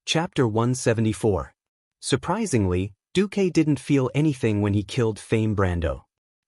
Chapter 174. Surprisingly, Duque didn't feel anything when he killed Fame Brando.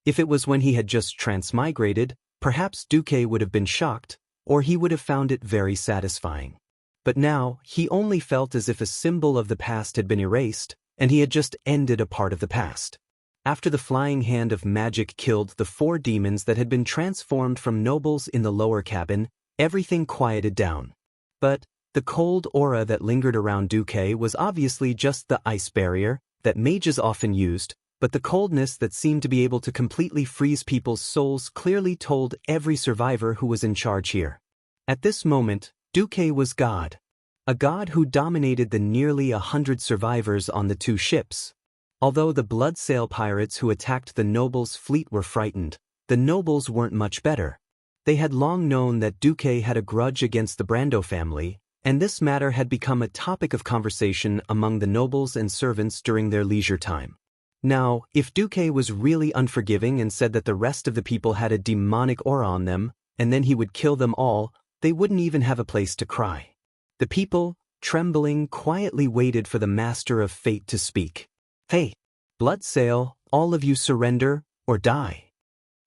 If it was when he had just transmigrated, perhaps Duque would have been shocked, or he would have found it very satisfying. But now, he only felt as if a symbol of the past had been erased, and he had just ended a part of the past. After the flying hand of magic killed the 4 demons that had been transformed from nobles in the lower cabin, everything quieted down. But the cold aura that lingered around Duque was obviously just the ice barrier that mages often used, but the coldness that seemed to be able to completely freeze people's souls clearly told every survivor who was in charge here. At this moment, Duque was God. A god who dominated the nearly 100 survivors on the 2 ships. Although the blood sail pirates who attacked the nobles' fleet were frightened, the nobles weren't much better. They had long known that Duque had a grudge against the Brando family, and this matter had become a topic of conversation among the nobles and servants during their leisure time. Now, if Duque was really unforgiving and said that the rest of the people had a demonic aura on them, and then he would kill them all, they wouldn't even have a place to cry. The people, trembling, quietly waited for the master of fate to speak. "Hey, Bloodsail, all of you surrender, or die."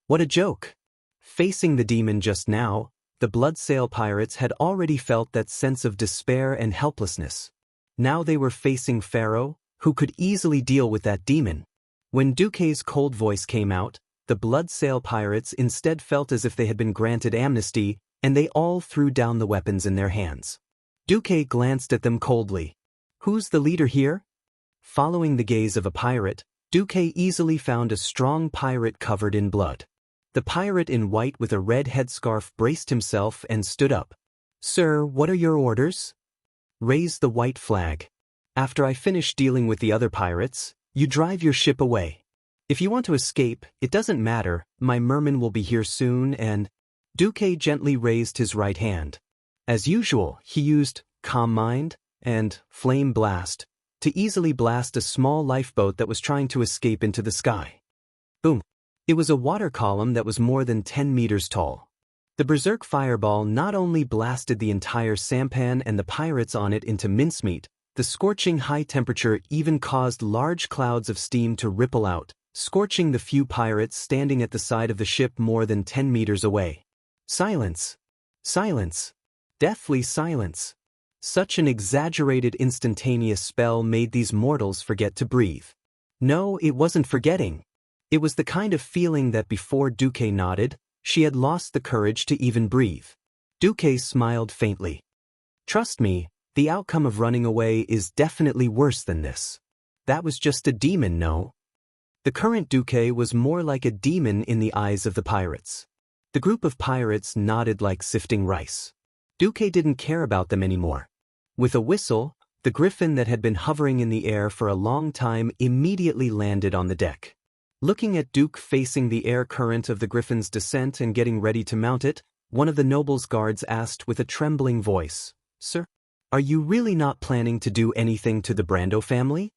What a joke! Facing the demon just now, the Bloodsail pirates had already felt that sense of despair and helplessness. Now they were facing Pharaoh, who could easily deal with that demon. When Duque's cold voice came out, the Bloodsail pirates instead felt as if they had been granted amnesty, and they all threw down the weapons in their hands. Duque glanced at them coldly. "Who's the leader here?" Following the gaze of a pirate, Duque easily found a strong pirate covered in blood. The pirate in white with a red headscarf braced himself and stood up. "Sir, what are your orders?" "Raise the white flag. After I finish dealing with the other pirates, you drive your ship away. If you want to escape, it doesn't matter, my merman will be here soon and—" Duque gently raised his right hand. As usual, he used Calm Mind and Flame Blast to easily blast a small lifeboat that was trying to escape into the sky. Boom! It was a water column that was more than 10 meters tall. The berserk fireball not only blasted the entire sampan and the pirates on it into mincemeat, the scorching high temperature even caused large clouds of steam to ripple out, scorching the few pirates standing at the side of the ship more than 10 meters away. Silence! Silence! Deathly silence! Such an exaggerated instantaneous spell made these mortals forget to breathe. No, it wasn't forgetting. It was the kind of feeling that before Duque nodded, she had lost the courage to even breathe. Duque smiled faintly. "Trust me, the outcome of running away is definitely worse than this. That was just a demon, no?" The current Duque was more like a demon in the eyes of the pirates. The group of pirates nodded like sifting rice. Duque didn't care about them anymore. With a whistle, the griffin that had been hovering in the air for a long time immediately landed on the deck. Looking at Duque facing the air current of the griffin's descent and getting ready to mount it, one of the noble's guards asked with a trembling voice, "Sir, are you really not planning to do anything to the Brando family?"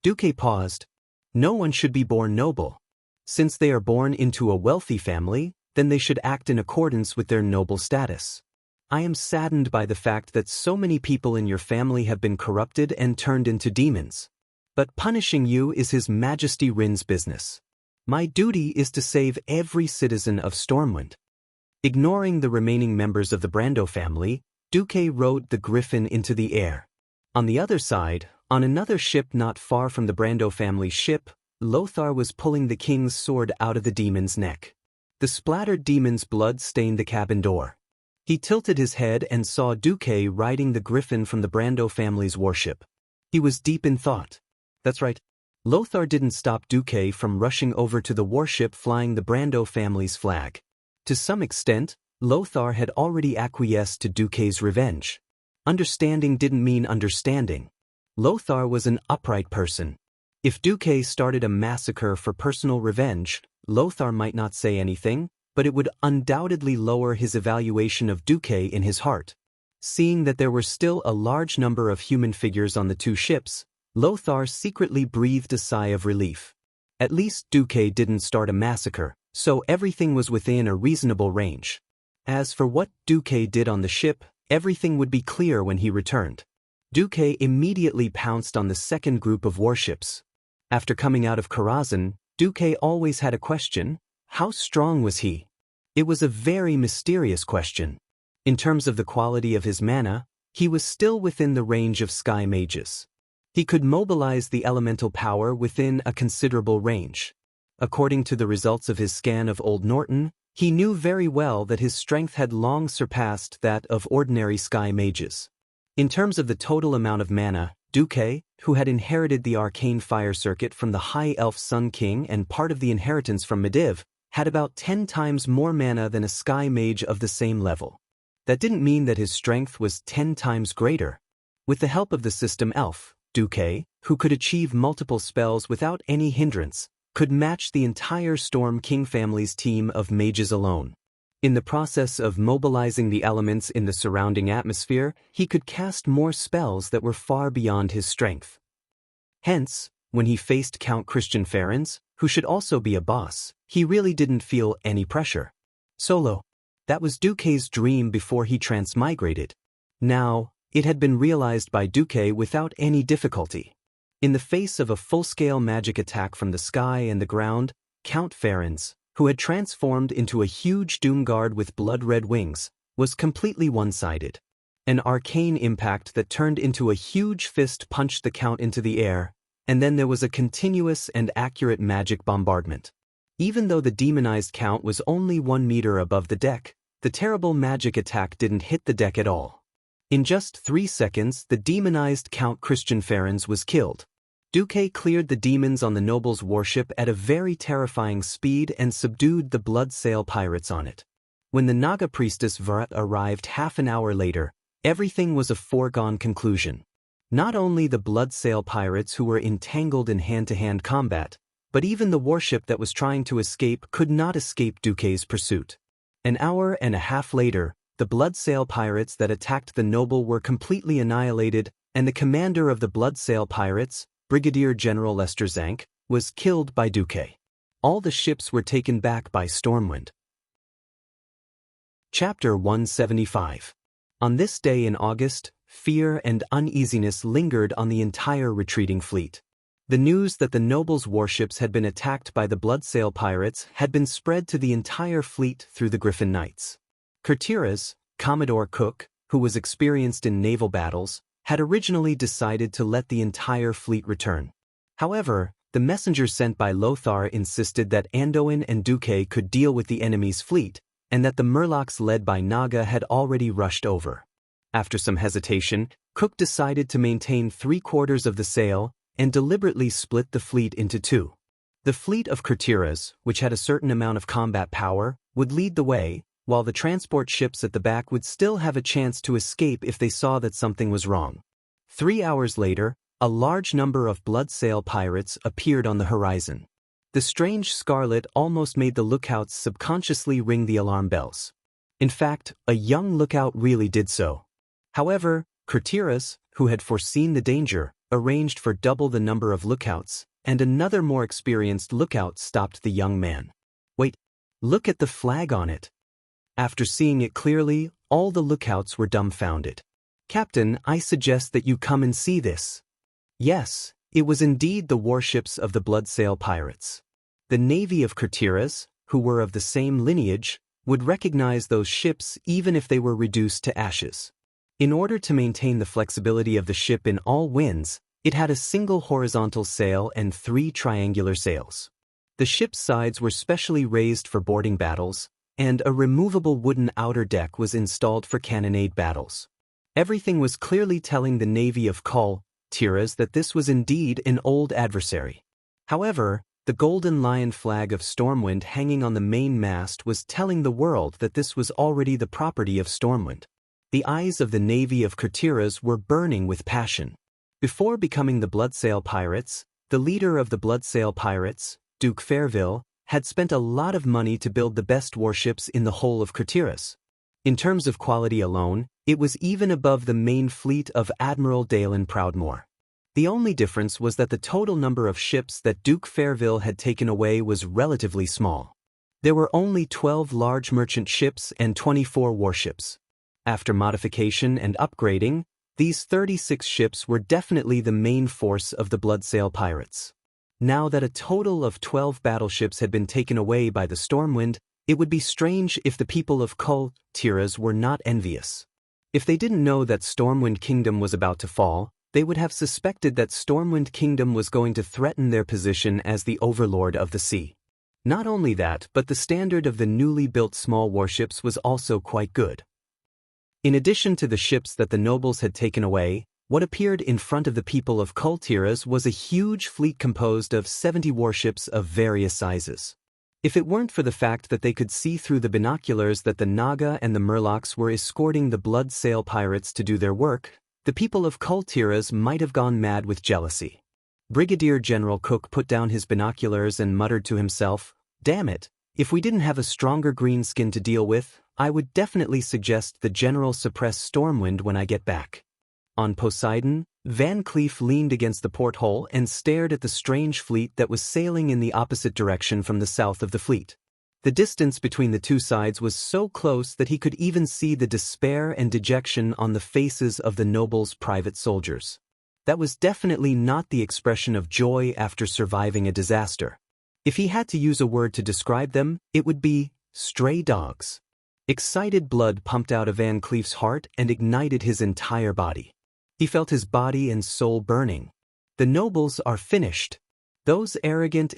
Duque paused. No one should be born noble. Since they are born into a wealthy family, then they should act in accordance with their noble status. I am saddened by the fact that so many people in your family have been corrupted and turned into demons. But punishing you is His Majesty Rin's business. My duty is to save every citizen of Stormwind. Ignoring the remaining members of the Brando family, Duque rode the griffin into the air. On the other side, on another ship not far from the Brando family's ship, Lothar was pulling the king's sword out of the demon's neck. The splattered demon's blood stained the cabin door. He tilted his head and saw Duque riding the griffin from the Brando family's warship. He was deep in thought. That's right. Lothar didn't stop Duque from rushing over to the warship flying the Brando family's flag. To some extent, Lothar had already acquiesced to Duque's revenge. Understanding didn't mean understanding. Lothar was an upright person. If Duque started a massacre for personal revenge, Lothar might not say anything, but it would undoubtedly lower his evaluation of Duque in his heart. Seeing that there were still a large number of human figures on the 2 ships, Lothar secretly breathed a sigh of relief. At least Duque didn't start a massacre, so everything was within a reasonable range. As for what Duque did on the ship, everything would be clear when he returned. Duque immediately pounced on the second group of warships. After coming out of Karazhan, Duque always had a question: how strong was he? It was a very mysterious question. In terms of the quality of his mana, he was still within the range of sky mages. He could mobilize the elemental power within a considerable range. According to the results of his scan of Old Norton, he knew very well that his strength had long surpassed that of ordinary sky mages. In terms of the total amount of mana, Duque, who had inherited the arcane fire circuit from the High Elf Sun King and part of the inheritance from Medivh, had about 10 times more mana than a sky mage of the same level. That didn't mean that his strength was 10 times greater. With the help of the system elf, Duque, who could achieve multiple spells without any hindrance, could match the entire Storm King family's team of mages alone. In the process of mobilizing the elements in the surrounding atmosphere, he could cast more spells that were far beyond his strength. Hence, when he faced Count Christian Ferens, who should also be a boss, he really didn't feel any pressure. Solo. That was Duque's dream before he transmigrated. Now, it had been realized by Duque without any difficulty. In the face of a full-scale magic attack from the sky and the ground, Count Ferens, who had transformed into a huge Doomguard with blood-red wings, was completely one-sided. An arcane impact that turned into a huge fist punched the Count into the air, and then there was a continuous and accurate magic bombardment. Even though the demonized Count was only 1 meter above the deck, the terrible magic attack didn't hit the deck at all. In just 3 seconds, the demonized Count Christian Ferens was killed. Duque cleared the demons on the noble's warship at a very terrifying speed and subdued the Bloodsail pirates on it. When the Naga priestess Varat arrived half an hour later, everything was a foregone conclusion. Not only the Bloodsail pirates who were entangled in hand-to-hand combat, but even the warship that was trying to escape could not escape Duque's pursuit. An hour and a half later, the Bloodsail pirates that attacked the noble were completely annihilated, and the commander of the Bloodsail pirates, Brigadier General Lester Zank, was killed by Duque. All the ships were taken back by Stormwind. Chapter 175. On this day in August, fear and uneasiness lingered on the entire retreating fleet. The news that the noble's warships had been attacked by the Bloodsail pirates had been spread to the entire fleet through the Griffin Knights. Kurtiras, Commodore Cook, who was experienced in naval battles, had originally decided to let the entire fleet return. However, the messengers sent by Lothar insisted that Anduin and Duque could deal with the enemy's fleet, and that the Murlocs led by Naga had already rushed over. After some hesitation, Cook decided to maintain 3/4 of the sail and deliberately split the fleet into 2. The fleet of Kurtiras, which had a certain amount of combat power, would lead the way, while the transport ships at the back would still have a chance to escape if they saw that something was wrong. 3 hours later, a large number of Bloodsail pirates appeared on the horizon. The strange scarlet almost made the lookouts subconsciously ring the alarm bells. In fact, a young lookout really did so. However, Kurtiras, who had foreseen the danger, arranged for double the number of lookouts, and another more experienced lookout stopped the young man. Wait, look at the flag on it. After seeing it clearly, all the lookouts were dumbfounded. Captain, I suggest that you come and see this. Yes, it was indeed the warships of the Bloodsail pirates. The navy of Kurtiras, who were of the same lineage, would recognize those ships even if they were reduced to ashes. In order to maintain the flexibility of the ship in all winds, it had a single horizontal sail and 3 triangular sails. The ship's sides were specially raised for boarding battles, and a removable wooden outer deck was installed for cannonade battles. Everything was clearly telling the navy of Cultivate that this was indeed an old adversary. However, the golden lion flag of Stormwind hanging on the main mast was telling the world that this was already the property of Stormwind. The eyes of the navy of Kurtiras were burning with passion. Before becoming the Bloodsail pirates, the leader of the Bloodsail pirates, Duke Fairville, had spent a lot of money to build the best warships in the whole of Kurtiras. In terms of quality alone, it was even above the main fleet of Admiral Dalen Proudmoore. The only difference was that the total number of ships that Duke Fairville had taken away was relatively small. There were only 12 large merchant ships and 24 warships. After modification and upgrading, These 36 ships were definitely the main force of the Bloodsail pirates. Now that a total of 12 battleships had been taken away by the Stormwind, it would be strange if the people of Cultivate were not envious. If they didn't know that Stormwind Kingdom was about to fall, they would have suspected that Stormwind Kingdom was going to threaten their position as the overlord of the sea. Not only that, but the standard of the newly built small warships was also quite good. In addition to the ships that the nobles had taken away, what appeared in front of the people of Cultivate was a huge fleet composed of 70 warships of various sizes. If it weren't for the fact that they could see through the binoculars that the Naga and the Murlocs were escorting the Bloodsail pirates to do their work, the people of Cultivate might have gone mad with jealousy. Brigadier General Cook put down his binoculars and muttered to himself, "Damn it, if we didn't have a stronger green skin to deal with, I would definitely suggest the General suppress Stormwind when I get back." On Poseidon, Van Cleef leaned against the porthole and stared at the strange fleet that was sailing in the opposite direction from the south of the fleet. The distance between the two sides was so close that he could even see the despair and dejection on the faces of the nobles' private soldiers. That was definitely not the expression of joy after surviving a disaster. If he had to use a word to describe them, it would be stray dogs. Excited blood pumped out of Van Cleef's heart and ignited his entire body. He felt his body and soul burning. The nobles are finished. Those arrogant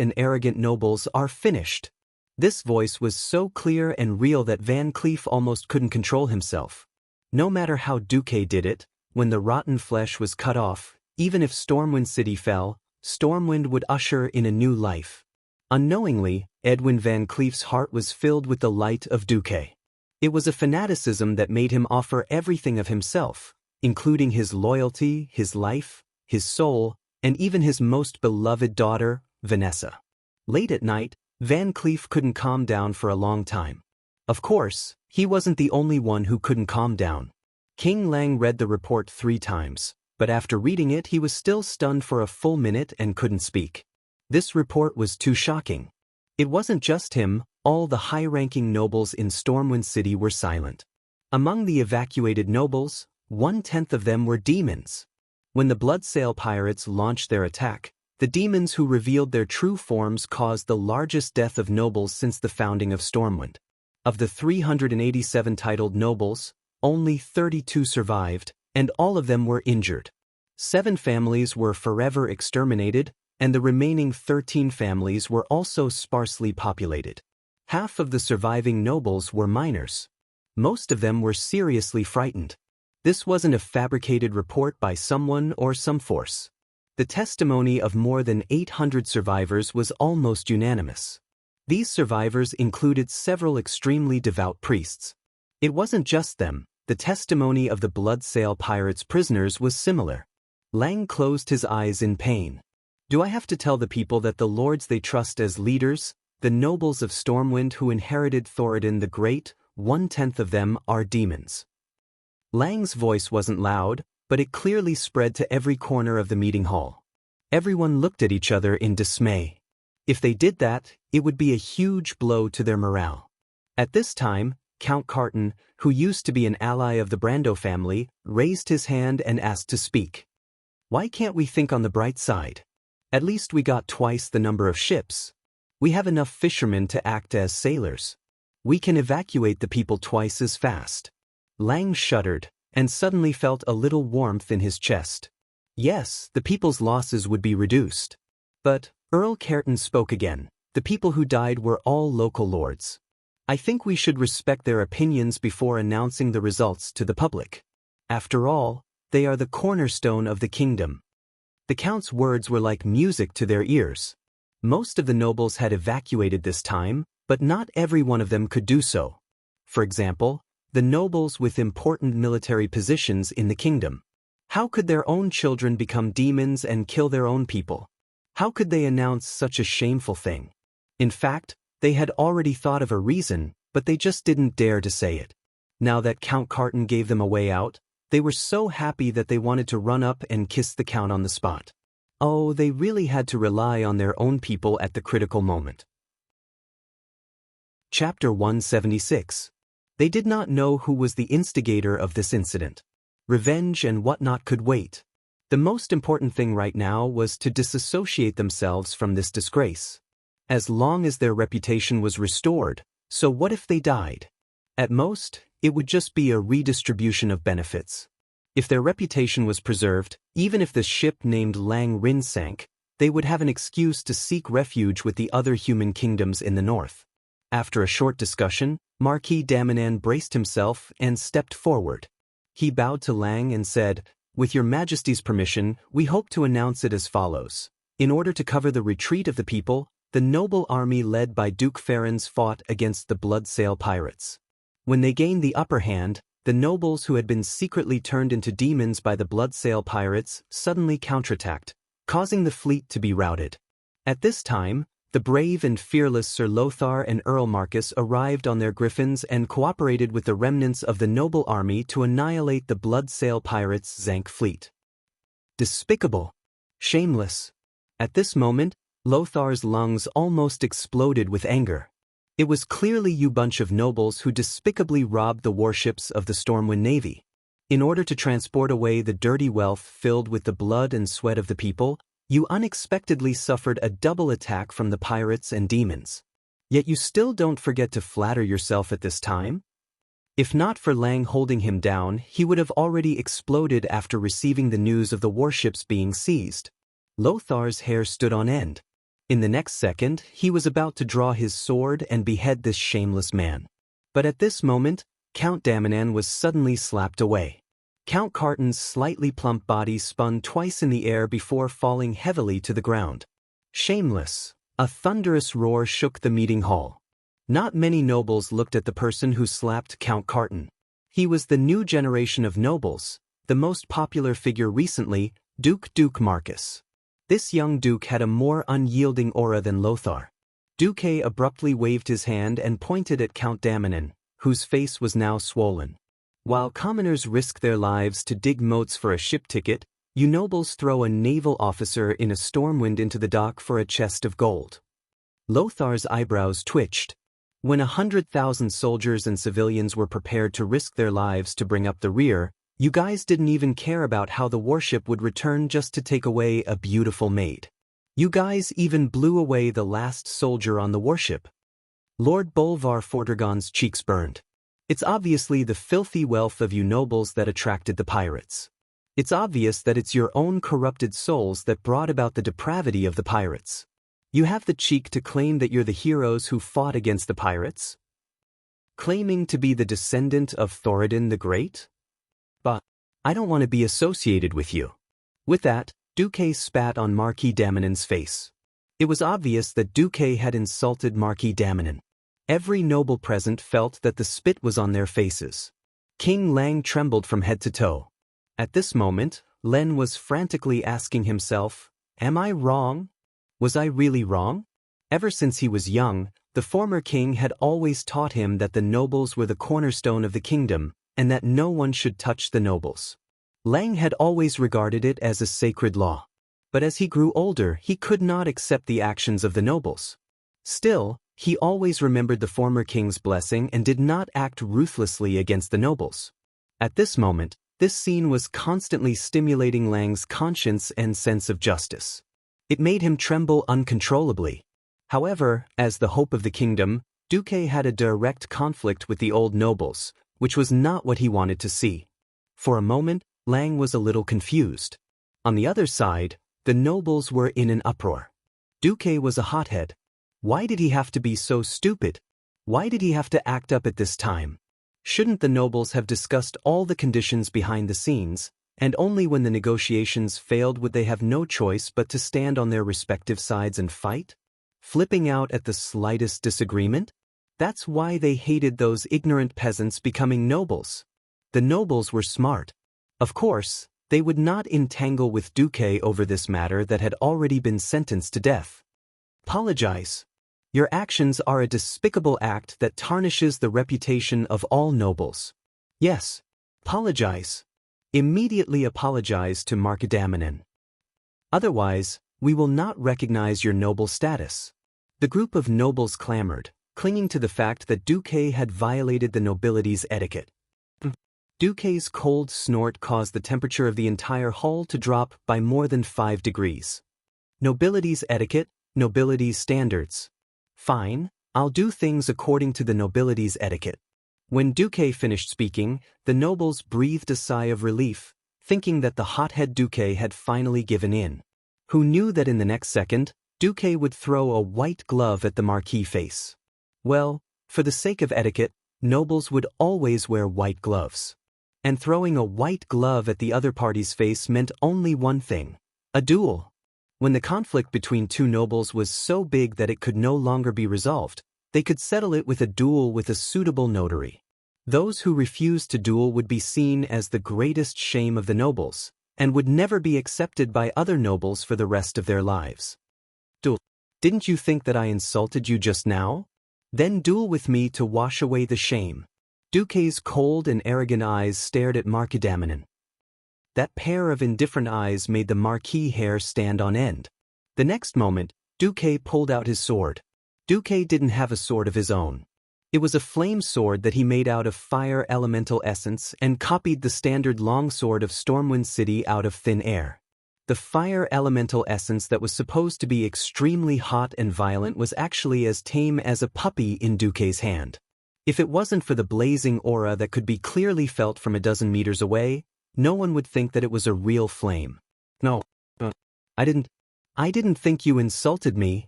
nobles are finished. This voice was so clear and real that Van Cleef almost couldn't control himself. No matter how Duque did it, when the rotten flesh was cut off, even if Stormwind City fell, Stormwind would usher in a new life. Unknowingly, Edwin Van Cleef's heart was filled with the light of Duque. It was a fanaticism that made him offer everything of himself, including his loyalty, his life, his soul, and even his most beloved daughter, Vanessa. Late at night, Van Cleef couldn't calm down for a long time. Of course, he wasn't the only one who couldn't calm down. King Lang read the report 3 times, but after reading it he was still stunned for a full minute and couldn't speak. This report was too shocking. It wasn't just him, all the high-ranking nobles in Stormwind City were silent. Among the evacuated nobles, 1/10 of them were demons. When the Bloodsail pirates launched their attack, the demons who revealed their true forms caused the largest death of nobles since the founding of Stormwind. Of the 387 titled nobles, only 32 survived, and all of them were injured. 7 families were forever exterminated, and the remaining 13 families were also sparsely populated. Half of the surviving nobles were minors. Most of them were seriously frightened. This wasn't a fabricated report by someone or some force. The testimony of more than 800 survivors was almost unanimous. These survivors included several extremely devout priests. It wasn't just them, the testimony of the Bloodsail pirates' prisoners was similar. Lang closed his eyes in pain. Do I have to tell the people that the lords they trust as leaders, the nobles of Stormwind who inherited Thoradin the Great, 1/10 of them are demons? Lang's voice wasn't loud, but it clearly spread to every corner of the meeting hall. Everyone looked at each other in dismay. If they did that, it would be a huge blow to their morale. At this time, Count Carton, who used to be an ally of the Brando family, raised his hand and asked to speak. "Why can't we think on the bright side? At least we got twice the number of ships. We have enough fishermen to act as sailors. We can evacuate the people twice as fast." Lang shuddered, and suddenly felt a little warmth in his chest. Yes, the people's losses would be reduced. But Earl Cairton spoke again. The people who died were all local lords. I think we should respect their opinions before announcing the results to the public. After all, they are the cornerstone of the kingdom. The Count's words were like music to their ears. Most of the nobles had evacuated this time, but not every one of them could do so. For example, the nobles with important military positions in the kingdom. How could their own children become demons and kill their own people? How could they announce such a shameful thing? In fact, they had already thought of a reason, but they just didn't dare to say it. Now that Count Carton gave them a way out, they were so happy that they wanted to run up and kiss the Count on the spot. Oh, they really had to rely on their own people at the critical moment. Chapter 176. They did not know who was the instigator of this incident. Revenge and whatnot could wait. The most important thing right now was to disassociate themselves from this disgrace. As long as their reputation was restored, so what if they died? At most, it would just be a redistribution of benefits. If their reputation was preserved, even if the ship named Wang Lin sank, they would have an excuse to seek refuge with the other human kingdoms in the north. After a short discussion, Marquis Daminan braced himself and stepped forward. He bowed to Lang and said, "With your Majesty's permission, we hope to announce it as follows. In order to cover the retreat of the people, the noble army led by Duke Ferens fought against the Bloodsail pirates. When they gained the upper hand, the nobles who had been secretly turned into demons by the Bloodsail pirates suddenly counterattacked, causing the fleet to be routed. At this time, the brave and fearless Sir Lothar and Earl Marcus arrived on their griffins and cooperated with the remnants of the noble army to annihilate the Bloodsail pirates' Zank fleet." Despicable. Shameless. At this moment, Lothar's lungs almost exploded with anger. It was clearly you bunch of nobles who despicably robbed the warships of the Stormwind Navy. In order to transport away the dirty wealth filled with the blood and sweat of the people, you unexpectedly suffered a double attack from the pirates and demons. Yet you still don't forget to flatter yourself at this time? If not for Lang holding him down, he would have already exploded after receiving the news of the warships being seized. Lothar's hair stood on end. In the next second, he was about to draw his sword and behead this shameless man. But at this moment, Count Daminan was suddenly slapped away. Count Carton's slightly plump body spun twice in the air before falling heavily to the ground. Shameless. A thunderous roar shook the meeting hall. Not many nobles looked at the person who slapped Count Carton. He was the new generation of nobles, the most popular figure recently, Duke Marcus. This young duke had a more unyielding aura than Lothar. Duke abruptly waved his hand and pointed at Count Daminan, whose face was now swollen. While commoners risk their lives to dig moats for a ship ticket, you nobles throw a naval officer in a stormwind into the dock for a chest of gold. Lothar's eyebrows twitched. When 100,000 soldiers and civilians were prepared to risk their lives to bring up the rear, you guys didn't even care about how the warship would return just to take away a beautiful maid. You guys even blew away the last soldier on the warship. Lord Bolvar Fordragon's cheeks burned. It's obviously the filthy wealth of you nobles that attracted the pirates. It's obvious that it's your own corrupted souls that brought about the depravity of the pirates. You have the cheek to claim that you're the heroes who fought against the pirates? Claiming to be the descendant of Thoradin the Great? But I don't want to be associated with you. With that, Duque spat on Marquis Daminan's face. It was obvious that Duque had insulted Marquis Daminan. Every noble present felt that the spit was on their faces. King Lang trembled from head to toe. At this moment, Len was frantically asking himself, "Am I wrong? Was I really wrong?" Ever since he was young, the former king had always taught him that the nobles were the cornerstone of the kingdom, and that no one should touch the nobles. Lang had always regarded it as a sacred law. But as he grew older, he could not accept the actions of the nobles. Still, he always remembered the former king's blessing and did not act ruthlessly against the nobles. At this moment, this scene was constantly stimulating Lang's conscience and sense of justice. It made him tremble uncontrollably. However, as the hope of the kingdom, Duque had a direct conflict with the old nobles, which was not what he wanted to see. For a moment, Lang was a little confused. On the other side, the nobles were in an uproar. Duque was a hothead. Why did he have to be so stupid? Why did he have to act up at this time? Shouldn't the nobles have discussed all the conditions behind the scenes, and only when the negotiations failed would they have no choice but to stand on their respective sides and fight? Flipping out at the slightest disagreement? That's why they hated those ignorant peasants becoming nobles. The nobles were smart. Of course, they would not entangle with Duque over this matter that had already been sentenced to death. Apologize. Your actions are a despicable act that tarnishes the reputation of all nobles. Yes, apologize. Immediately apologize to Marquis Daminan. Otherwise, we will not recognize your noble status. The group of nobles clamored, clinging to the fact that Duque had violated the nobility's etiquette. Duque's cold snort caused the temperature of the entire hall to drop by more than 5 degrees. Nobility's etiquette, nobility's standards. Fine, I'll do things according to the nobility's etiquette. When Duque finished speaking, the nobles breathed a sigh of relief, thinking that the hothead Duque had finally given in. Who knew that in the next second, Duque would throw a white glove at the Marquis' face? Well, for the sake of etiquette, nobles would always wear white gloves. And throwing a white glove at the other party's face meant only one thing: a duel. When the conflict between two nobles was so big that it could no longer be resolved, they could settle it with a duel with a suitable notary. Those who refused to duel would be seen as the greatest shame of the nobles, and would never be accepted by other nobles for the rest of their lives. Duel. Didn't you think that I insulted you just now? Then duel with me to wash away the shame. Duque's cold and arrogant eyes stared at Marquis. That pair of indifferent eyes made the Marquis' hair stand on end. The next moment, Duque pulled out his sword. Duque didn't have a sword of his own. It was a flame sword that he made out of fire elemental essence and copied the standard longsword of Stormwind City out of thin air. The fire elemental essence that was supposed to be extremely hot and violent was actually as tame as a puppy in Duque's hand. If it wasn't for the blazing aura that could be clearly felt from a dozen meters away, no one would think that it was a real flame. No, I didn't think you insulted me.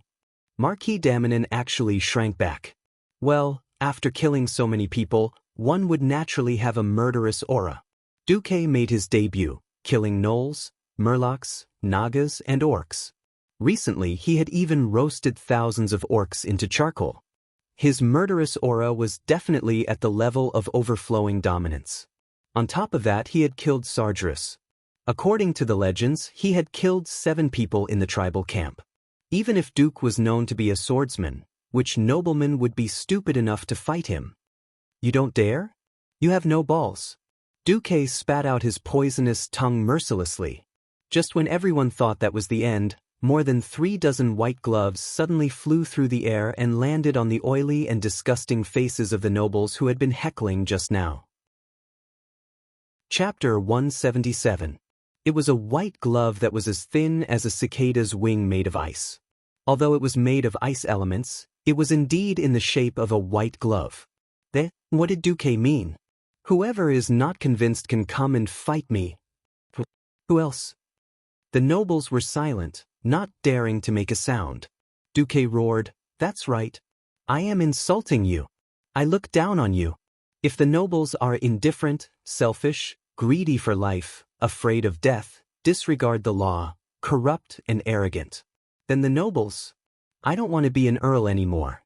Marquis Damanin actually shrank back. Well, after killing so many people, one would naturally have a murderous aura. Duque made his debut, killing gnolls, murlocs, nagas, and orcs. Recently, he had even roasted thousands of orcs into charcoal. His murderous aura was definitely at the level of overflowing dominance. On top of that, he had killed Sargeras. According to the legends, he had killed 7 people in the tribal camp. Even if Duque was known to be a swordsman, which nobleman would be stupid enough to fight him? You don't dare? You have no balls. Duque spat out his poisonous tongue mercilessly. Just when everyone thought that was the end, more than 3 dozen white gloves suddenly flew through the air and landed on the oily and disgusting faces of the nobles who had been heckling just now. Chapter 177. It was a white glove that was as thin as a cicada's wing made of ice. Although it was made of ice elements, it was indeed in the shape of a white glove. What did Duque mean? Whoever is not convinced can come and fight me. Who else? The nobles were silent, not daring to make a sound. Duque roared, "That's right. I am insulting you. I look down on you. If the nobles are indifferent, selfish, greedy for life, afraid of death, disregard the law, corrupt and arrogant, then the nobles, I don't want to be an earl anymore."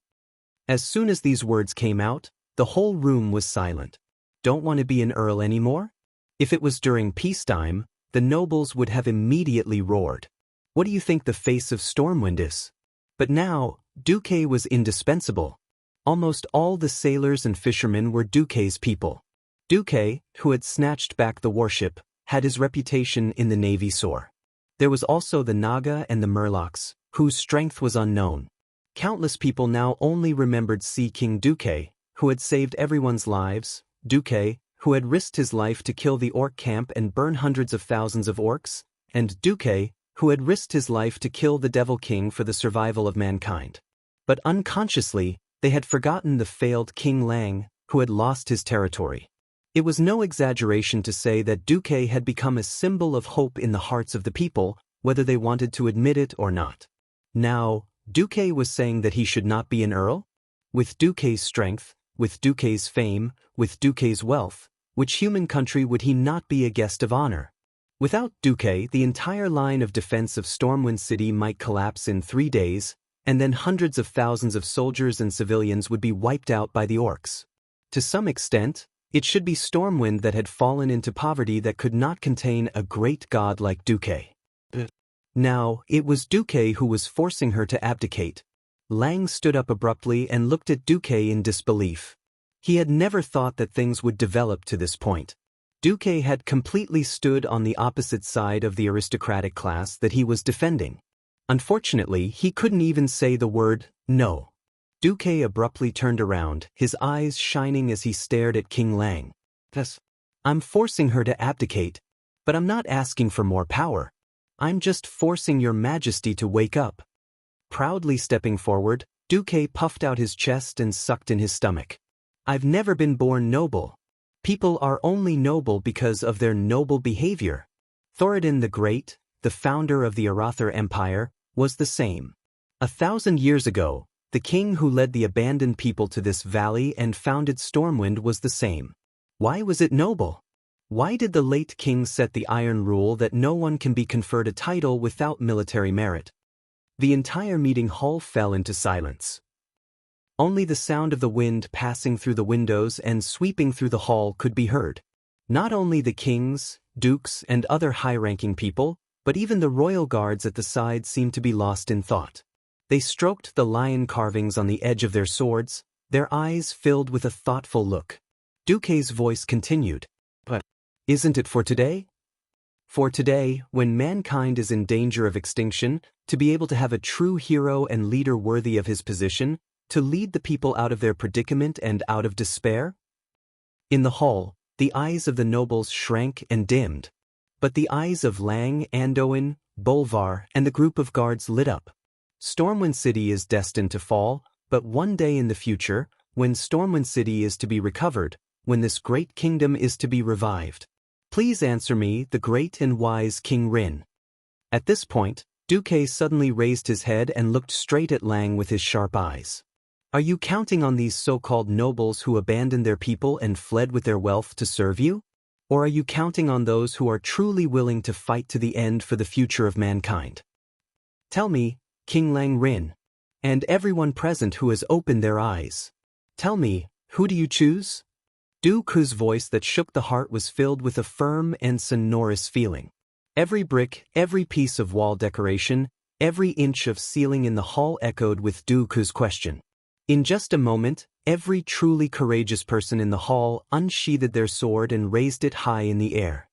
As soon as these words came out, the whole room was silent. Don't want to be an earl anymore? If it was during peacetime, the nobles would have immediately roared. What do you think the face of Stormwind is? But now, Duque was indispensable. Almost all the sailors and fishermen were Duque's people. Duque, who had snatched back the warship, had his reputation in the navy soar. There was also the Naga and the Murlocs, whose strength was unknown. Countless people now only remembered Sea King Duque, who had saved everyone's lives, Duque, who had risked his life to kill the orc camp and burn hundreds of thousands of orcs, and Duque, who had risked his life to kill the Devil King for the survival of mankind. But unconsciously, they had forgotten the failed King Lang, who had lost his territory. It was no exaggeration to say that Duque had become a symbol of hope in the hearts of the people, whether they wanted to admit it or not. Now, Duque was saying that he should not be an earl? With Duque's strength, with Duque's fame, with Duque's wealth, which human country would he not be a guest of honor? Without Duque, the entire line of defense of Stormwind City might collapse in 3 days, and then hundreds of thousands of soldiers and civilians would be wiped out by the orcs. To some extent, it should be Stormwind that had fallen into poverty that could not contain a great god like Duque. Now, it was Duque who was forcing her to abdicate. Lang stood up abruptly and looked at Duque in disbelief. He had never thought that things would develop to this point. Duque had completely stood on the opposite side of the aristocratic class that he was defending. Unfortunately, he couldn't even say the word, no. Duque abruptly turned around, his eyes shining as he stared at King Lang. I'm forcing her to abdicate, but I'm not asking for more power. I'm just forcing your majesty to wake up." Proudly stepping forward, Duque puffed out his chest and sucked in his stomach. "I've never been born noble. People are only noble because of their noble behavior." Thoradin the Great, the founder of the Arather Empire, was the same. 1,000 years ago, the king who led the abandoned people to this valley and founded Stormwind was the same. Why was it noble? Why did the late king set the iron rule that no one can be conferred a title without military merit? The entire meeting hall fell into silence. Only the sound of the wind passing through the windows and sweeping through the hall could be heard. Not only the kings, dukes, and other high-ranking people, but even the royal guards at the side seemed to be lost in thought. They stroked the lion carvings on the edge of their swords, their eyes filled with a thoughtful look. Duque's voice continued. "But isn't it for today? For today, when mankind is in danger of extinction, to be able to have a true hero and leader worthy of his position, to lead the people out of their predicament and out of despair?" In the hall, the eyes of the nobles shrank and dimmed. But the eyes of Lang, Andoin, Bolvar, and the group of guards lit up. Stormwind City is destined to fall, but one day in the future, when Stormwind City is to be recovered, when this great kingdom is to be revived. Please answer me, the great and wise King Rin. At this point, Duque suddenly raised his head and looked straight at Lang with his sharp eyes. Are you counting on these so-called nobles who abandoned their people and fled with their wealth to serve you? Or are you counting on those who are truly willing to fight to the end for the future of mankind? Tell me, King Lang Rin, and everyone present who has opened their eyes. Tell me, who do you choose? Duque's voice that shook the heart was filled with a firm and sonorous feeling. Every brick, every piece of wall decoration, every inch of ceiling in the hall echoed with Duque's question. In just a moment, every truly courageous person in the hall unsheathed their sword and raised it high in the air.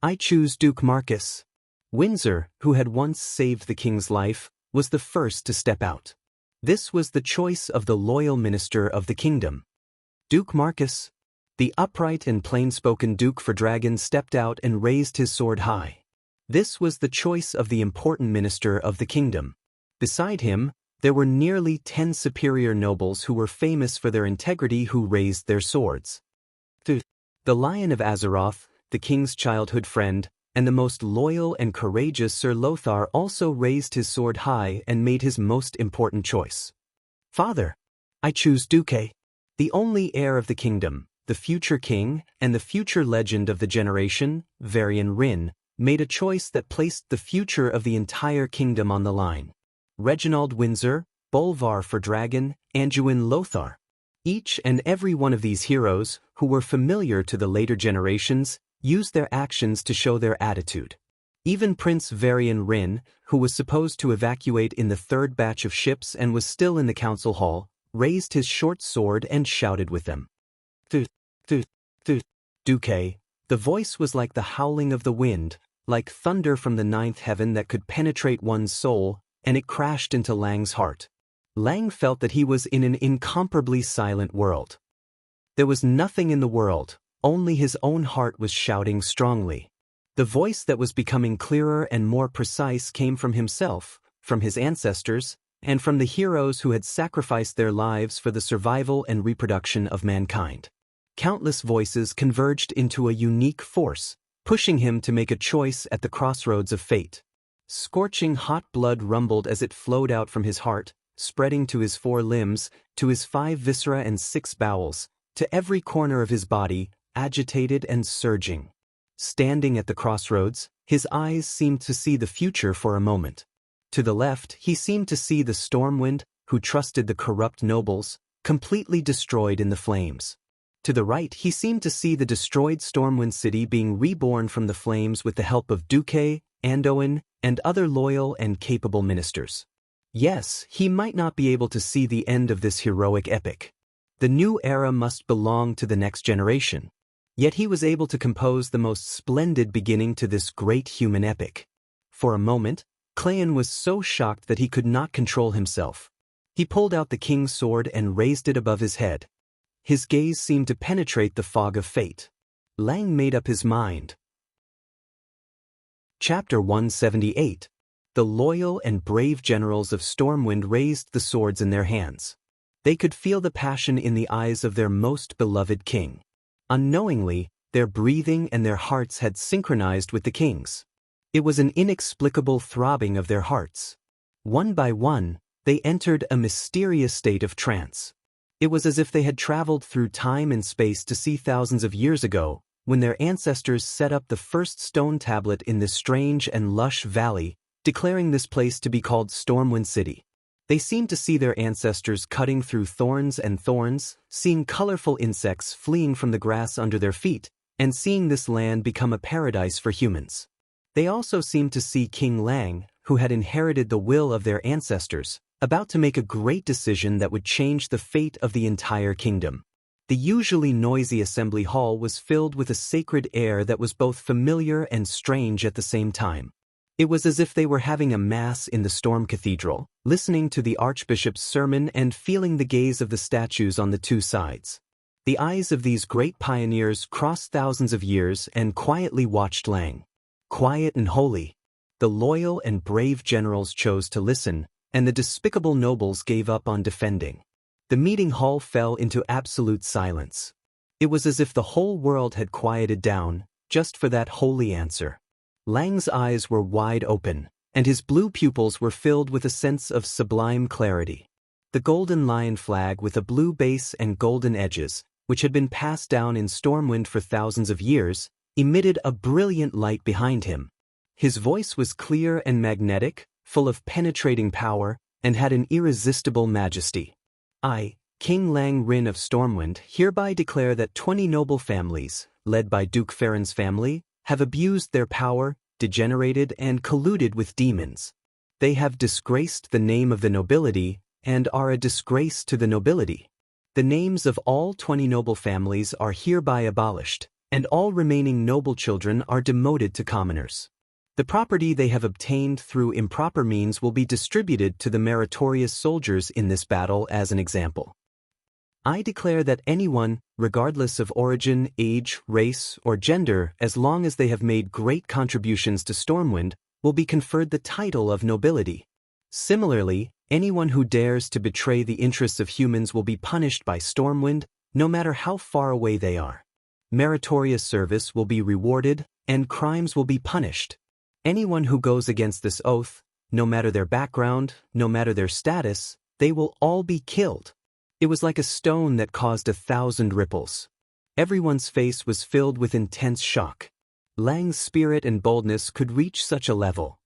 I choose Duke Marcus. Windsor, who had once saved the king's life, was the first to step out. This was the choice of the loyal minister of the kingdom. Duke Marcus. The upright and plain-spoken Duke for Dragon stepped out and raised his sword high. This was the choice of the important minister of the kingdom. Beside him, there were nearly 10 superior nobles who were famous for their integrity who raised their swords. The Lion of Azeroth, the king's childhood friend, and the most loyal and courageous Sir Lothar also raised his sword high and made his most important choice. Father, I choose Duque, the only heir of the kingdom, the future king, and the future legend of the generation, Varian Rin, made a choice that placed the future of the entire kingdom on the line. Reginald Windsor, Bolvar for Dragon, Anduin Lothar. Each and every one of these heroes, who were familiar to the later generations, used their actions to show their attitude. Even Prince Varian Rin, who was supposed to evacuate in the third batch of ships and was still in the council hall, raised his short sword and shouted with them. Duque. The voice was like the howling of the wind, like thunder from the ninth heaven that could penetrate one's soul, and it crashed into Lang's heart. Lang felt that he was in an incomparably silent world. There was nothing in the world, only his own heart was shouting strongly. The voice that was becoming clearer and more precise came from himself, from his ancestors, and from the heroes who had sacrificed their lives for the survival and reproduction of mankind. Countless voices converged into a unique force, pushing him to make a choice at the crossroads of fate. Scorching hot blood rumbled as it flowed out from his heart, spreading to his 4 limbs, to his 5 viscera and 6 bowels, to every corner of his body, agitated and surging. Standing at the crossroads, his eyes seemed to see the future for a moment. To the left, he seemed to see the Stormwind, who trusted the corrupt nobles, completely destroyed in the flames. To the right, he seemed to see the destroyed Stormwind City being reborn from the flames with the help of Duque, Andoin, and other loyal and capable ministers. Yes, he might not be able to see the end of this heroic epic. The new era must belong to the next generation. Yet he was able to compose the most splendid beginning to this great human epic. For a moment, Cleon was so shocked that he could not control himself. He pulled out the king's sword and raised it above his head. His gaze seemed to penetrate the fog of fate. Lang made up his mind. Chapter 178. The loyal and brave generals of Stormwind raised the swords in their hands. They could feel the passion in the eyes of their most beloved king. Unknowingly, their breathing and their hearts had synchronized with the king's. It was an inexplicable throbbing of their hearts. One by one, they entered a mysterious state of trance. It was as if they had traveled through time and space to see thousands of years ago, when their ancestors set up the first stone tablet in this strange and lush valley, declaring this place to be called Stormwind City. They seemed to see their ancestors cutting through thorns and thorns, seeing colorful insects fleeing from the grass under their feet, and seeing this land become a paradise for humans. They also seemed to see King Lang, who had inherited the will of their ancestors, about to make a great decision that would change the fate of the entire kingdom. The usually noisy assembly hall was filled with a sacred air that was both familiar and strange at the same time. It was as if they were having a mass in the Storm Cathedral, listening to the Archbishop's sermon and feeling the gaze of the statues on the two sides. The eyes of these great pioneers crossed thousands of years and quietly watched Lang. Quiet and holy. The loyal and brave generals chose to listen, and the despicable nobles gave up on defending. The meeting hall fell into absolute silence. It was as if the whole world had quieted down, just for that holy answer. Lang's eyes were wide open, and his blue pupils were filled with a sense of sublime clarity. The golden lion flag with a blue base and golden edges, which had been passed down in Stormwind for thousands of years, emitted a brilliant light behind him. His voice was clear and magnetic, full of penetrating power, and had an irresistible majesty. I, King Lang Rin of Stormwind, hereby declare that 20 noble families, led by Duke Farron's family, have abused their power, degenerated and colluded with demons. They have disgraced the name of the nobility, and are a disgrace to the nobility. The names of all 20 noble families are hereby abolished, and all remaining noble children are demoted to commoners. The property they have obtained through improper means will be distributed to the meritorious soldiers in this battle as an example. I declare that anyone, regardless of origin, age, race, or gender, as long as they have made great contributions to Stormwind, will be conferred the title of nobility. Similarly, anyone who dares to betray the interests of humans will be punished by Stormwind, no matter how far away they are. Meritorious service will be rewarded, and crimes will be punished. Anyone who goes against this oath, no matter their background, no matter their status, they will all be killed. It was like a stone that caused 1,000 ripples. Everyone's face was filled with intense shock. Lang's spirit and boldness could reach such a level.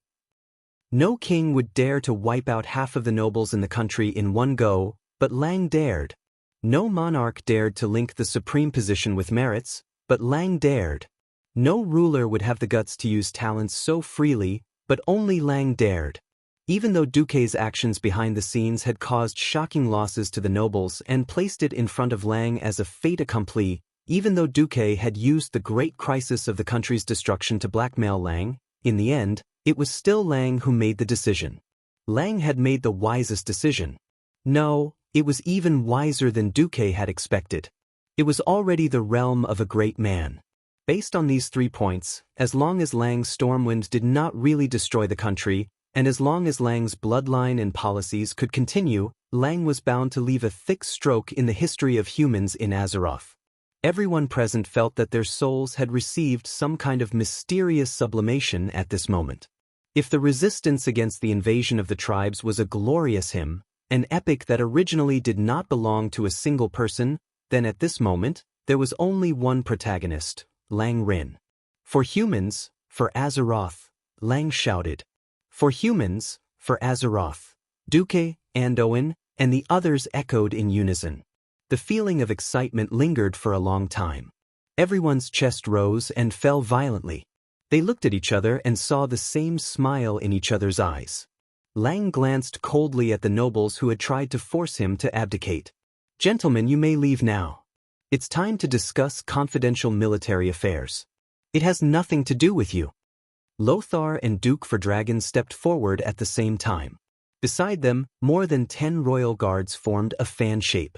No king would dare to wipe out half of the nobles in the country in one go, but Lang dared. No monarch dared to link the supreme position with merits, but Lang dared. No ruler would have the guts to use talents so freely, but only Lang dared. Even though Duque's actions behind the scenes had caused shocking losses to the nobles and placed it in front of Lang as a fait accompli, even though Duque had used the great crisis of the country's destruction to blackmail Lang, in the end, it was still Lang who made the decision. Lang had made the wisest decision. No, it was even wiser than Duque had expected. It was already the realm of a great man. Based on these 3 points, as long as Lang's Stormwind did not really destroy the country, and as long as Lang's bloodline and policies could continue, Lang was bound to leave a thick stroke in the history of humans in Azeroth. Everyone present felt that their souls had received some kind of mysterious sublimation at this moment. If the resistance against the invasion of the tribes was a glorious hymn, an epic that originally did not belong to a single person, then at this moment, there was only one protagonist, Lang Rin. For humans, for Azeroth, Lang shouted. For humans, for Azeroth, Duque, Andoin, and the others echoed in unison. The feeling of excitement lingered for a long time. Everyone's chest rose and fell violently. They looked at each other and saw the same smile in each other's eyes. Lang glanced coldly at the nobles who had tried to force him to abdicate. "Gentlemen, you may leave now. It's time to discuss confidential military affairs. It has nothing to do with you." Lothar and Duke for Dragon stepped forward at the same time. Beside them, more than 10 royal guards formed a fan shape.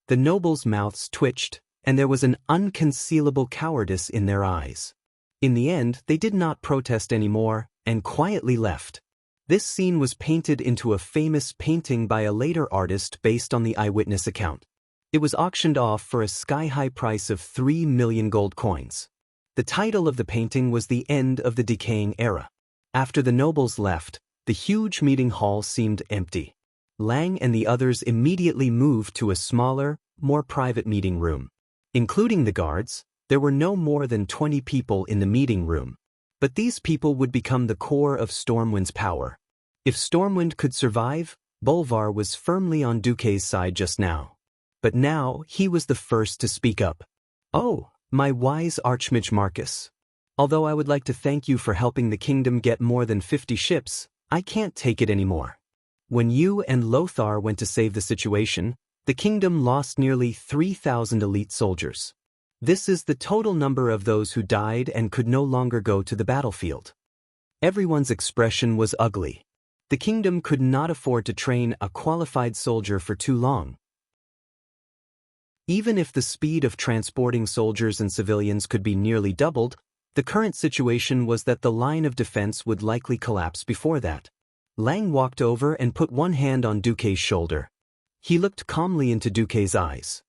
The nobles' mouths twitched, and there was an unconcealable cowardice in their eyes. In the end, they did not protest anymore, and quietly left. This scene was painted into a famous painting by a later artist based on the eyewitness account. It was auctioned off for a sky-high price of 3 million gold coins. The title of the painting was The End of the Decaying Era. After the nobles left, the huge meeting hall seemed empty. Lang and the others immediately moved to a smaller, more private meeting room. Including the guards, there were no more than 20 people in the meeting room. But these people would become the core of Stormwind's power. If Stormwind could survive, Bolvar was firmly on Duque's side just now. But now he was the first to speak up. "Oh, my wise Archmage Marcus. Although I would like to thank you for helping the kingdom get more than 50 ships, I can't take it anymore. When you and Lothar went to save the situation, the kingdom lost nearly 3,000 elite soldiers. This is the total number of those who died and could no longer go to the battlefield." Everyone's expression was ugly. The kingdom could not afford to train a qualified soldier for too long. Even if the speed of transporting soldiers and civilians could be nearly doubled, the current situation was that the line of defense would likely collapse before that. Lang walked over and put one hand on Duque's shoulder. He looked calmly into Duque's eyes.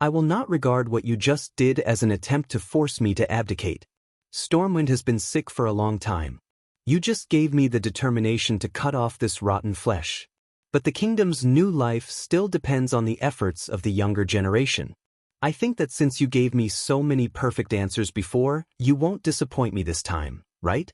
"I will not regard what you just did as an attempt to force me to abdicate. Stormwind has been sick for a long time. You just gave me the determination to cut off this rotten flesh. But the kingdom's new life still depends on the efforts of the younger generation. I think that since you gave me so many perfect answers before, you won't disappoint me this time, right?"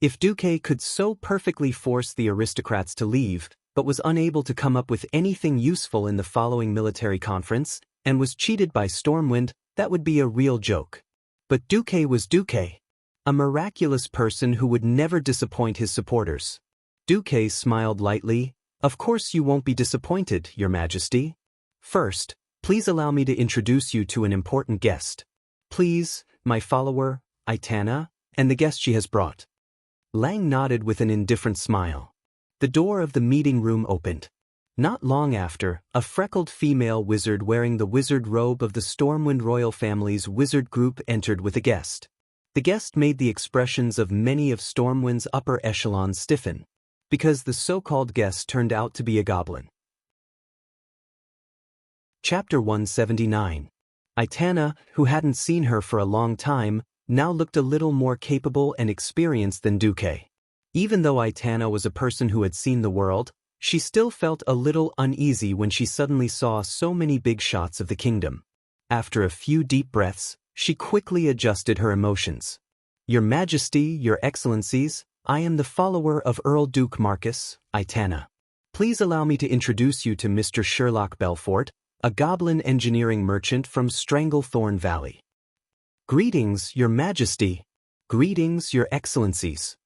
If Duque could so perfectly force the aristocrats to leave, but was unable to come up with anything useful in the following military conference, and was cheated by Stormwind, that would be a real joke. But Duque was Duque, a miraculous person who would never disappoint his supporters. Duque smiled lightly. "Of course you won't be disappointed, Your Majesty. First, please allow me to introduce you to an important guest. Please, my follower, Aitana, and the guest she has brought." Lang nodded with an indifferent smile. The door of the meeting room opened. Not long after, a freckled female wizard wearing the wizard robe of the Stormwind royal family's wizard group entered with a guest. The guest made the expressions of many of Stormwind's upper echelons stiffen, because the so-called guest turned out to be a goblin. Chapter 179. Aitana, who hadn't seen her for a long time, now looked a little more capable and experienced than Duque. Even though Aitana was a person who had seen the world, she still felt a little uneasy when she suddenly saw so many big shots of the kingdom. After a few deep breaths, she quickly adjusted her emotions. "Your Majesty, Your Excellencies, I am the follower of Earl Duke Marcus, Aitana. Please allow me to introduce you to Mr. Sherlock Belfort, a goblin engineering merchant from Stranglethorn Valley." "Greetings, Your Majesty. Greetings, Your Excellencies."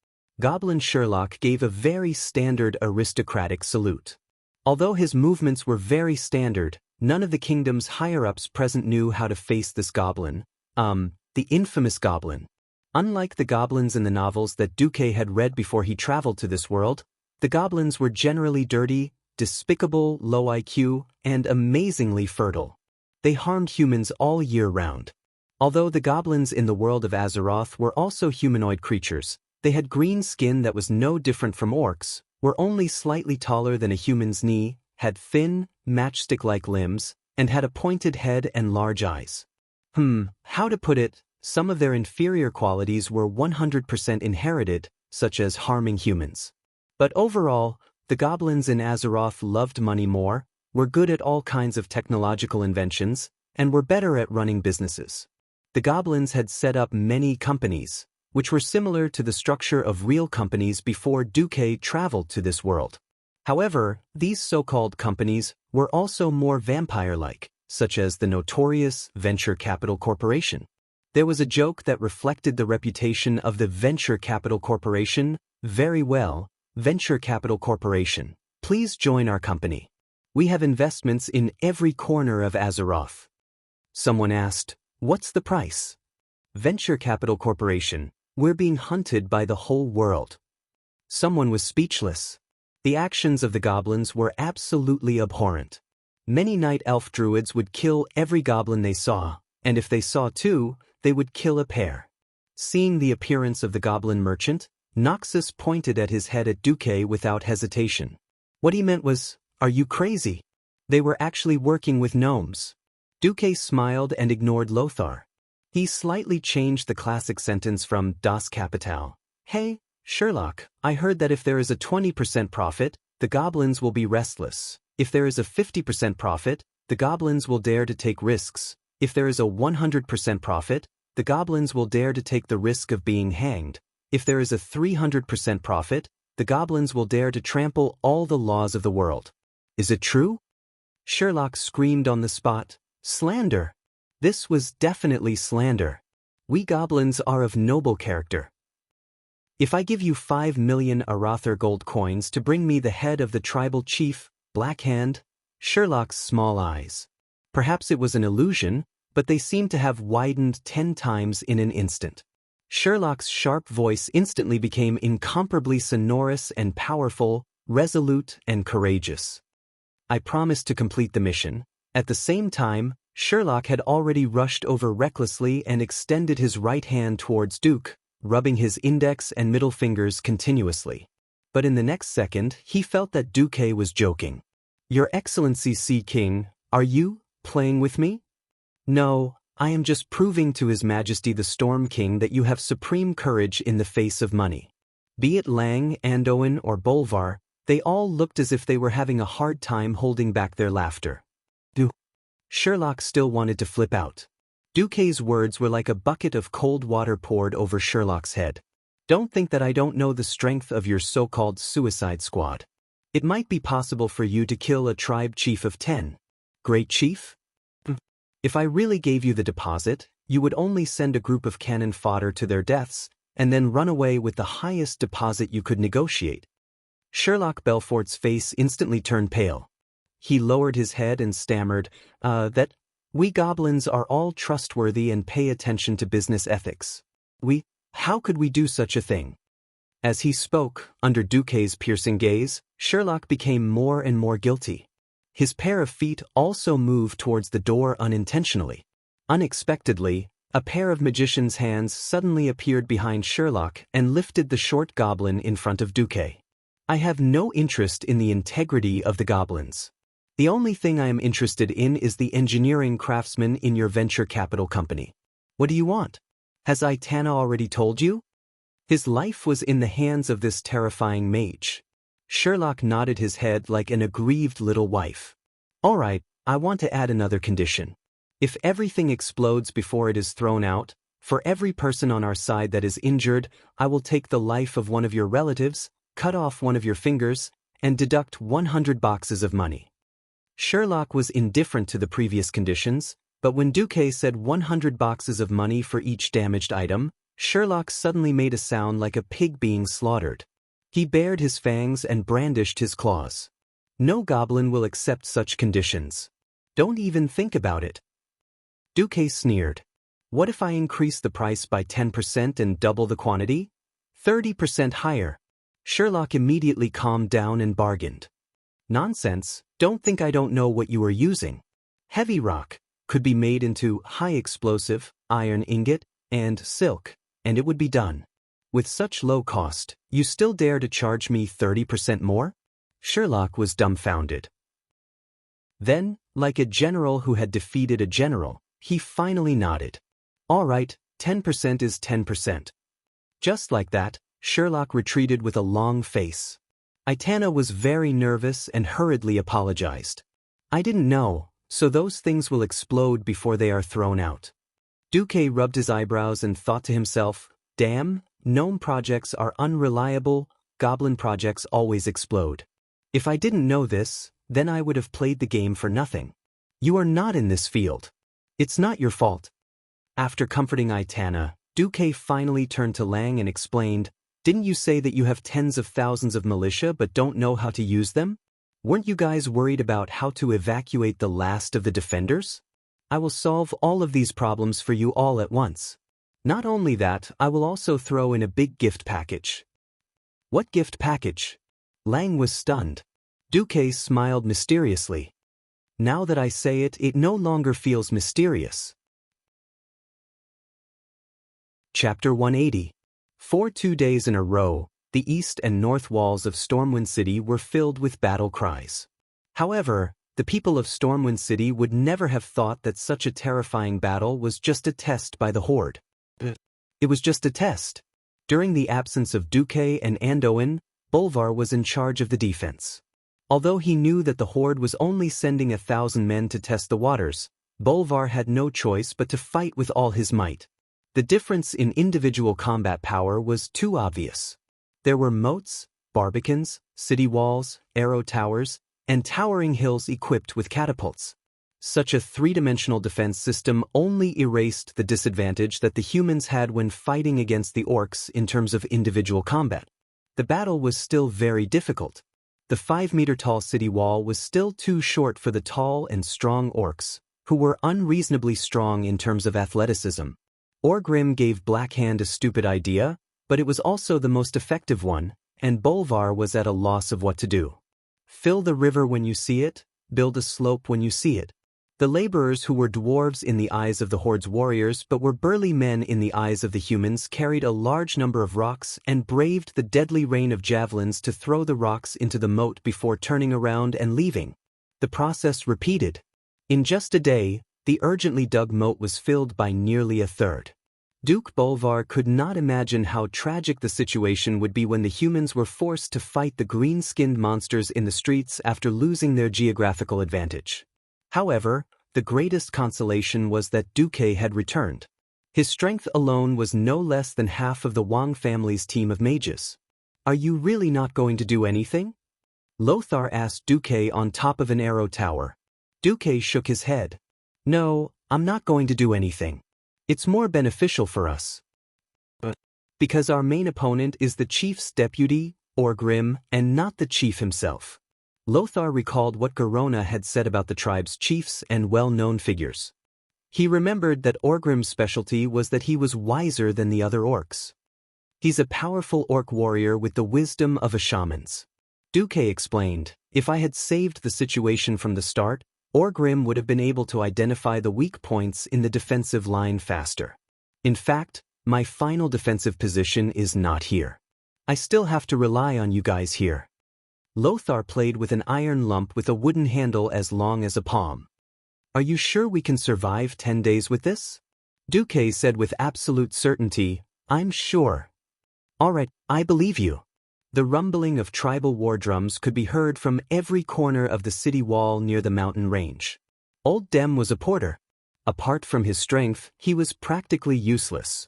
Goblin Sherlock gave a very standard aristocratic salute. Although his movements were very standard, none of the kingdom's higher-ups present knew how to face this goblin, the infamous goblin. Unlike the goblins in the novels that Duque had read before he traveled to this world, the goblins were generally dirty, despicable, low IQ, and amazingly fertile. They harmed humans all year round. Although the goblins in the world of Azeroth were also humanoid creatures, they had green skin that was no different from orcs, were only slightly taller than a human's knee, had thin, matchstick-like limbs, and had a pointed head and large eyes. How to put it, some of their inferior qualities were 100% inherited, such as harming humans. But overall, the goblins in Azeroth loved money more, were good at all kinds of technological inventions, and were better at running businesses. The goblins had set up many companies, which were similar to the structure of real companies before Duque traveled to this world. However, these so-called companies were also more vampire-like, such as the notorious Venture Capital Corporation. There was a joke that reflected the reputation of the Venture Capital Corporation. "Very well, Venture Capital Corporation, please join our company. We have investments in every corner of Azeroth." Someone asked, "What's the price?" "Venture Capital Corporation, we're being hunted by the whole world." Someone was speechless. The actions of the goblins were absolutely abhorrent. Many night elf druids would kill every goblin they saw, And if they saw two, they would kill a pair. Seeing the appearance of the goblin merchant, Noxus pointed at his head at Duque without hesitation. What he meant was, "Are you crazy?" They were actually working with gnomes. Duque smiled and ignored Lothar. He slightly changed the classic sentence from Das Kapital. "Hey, Sherlock, I heard that if there is a 20% profit, the goblins will be restless. If there is a 50% profit, the goblins will dare to take risks. If there is a 100% profit, the goblins will dare to take the risk of being hanged. If there is a 300% profit, the goblins will dare to trample all the laws of the world. Is it true?" Sherlock screamed on the spot. "Slander! This was definitely slander. We goblins are of noble character. If I give you 5 million Arather gold coins to bring me the head of the tribal chief, Blackhand," Sherlock's small eyes. Perhaps it was an illusion, but they seemed to have widened 10 times in an instant. Sherlock's sharp voice instantly became incomparably sonorous and powerful, resolute and courageous. "I promised to complete the mission." At the same time, Sherlock had already rushed over recklessly and extended his right hand towards Duke, rubbing his index and middle fingers continuously. But in the next second, he felt that Duque was joking. "Your Excellency Sea King, are you playing with me?" "No, I am just proving to His Majesty the Storm King that you have supreme courage in the face of money." Be it Lang, Andoin, or Bolvar, they all looked as if they were having a hard time holding back their laughter. Sherlock still wanted to flip out. Duque's words were like a bucket of cold water poured over Sherlock's head. "Don't think that I don't know the strength of your so-called suicide squad. It might be possible for you to kill a tribe chief of 10. Great chief? If I really gave you the deposit, you would only send a group of cannon fodder to their deaths, and then run away with the highest deposit you could negotiate." Sherlock Belfort's face instantly turned pale. He lowered his head and stammered, "That we goblins are all trustworthy and pay attention to business ethics. How could we do such a thing?" As he spoke, under Duque's piercing gaze, Sherlock became more and more guilty. His pair of feet also moved towards the door unintentionally. Unexpectedly, a pair of magician's hands suddenly appeared behind Sherlock and lifted the short goblin in front of Duque. "I have no interest in the integrity of the goblins. The only thing I am interested in is the engineering craftsman in your venture capital company. What do you want? Has Aitana already told you?" His life was in the hands of this terrifying mage. Sherlock nodded his head like an aggrieved little wife. "All right, I want to add another condition. If everything explodes before it is thrown out, for every person on our side that is injured, I will take the life of one of your relatives, cut off one of your fingers, and deduct 100 boxes of money." Sherlock was indifferent to the previous conditions, but when Duque said 100 boxes of money for each damaged item, Sherlock suddenly made a sound like a pig being slaughtered. He bared his fangs and brandished his claws. "No goblin will accept such conditions. Don't even think about it." Duque sneered. "What if I increase the price by 10% and double the quantity? 30% higher." Sherlock immediately calmed down and bargained. "Nonsense, don't think I don't know what you are using. Heavy rock could be made into high explosive, iron ingot, and silk, and it would be done. With such low cost, you still dare to charge me 30% more?" Sherlock was dumbfounded. Then, like a general who had defeated a general, he finally nodded. "All right, 10% is 10%. Just like that, Sherlock retreated with a long face. Aitana was very nervous and hurriedly apologized. "I didn't know, so those things will explode before they are thrown out." Duque rubbed his eyebrows and thought to himself, "Damn, gnome projects are unreliable, goblin projects always explode. If I didn't know this, then I would have played the game for nothing. You are not in this field. It's not your fault." After comforting Aitana, Duque finally turned to Lang and explained, "Didn't you say that you have tens of thousands of militia but don't know how to use them? Weren't you guys worried about how to evacuate the last of the defenders? I will solve all of these problems for you all at once. Not only that, I will also throw in a big gift package." "What gift package?" Lang was stunned. Duque smiled mysteriously. "Now that I say it, it no longer feels mysterious. Chapter 180. For 2 days in a row, the east and north walls of Stormwind City were filled with battle cries. However, the people of Stormwind City would never have thought that such a terrifying battle was just a test by the Horde. It was just a test. During the absence of Duque and Andoin, Bolvar was in charge of the defense. Although he knew that the Horde was only sending 1,000 men to test the waters, Bolvar had no choice but to fight with all his might. The difference in individual combat power was too obvious. There were moats, barbicans, city walls, arrow towers, and towering hills equipped with catapults. Such a three-dimensional defense system only erased the disadvantage that the humans had when fighting against the orcs in terms of individual combat. The battle was still very difficult. The 5-meter-tall city wall was still too short for the tall and strong orcs, who were unreasonably strong in terms of athleticism. Orgrim gave Blackhand a stupid idea, but it was also the most effective one, and Bolvar was at a loss of what to do. Fill the river when you see it, build a slope when you see it. The laborers who were dwarves in the eyes of the Horde's warriors but were burly men in the eyes of the humans carried a large number of rocks and braved the deadly rain of javelins to throw the rocks into the moat before turning around and leaving. The process repeated. In just a day, the urgently dug moat was filled by nearly a third. Duke Bolvar could not imagine how tragic the situation would be when the humans were forced to fight the green-skinned monsters in the streets after losing their geographical advantage. However, the greatest consolation was that Duque had returned. His strength alone was no less than half of the Wang family's team of mages. "Are you really not going to do anything?" Lothar asked Duque on top of an arrow tower. Duque shook his head. "No, I'm not going to do anything. It's more beneficial for us. But because our main opponent is the chief's deputy, Orgrim, and not the chief himself." Lothar recalled what Garona had said about the tribe's chiefs and well-known figures. He remembered that Orgrim's specialty was that he was wiser than the other orcs. "He's a powerful orc warrior with the wisdom of a shaman's." Duque explained, "If I had saved the situation from the start, Orgrim would have been able to identify the weak points in the defensive line faster. In fact, my final defensive position is not here. I still have to rely on you guys here." Lothar played with an iron lump with a wooden handle as long as a palm. "Are you sure we can survive 10 days with this?" Duque said with absolute certainty, "I'm sure." "All right, I believe you." The rumbling of tribal war drums could be heard from every corner of the city wall near the mountain range. Old Dem was a porter. Apart from his strength, he was practically useless.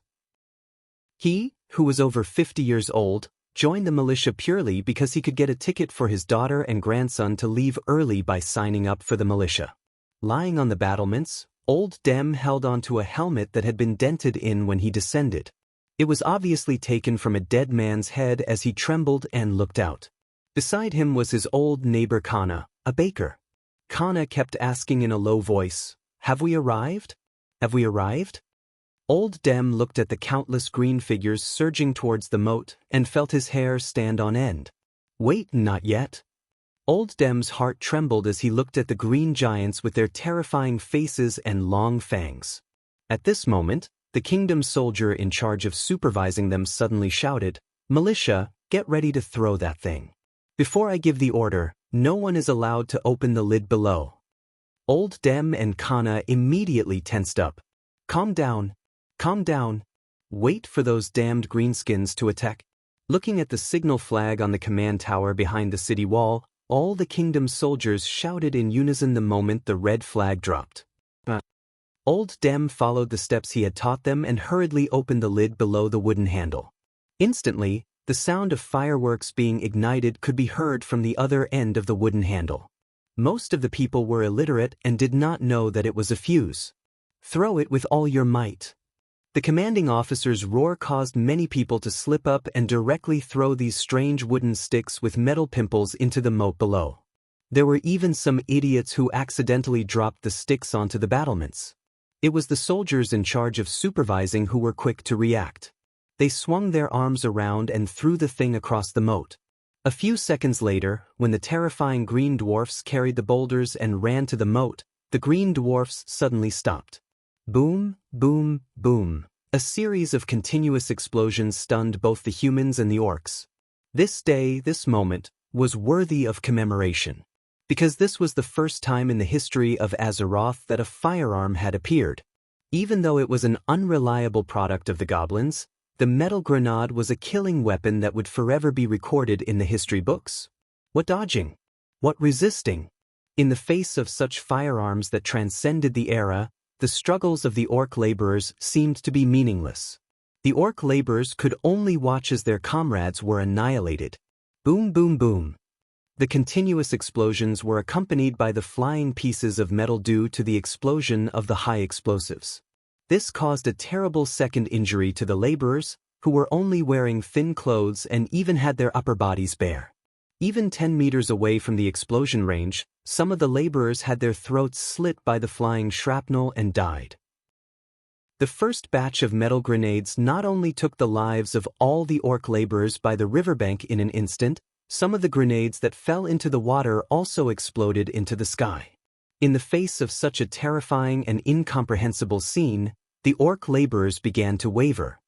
He, who was over 50 years old, joined the militia purely because he could get a ticket for his daughter and grandson to leave early by signing up for the militia. Lying on the battlements, Old Dem held onto a helmet that had been dented in when he descended. It was obviously taken from a dead man's head as he trembled and looked out. Beside him was his old neighbor Kana, a baker. Kana kept asking in a low voice, "Have we arrived? Have we arrived?" Old Dem looked at the countless green figures surging towards the moat and felt his hair stand on end. "Wait, not yet." Old Dem's heart trembled as he looked at the green giants with their terrifying faces and long fangs. At this moment, the kingdom's soldier in charge of supervising them suddenly shouted, "Militia, get ready to throw that thing. Before I give the order, no one is allowed to open the lid below." Old Dem and Kana immediately tensed up. "Calm down. Calm down. Wait for those damned greenskins to attack." Looking at the signal flag on the command tower behind the city wall, all the kingdom's soldiers shouted in unison the moment the red flag dropped. Old Dem followed the steps he had taught them and hurriedly opened the lid below the wooden handle. Instantly, the sound of fireworks being ignited could be heard from the other end of the wooden handle. Most of the people were illiterate and did not know that it was a fuse. "Throw it with all your might." The commanding officer's roar caused many people to slip up and directly throw these strange wooden sticks with metal pimples into the moat below. There were even some idiots who accidentally dropped the sticks onto the battlements. It was the soldiers in charge of supervising who were quick to react. They swung their arms around and threw the thing across the moat. A few seconds later, when the terrifying green dwarfs carried the boulders and ran to the moat, the green dwarfs suddenly stopped. Boom, boom, boom. A series of continuous explosions stunned both the humans and the orcs. This day, this moment, was worthy of commemoration. Because this was the first time in the history of Azeroth that a firearm had appeared. Even though it was an unreliable product of the goblins, the metal grenade was a killing weapon that would forever be recorded in the history books. What dodging? What resisting? In the face of such firearms that transcended the era, the struggles of the orc laborers seemed to be meaningless. The orc laborers could only watch as their comrades were annihilated. Boom, boom, boom. The continuous explosions were accompanied by the flying pieces of metal due to the explosion of the high explosives. This caused a terrible second injury to the laborers, who were only wearing thin clothes and even had their upper bodies bare. Even 10 meters away from the explosion range, some of the laborers had their throats slit by the flying shrapnel and died. The first batch of metal grenades not only took the lives of all the orc laborers by the riverbank in an instant, some of the grenades that fell into the water also exploded into the sky. In the face of such a terrifying and incomprehensible scene, the orc laborers began to waver.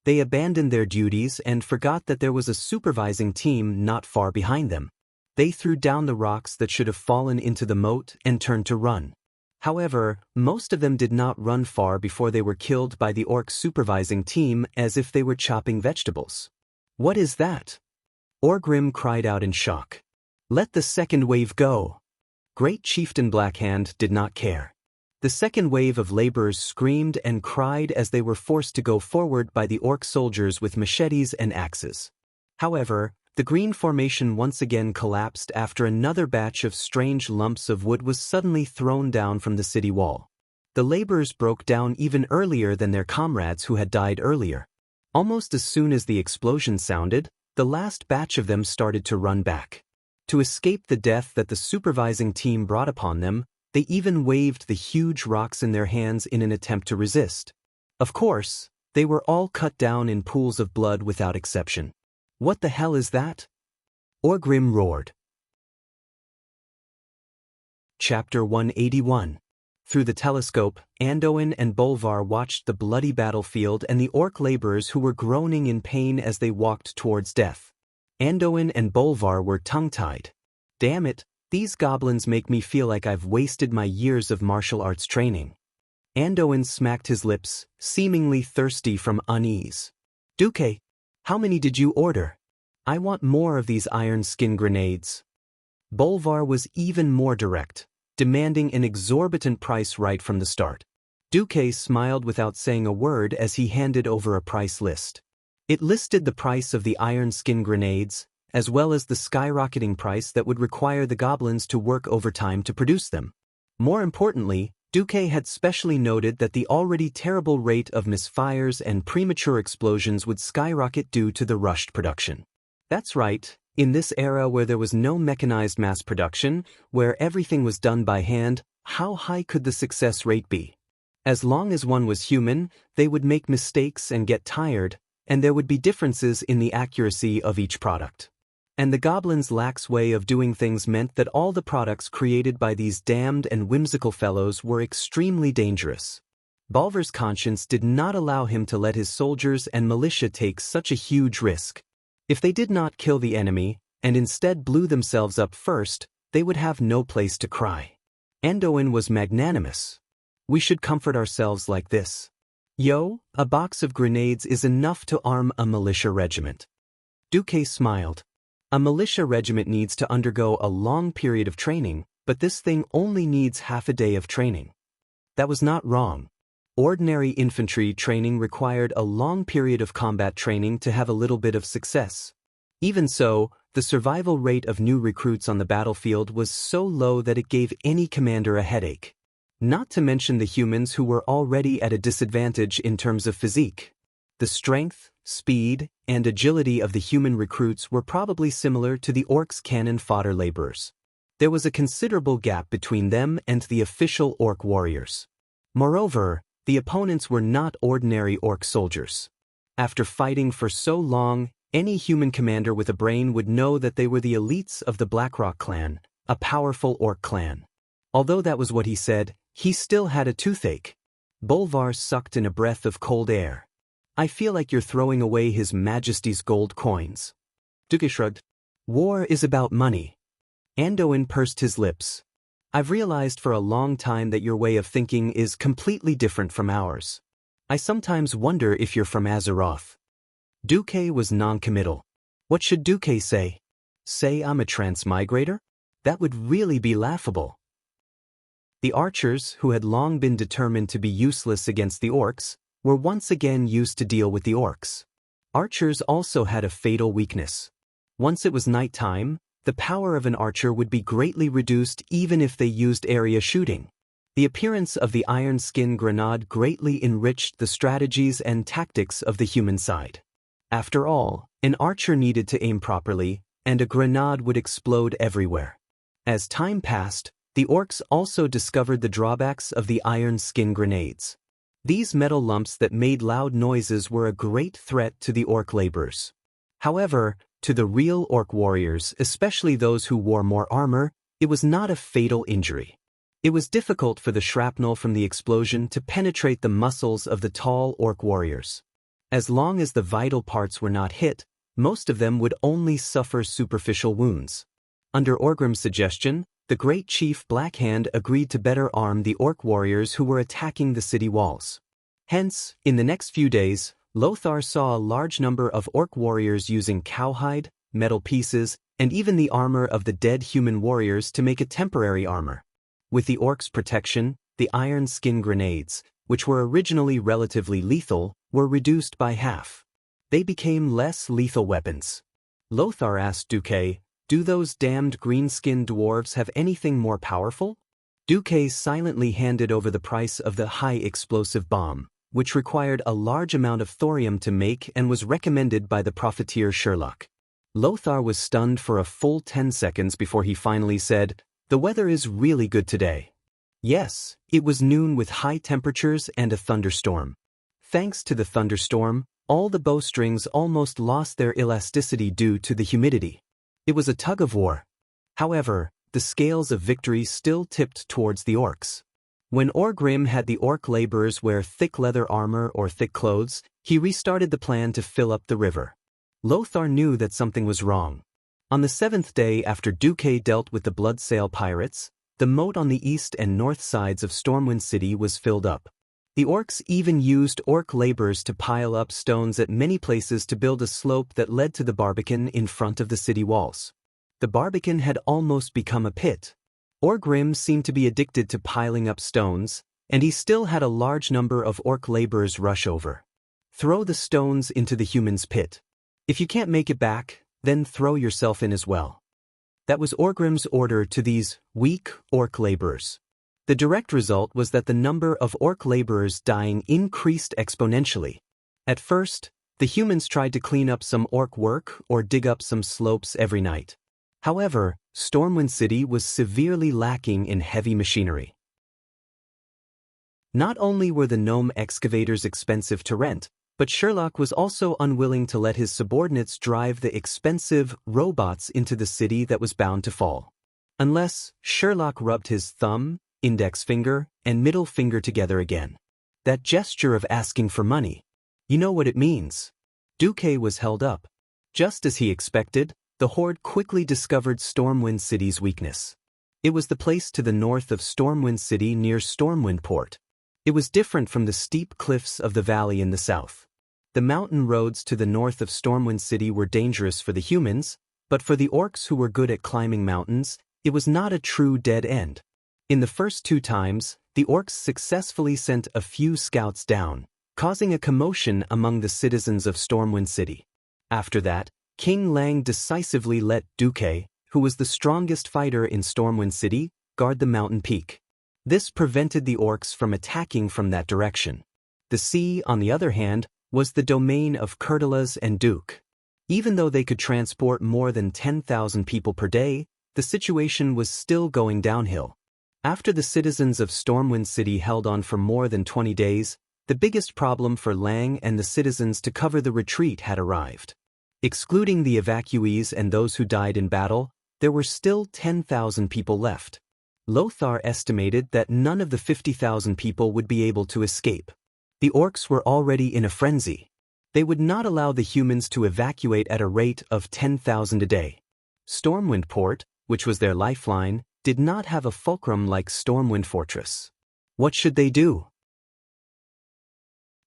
They abandoned their duties and forgot that there was a supervising team not far behind them. They threw down the rocks that should have fallen into the moat and turned to run. However, most of them did not run far before they were killed by the orc supervising team as if they were chopping vegetables. What is that? Orgrim cried out in shock. Let the second wave go. Great Chieftain Blackhand did not care. The second wave of laborers screamed and cried as they were forced to go forward by the orc soldiers with machetes and axes. However, the green formation once again collapsed after another batch of strange lumps of wood was suddenly thrown down from the city wall. The laborers broke down even earlier than their comrades who had died earlier. Almost as soon as the explosion sounded, the last batch of them started to run back. To escape the death that the supervising team brought upon them, they even waved the huge rocks in their hands in an attempt to resist. Of course, they were all cut down in pools of blood without exception. What the hell is that? Orgrim roared. Chapter 181. Through the telescope, Anduin and Bolvar watched the bloody battlefield and the orc laborers who were groaning in pain as they walked towards death. Anduin and Bolvar were tongue-tied. Damn it, these goblins make me feel like I've wasted my years of martial arts training. Anduin smacked his lips, seemingly thirsty from unease. Duque, how many did you order? I want more of these iron skin grenades. Bolvar was even more direct, demanding an exorbitant price right from the start. Duque smiled without saying a word as he handed over a price list. It listed the price of the iron skin grenades, as well as the skyrocketing price that would require the goblins to work overtime to produce them. More importantly, Duque had specially noted that the already terrible rate of misfires and premature explosions would skyrocket due to the rushed production. That's right, in this era where there was no mechanized mass production, where everything was done by hand, how high could the success rate be? As long as one was human, they would make mistakes and get tired, and there would be differences in the accuracy of each product. And the goblins' lax way of doing things meant that all the products created by these damned and whimsical fellows were extremely dangerous. Bolvar's conscience did not allow him to let his soldiers and militia take such a huge risk. If they did not kill the enemy, and instead blew themselves up first, they would have no place to cry. Anduin was magnanimous. We should comfort ourselves like this. Yo, a box of grenades is enough to arm a militia regiment. Duque smiled. A militia regiment needs to undergo a long period of training, but this thing only needs half a day of training. That was not wrong. Ordinary infantry training required a long period of combat training to have a little bit of success. Even so, the survival rate of new recruits on the battlefield was so low that it gave any commander a headache. Not to mention the humans who were already at a disadvantage in terms of physique. The strength, speed, and agility of the human recruits were probably similar to the orcs' cannon fodder laborers. There was a considerable gap between them and the official orc warriors. Moreover, the opponents were not ordinary orc soldiers. After fighting for so long, any human commander with a brain would know that they were the elites of the Blackrock clan, a powerful orc clan. Although that was what he said, he still had a toothache. Bolvar sucked in a breath of cold air. I feel like you're throwing away His Majesty's gold coins. Duke shrugged. War is about money. Anduin pursed his lips. I've realized for a long time that your way of thinking is completely different from ours. I sometimes wonder if you're from Azeroth. Duke was non-committal. What should Duque say? Say I'm a transmigrator? That would really be laughable. The archers, who had long been determined to be useless against the orcs, were once again used to deal with the orcs. Archers also had a fatal weakness. Once it was nighttime, the power of an archer would be greatly reduced even if they used area shooting. The appearance of the iron skin grenade greatly enriched the strategies and tactics of the human side. After all, an archer needed to aim properly, and a grenade would explode everywhere. As time passed, the orcs also discovered the drawbacks of the iron skin grenades. These metal lumps that made loud noises were a great threat to the orc laborers. However, to the real orc warriors, especially those who wore more armor, it was not a fatal injury. It was difficult for the shrapnel from the explosion to penetrate the muscles of the tall orc warriors. As long as the vital parts were not hit, most of them would only suffer superficial wounds. Under Orgrim's suggestion, the great chief Blackhand agreed to better arm the orc warriors who were attacking the city walls. Hence, in the next few days, Lothar saw a large number of orc warriors using cowhide, metal pieces, and even the armor of the dead human warriors to make a temporary armor. With the orcs' protection, the iron skin grenades, which were originally relatively lethal, were reduced by half. They became less lethal weapons. Lothar asked Duque, "Do those damned green-skinned dwarves have anything more powerful?" Duque silently handed over the price of the high-explosive bomb, which required a large amount of thorium to make and was recommended by the profiteer Sherlock. Lothar was stunned for a full 10 seconds before he finally said, "The weather is really good today." Yes, it was noon with high temperatures and a thunderstorm. Thanks to the thunderstorm, all the bowstrings almost lost their elasticity due to the humidity. It was a tug-of-war. However, the scales of victory still tipped towards the orcs. When Orgrim had the orc laborers wear thick leather armor or thick clothes, he restarted the plan to fill up the river. Lothar knew that something was wrong. On the 7th day after Duque dealt with the Bloodsail pirates, the moat on the east and north sides of Stormwind City was filled up. The orcs even used orc laborers to pile up stones at many places to build a slope that led to the Barbican in front of the city walls. The Barbican had almost become a pit. Orgrim seemed to be addicted to piling up stones, and he still had a large number of orc laborers rush over. Throw the stones into the human's pit. If you can't make it back, then throw yourself in as well. That was Orgrim's order to these weak orc laborers. The direct result was that the number of orc laborers dying increased exponentially. At first, the humans tried to clean up some orc work or dig up some slopes every night. However, Stormwind City was severely lacking in heavy machinery. Not only were the gnome excavators expensive to rent, but Sherlock was also unwilling to let his subordinates drive the expensive robots into the city that was bound to fall. Unless Sherlock rubbed his thumb, index finger, and middle finger together again. That gesture of asking for money. You know what it means. Duque was held up. Just as he expected, the Horde quickly discovered Stormwind City's weakness. It was the place to the north of Stormwind City near Stormwind Port. It was different from the steep cliffs of the valley in the south. The mountain roads to the north of Stormwind City were dangerous for the humans, but for the orcs who were good at climbing mountains, it was not a true dead end. In the first 2 times, the orcs successfully sent a few scouts down, causing a commotion among the citizens of Stormwind City. After that, King Lang decisively let Duque, who was the strongest fighter in Stormwind City, guard the mountain peak. This prevented the orcs from attacking from that direction. The sea, on the other hand, was the domain of Kurtalas and Duke. Even though they could transport more than 10,000 people per day, the situation was still going downhill. After the citizens of Stormwind City held on for more than 20 days, the biggest problem for Lang and the citizens to cover the retreat had arrived. Excluding the evacuees and those who died in battle, there were still 10,000 people left. Lothar estimated that none of the 50,000 people would be able to escape. The orcs were already in a frenzy. They would not allow the humans to evacuate at a rate of 10,000 a day. Stormwind Port, which was their lifeline, did not have a fulcrum like Stormwind Fortress. What should they do?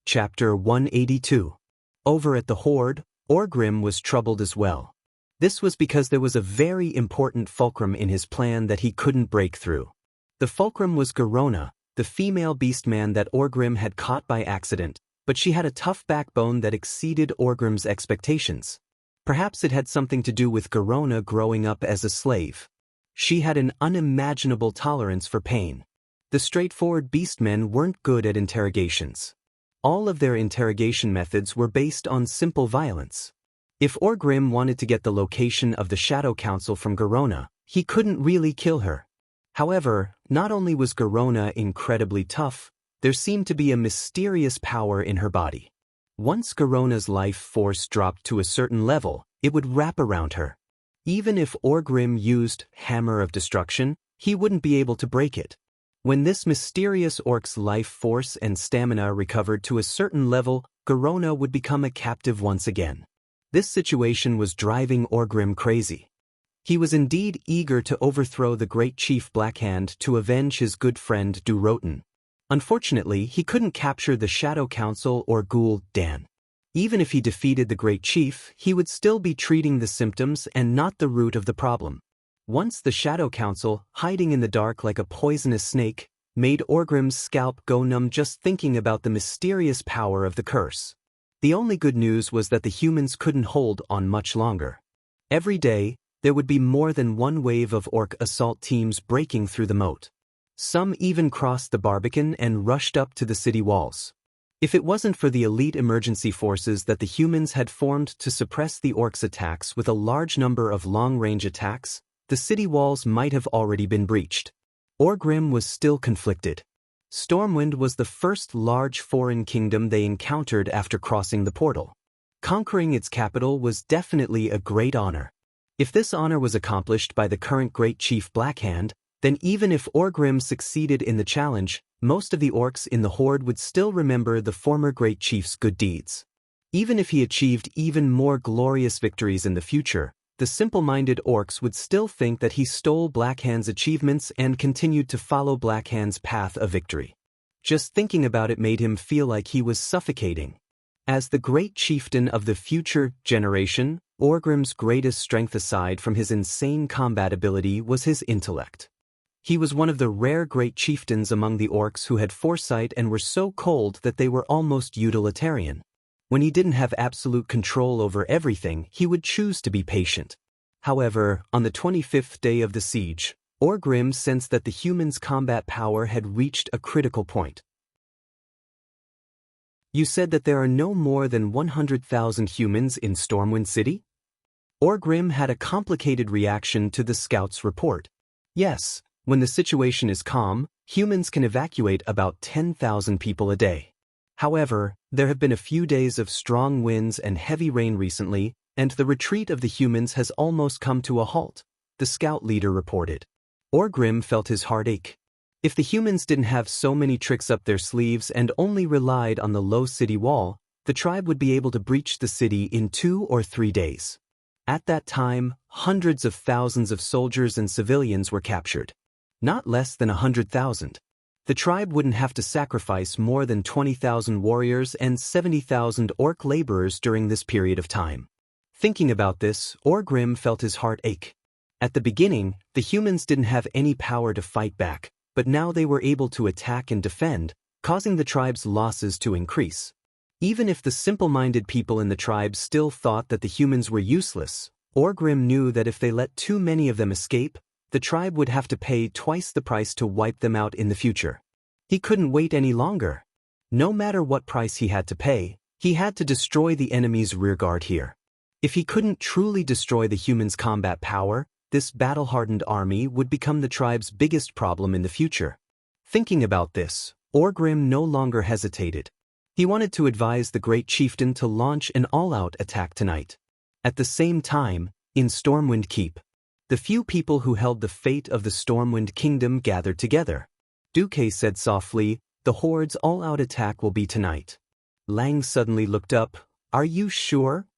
Chapter 182. Over at the Horde, Orgrim was troubled as well. This was because there was a very important fulcrum in his plan that he couldn't break through. The fulcrum was Garona, the female beastman that Orgrim had caught by accident, but she had a tough backbone that exceeded Orgrim's expectations. Perhaps it had something to do with Garona growing up as a slave. She had an unimaginable tolerance for pain. The straightforward beastmen weren't good at interrogations. All of their interrogation methods were based on simple violence. If Orgrim wanted to get the location of the Shadow Council from Garona, he couldn't really kill her. However, not only was Garona incredibly tough, there seemed to be a mysterious power in her body. Once Garona's life force dropped to a certain level, it would wrap around her. Even if Orgrim used Hammer of Destruction, he wouldn't be able to break it. When this mysterious orc's life force and stamina recovered to a certain level, Garona would become a captive once again. This situation was driving Orgrim crazy. He was indeed eager to overthrow the great chief Blackhand to avenge his good friend Durotan. Unfortunately, he couldn't capture the Shadow Council or Ghoul Dan. Even if he defeated the great chief, he would still be treating the symptoms and not the root of the problem. Once the Shadow Council, hiding in the dark like a poisonous snake, made Orgrim's scalp go numb just thinking about the mysterious power of the curse. The only good news was that the humans couldn't hold on much longer. Every day, there would be more than one wave of orc assault teams breaking through the moat. Some even crossed the Barbican and rushed up to the city walls. If it wasn't for the elite emergency forces that the humans had formed to suppress the orcs' attacks with a large number of long-range attacks, the city walls might have already been breached. Orgrim was still conflicted. Stormwind was the first large foreign kingdom they encountered after crossing the portal. Conquering its capital was definitely a great honor. If this honor was accomplished by the current Great Chief Blackhand, then even if Orgrim succeeded in the challenge, most of the orcs in the Horde would still remember the former Great Chief's good deeds. Even if he achieved even more glorious victories in the future, the simple-minded orcs would still think that he stole Blackhand's achievements and continued to follow Blackhand's path of victory. Just thinking about it made him feel like he was suffocating. As the great chieftain of the future generation, Orgrim's greatest strength aside from his insane combat ability was his intellect. He was one of the rare great chieftains among the orcs who had foresight and were so cold that they were almost utilitarian. When he didn't have absolute control over everything, he would choose to be patient. However, on the 25th day of the siege, Orgrim sensed that the humans' combat power had reached a critical point. You said that there are no more than 100,000 humans in Stormwind City? Orgrim had a complicated reaction to the scout's report. Yes, when the situation is calm, humans can evacuate about 10,000 people a day. However, there have been a few days of strong winds and heavy rain recently, and the retreat of the humans has almost come to a halt, the scout leader reported. Orgrim felt his heart ache. If the humans didn't have so many tricks up their sleeves and only relied on the low city wall, the tribe would be able to breach the city in 2 or 3 days. At that time, hundreds of thousands of soldiers and civilians were captured. Not less than 100,000. The tribe wouldn't have to sacrifice more than 20,000 warriors and 70,000 orc laborers during this period of time. Thinking about this, Orgrim felt his heart ache. At the beginning, the humans didn't have any power to fight back, but now they were able to attack and defend, causing the tribe's losses to increase. Even if the simple-minded people in the tribe still thought that the humans were useless, Orgrim knew that if they let too many of them escape, the tribe would have to pay twice the price to wipe them out in the future. He couldn't wait any longer. No matter what price he had to pay, he had to destroy the enemy's rearguard here. If he couldn't truly destroy the humans' combat power, this battle-hardened army would become the tribe's biggest problem in the future. Thinking about this, Orgrim no longer hesitated. He wanted to advise the great chieftain to launch an all-out attack tonight. At the same time, in Stormwind Keep, the few people who held the fate of the Stormwind Kingdom gathered together. Duque said softly, "The Horde's all-out attack will be tonight." Lang suddenly looked up. Are you sure?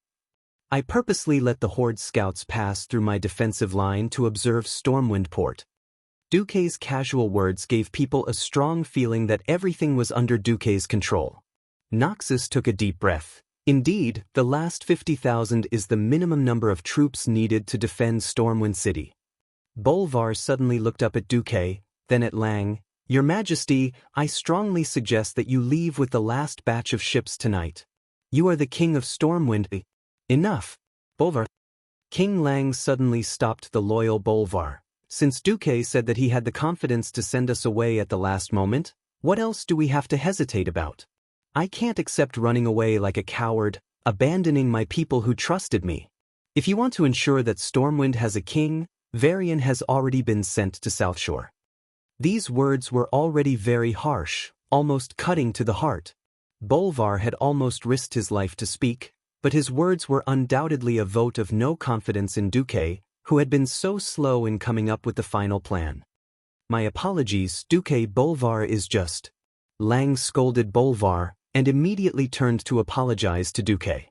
I purposely let the Horde scouts pass through my defensive line to observe Stormwind Port. Duque's casual words gave people a strong feeling that everything was under Duque's control. Noxus took a deep breath. Indeed, the last 50,000 is the minimum number of troops needed to defend Stormwind City. Bolvar suddenly looked up at Duque, then at Lang. Your Majesty, I strongly suggest that you leave with the last batch of ships tonight. You are the king of Stormwind. Enough. Bolvar. King Lang suddenly stopped the loyal Bolvar. Since Duque said that he had the confidence to send us away at the last moment, what else do we have to hesitate about? I can't accept running away like a coward, abandoning my people who trusted me. If you want to ensure that Stormwind has a king, Varian has already been sent to South Shore. These words were already very harsh, almost cutting to the heart. Bolvar had almost risked his life to speak, but his words were undoubtedly a vote of no confidence in Duque, who had been so slow in coming up with the final plan. My apologies, Duque. Bolvar is just. Lang scolded Bolvar, and immediately turned to apologize to Duque.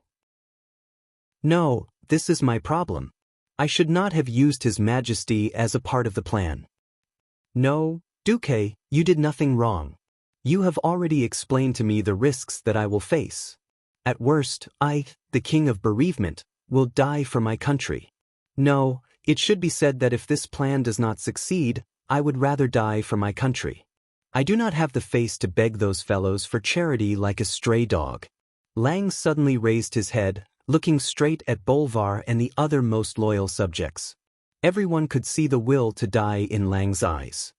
No, this is my problem. I should not have used His Majesty as a part of the plan. No, Duque, you did nothing wrong. You have already explained to me the risks that I will face. At worst, I, the King of Bereavement, will die for my country. No, it should be said that if this plan does not succeed, I would rather die for my country. I do not have the face to beg those fellows for charity like a stray dog. Lang suddenly raised his head, looking straight at Bolvar and the other most loyal subjects. Everyone could see the will to die in Lang's eyes.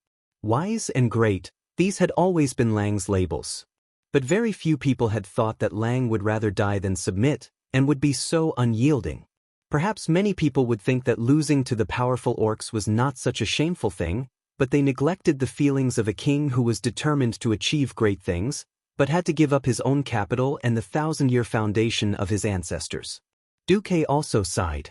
Wise and great, these had always been Lang's labels. But very few people had thought that Lang would rather die than submit, and would be so unyielding. Perhaps many people would think that losing to the powerful orcs was not such a shameful thing, but they neglected the feelings of a king who was determined to achieve great things, but had to give up his own capital and the 1,000-year foundation of his ancestors. Duque also sighed.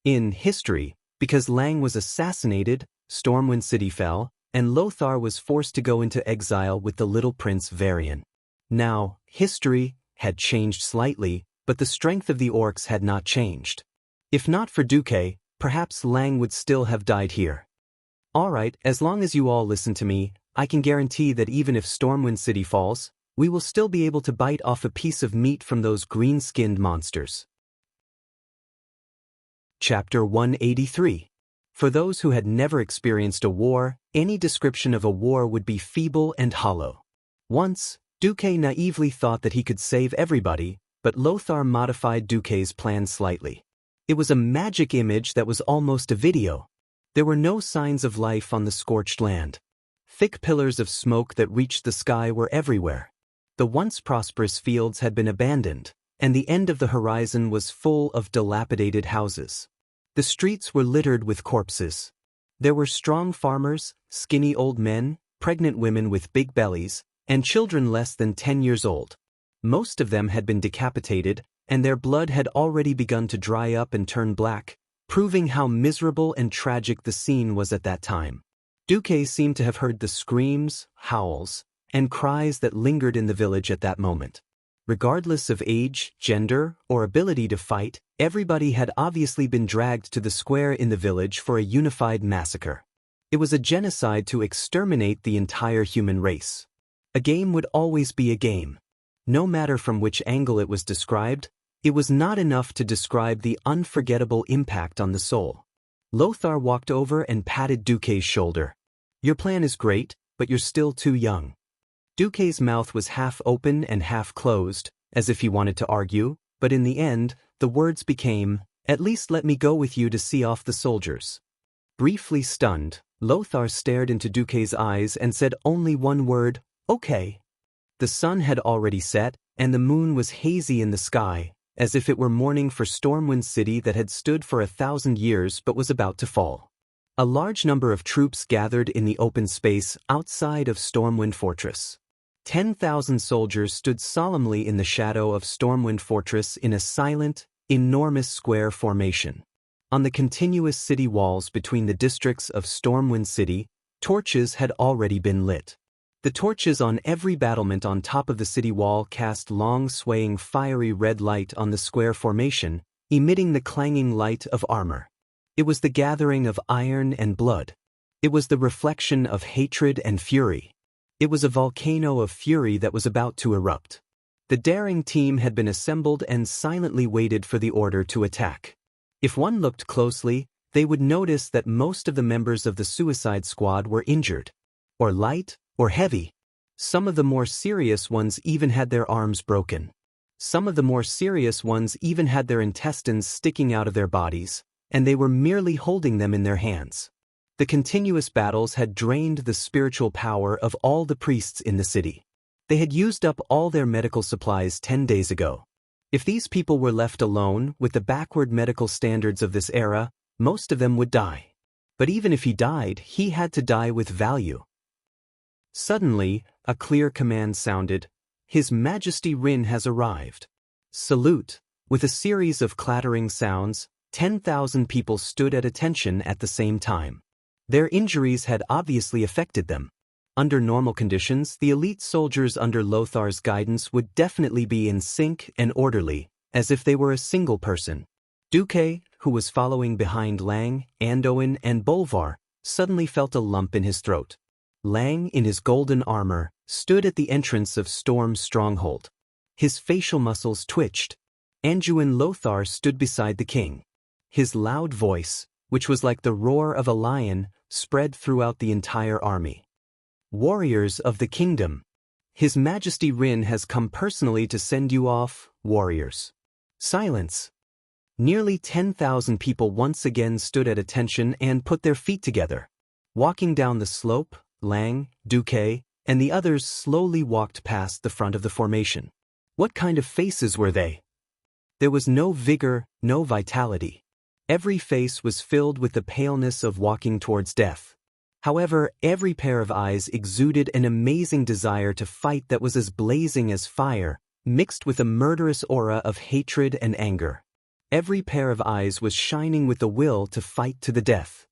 In history, because Lang was assassinated, Stormwind City fell, and Lothar was forced to go into exile with the little prince Varian. Now, history had changed slightly, but the strength of the orcs had not changed. If not for Duque, perhaps Lang would still have died here. Alright, as long as you all listen to me, I can guarantee that even if Stormwind City falls, we will still be able to bite off a piece of meat from those green-skinned monsters. Chapter 183. For those who had never experienced a war, any description of a war would be feeble and hollow. Once, Duque naively thought that he could save everybody, but Lothar modified Duque's plan slightly. It was a magic image that was almost a video. There were no signs of life on the scorched land. Thick pillars of smoke that reached the sky were everywhere. The once prosperous fields had been abandoned, and the end of the horizon was full of dilapidated houses. The streets were littered with corpses. There were strong farmers, skinny old men, pregnant women with big bellies, and children less than 10 years old. Most of them had been decapitated, and their blood had already begun to dry up and turn black, proving how miserable and tragic the scene was at that time. Duque seemed to have heard the screams, howls, and cries that lingered in the village at that moment. Regardless of age, gender, or ability to fight, everybody had obviously been dragged to the square in the village for a unified massacre. It was a genocide to exterminate the entire human race. A game would always be a game. No matter from which angle it was described, it was not enough to describe the unforgettable impact on the soul. Lothar walked over and patted Duque's shoulder. Your plan is great, but you're still too young. Duque's mouth was half open and half closed, as if he wanted to argue, but in the end, the words became, "At least let me go with you to see off the soldiers." Briefly stunned, Lothar stared into Duque's eyes and said only one word, "Okay." The sun had already set, and the moon was hazy in the sky, as if it were morning for Stormwind City that had stood for 1,000 years but was about to fall. A large number of troops gathered in the open space outside of Stormwind Fortress. 10,000 soldiers stood solemnly in the shadow of Stormwind Fortress in a silent, enormous square formation. On the continuous city walls between the districts of Stormwind City, torches had already been lit. The torches on every battlement on top of the city wall cast long swaying fiery red light on the square formation, emitting the clanging light of armor. It was the gathering of iron and blood. It was the reflection of hatred and fury. It was a volcano of fury that was about to erupt. The daring team had been assembled and silently waited for the order to attack. If one looked closely, they would notice that most of the members of the suicide squad were injured. Or light, or heavy. Some of the more serious ones even had their arms broken. Some of the more serious ones even had their intestines sticking out of their bodies, and they were merely holding them in their hands. The continuous battles had drained the spiritual power of all the priests in the city. They had used up all their medical supplies 10 days ago. If these people were left alone with the backward medical standards of this era, most of them would die. But even if he died, he had to die with value. Suddenly, a clear command sounded. His Majesty Rin has arrived. Salute. With a series of clattering sounds, 10,000 people stood at attention at the same time. Their injuries had obviously affected them. Under normal conditions, the elite soldiers under Lothar's guidance would definitely be in sync and orderly, as if they were a single person. Duque, who was following behind Lang, Andoin, and Bolvar, suddenly felt a lump in his throat. Lang, in his golden armor, stood at the entrance of Storm's stronghold. His facial muscles twitched. Anduin Lothar stood beside the king. His loud voice, which was like the roar of a lion, spread throughout the entire army. Warriors of the kingdom. His Majesty Rin has come personally to send you off, warriors. Silence. Nearly 10,000 people once again stood at attention and put their feet together. Walking down the slope, Lang, Duque, and the others slowly walked past the front of the formation. What kind of faces were they? There was no vigor, no vitality. Every face was filled with the paleness of walking towards death. However, every pair of eyes exuded an amazing desire to fight that was as blazing as fire, mixed with a murderous aura of hatred and anger. Every pair of eyes was shining with the will to fight to the death.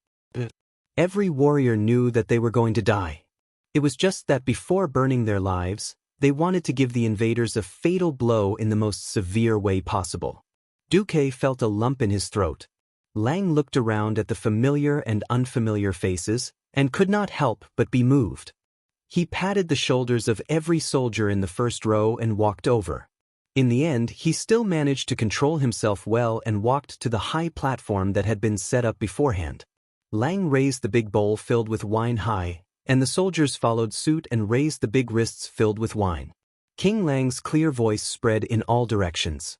Every warrior knew that they were going to die. It was just that before burning their lives, they wanted to give the invaders a fatal blow in the most severe way possible. Duque felt a lump in his throat. Lang looked around at the familiar and unfamiliar faces, and could not help but be moved. He patted the shoulders of every soldier in the first row and walked over. In the end, he still managed to control himself well and walked to the high platform that had been set up beforehand. Lang raised the big bowl filled with wine high, and the soldiers followed suit and raised the big wrists filled with wine. King Lang's clear voice spread in all directions.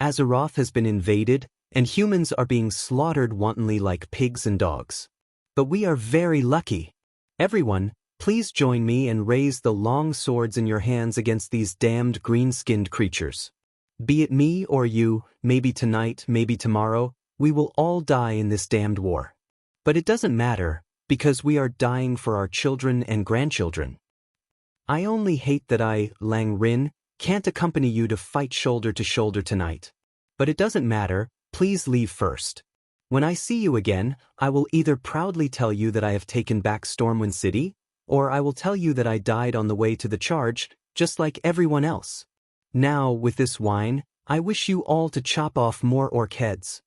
Azeroth has been invaded, and humans are being slaughtered wantonly like pigs and dogs. But we are very lucky. Everyone, please join me and raise the long swords in your hands against these damned green-skinned creatures. Be it me or you, maybe tonight, maybe tomorrow, we will all die in this damned war. But it doesn't matter, because we are dying for our children and grandchildren. I only hate that I, Lang Rin, can't accompany you to fight shoulder to shoulder tonight. But it doesn't matter, please leave first. When I see you again, I will either proudly tell you that I have taken back Stormwind City, or I will tell you that I died on the way to the charge, just like everyone else. Now, with this wine, I wish you all to chop off more orc heads.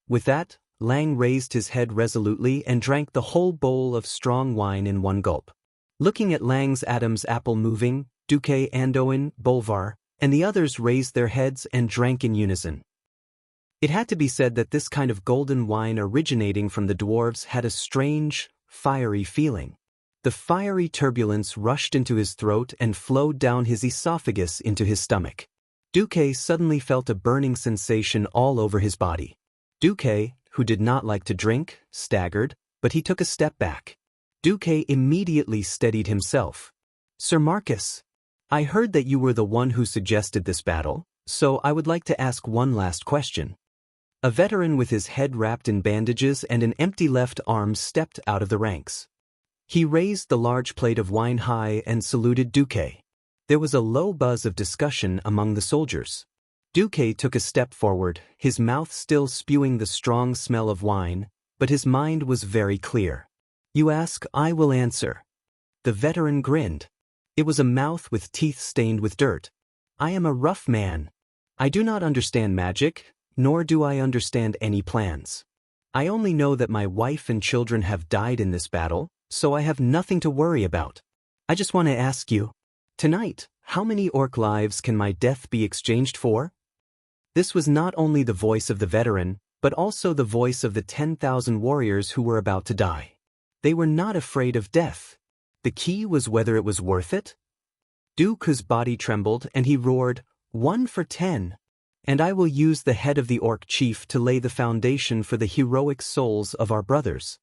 With that, Lang raised his head resolutely and drank the whole bowl of strong wine in one gulp. Looking at Lang's Adam's apple moving, Duque, Andoin, Bolvar, and the others raised their heads and drank in unison. It had to be said that this kind of golden wine originating from the dwarves had a strange, fiery feeling. The fiery turbulence rushed into his throat and flowed down his esophagus into his stomach. Duque suddenly felt a burning sensation all over his body. Duque, who did not like to drink, staggered, but he took a step back. Duque immediately steadied himself. Sir Marcus, I heard that you were the one who suggested this battle, so I would like to ask one last question. A veteran with his head wrapped in bandages and an empty left arm stepped out of the ranks. He raised the large plate of wine high and saluted Duque. There was a low buzz of discussion among the soldiers. Duque took a step forward, his mouth still spewing the strong smell of wine, but his mind was very clear. You ask, I will answer. The veteran grinned. It was a mouth with teeth stained with dirt. I am a rough man. I do not understand magic, nor do I understand any plans. I only know that my wife and children have died in this battle, so I have nothing to worry about. I just want to ask you, tonight, how many orc lives can my death be exchanged for? This was not only the voice of the veteran, but also the voice of the 10,000 warriors who were about to die. They were not afraid of death. The key was whether it was worth it. Dooku's body trembled and he roared, 1 for 10. And I will use the head of the orc chief to lay the foundation for the heroic souls of our brothers.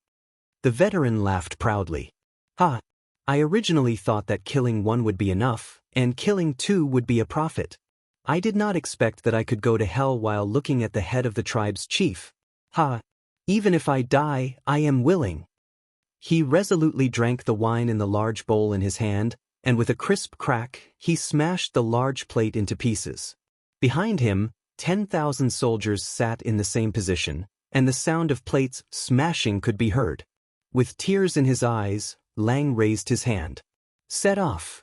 The veteran laughed proudly. Ha! I originally thought that killing 1 would be enough, and killing 2 would be a profit. I did not expect that I could go to hell while looking at the head of the tribe's chief. Ha! Even if I die, I am willing. He resolutely drank the wine in the large bowl in his hand, and with a crisp crack, he smashed the large plate into pieces. Behind him, 10,000 soldiers sat in the same position, and the sound of plates smashing could be heard. With tears in his eyes, Lang raised his hand. Set off.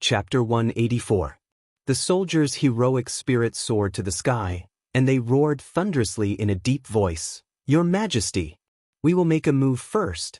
Chapter 184. The soldiers' heroic spirit soared to the sky, and they roared thunderously in a deep voice, Your Majesty! We will make a move first.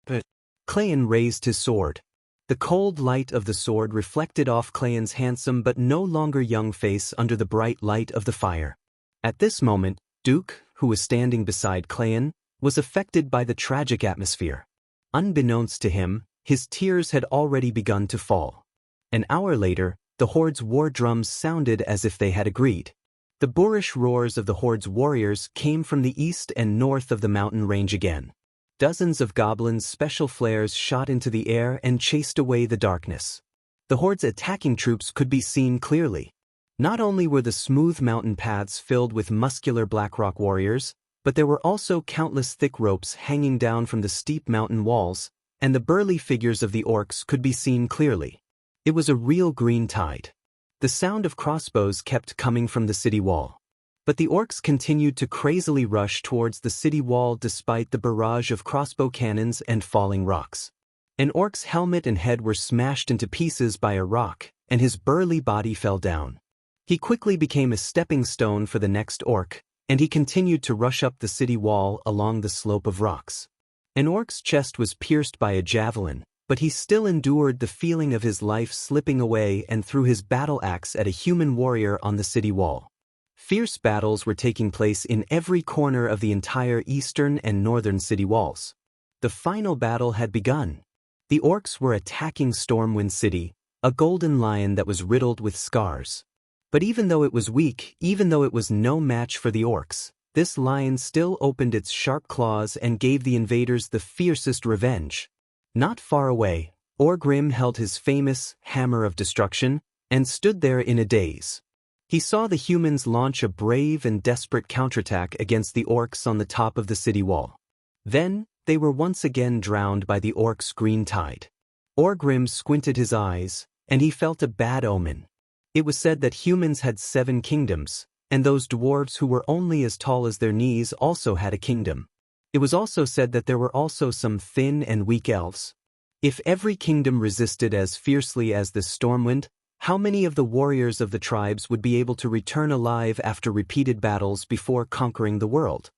But Cleon raised his sword. The cold light of the sword reflected off Cleon's handsome but no longer young face under the bright light of the fire. At this moment, Duke, who was standing beside Cleon, was affected by the tragic atmosphere. Unbeknownst to him, his tears had already begun to fall. An hour later, the Horde's war drums sounded as if they had agreed. The boorish roars of the Horde's warriors came from the east and north of the mountain range again. Dozens of goblins' special flares shot into the air and chased away the darkness. The Horde's attacking troops could be seen clearly. Not only were the smooth mountain paths filled with muscular Blackrock warriors, but there were also countless thick ropes hanging down from the steep mountain walls, and the burly figures of the orcs could be seen clearly. It was a real green tide. The sound of crossbows kept coming from the city wall. But the orcs continued to crazily rush towards the city wall despite the barrage of crossbow cannons and falling rocks. An orc's helmet and head were smashed into pieces by a rock, and his burly body fell down. He quickly became a stepping stone for the next orc, and he continued to rush up the city wall along the slope of rocks. An orc's chest was pierced by a javelin, but he still endured the feeling of his life slipping away and threw his battle axe at a human warrior on the city wall. Fierce battles were taking place in every corner of the entire eastern and northern city walls. The final battle had begun. The orcs were attacking Stormwind City, a golden lion that was riddled with scars. But even though it was weak, even though it was no match for the orcs, this lion still opened its sharp claws and gave the invaders the fiercest revenge. Not far away, Orgrim held his famous Hammer of Destruction and stood there in a daze. He saw the humans launch a brave and desperate counterattack against the orcs on the top of the city wall. Then, they were once again drowned by the orcs' green tide. Orgrim squinted his eyes, and he felt a bad omen. It was said that humans had 7 kingdoms, and those dwarves who were only as tall as their knees also had a kingdom. It was also said that there were also some thin and weak elves. If every kingdom resisted as fiercely as this Stormwind, how many of the warriors of the tribes would be able to return alive after repeated battles before conquering the world?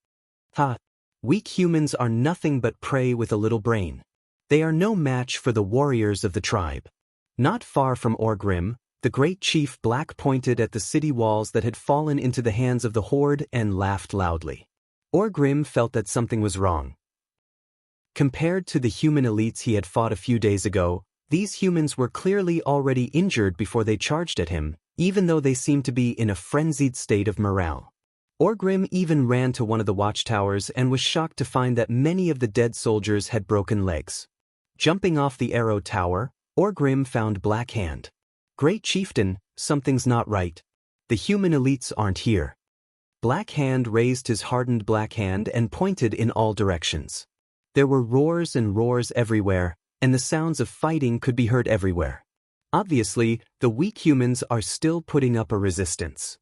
Ha! Weak humans are nothing but prey with a little brain. They are no match for the warriors of the tribe. Not far from Orgrim, the great chief Black pointed at the city walls that had fallen into the hands of the Horde and laughed loudly. Orgrim felt that something was wrong. Compared to the human elites he had fought a few days ago, these humans were clearly already injured before they charged at him, even though they seemed to be in a frenzied state of morale. Orgrim even ran to one of the watchtowers and was shocked to find that many of the dead soldiers had broken legs. Jumping off the arrow tower, Orgrim found Black Hand. Great Chieftain, something's not right. The human elites aren't here. Black Hand raised his hardened black hand and pointed in all directions. There were roars and roars everywhere, and the sounds of fighting could be heard everywhere. Obviously, the weak humans are still putting up a resistance.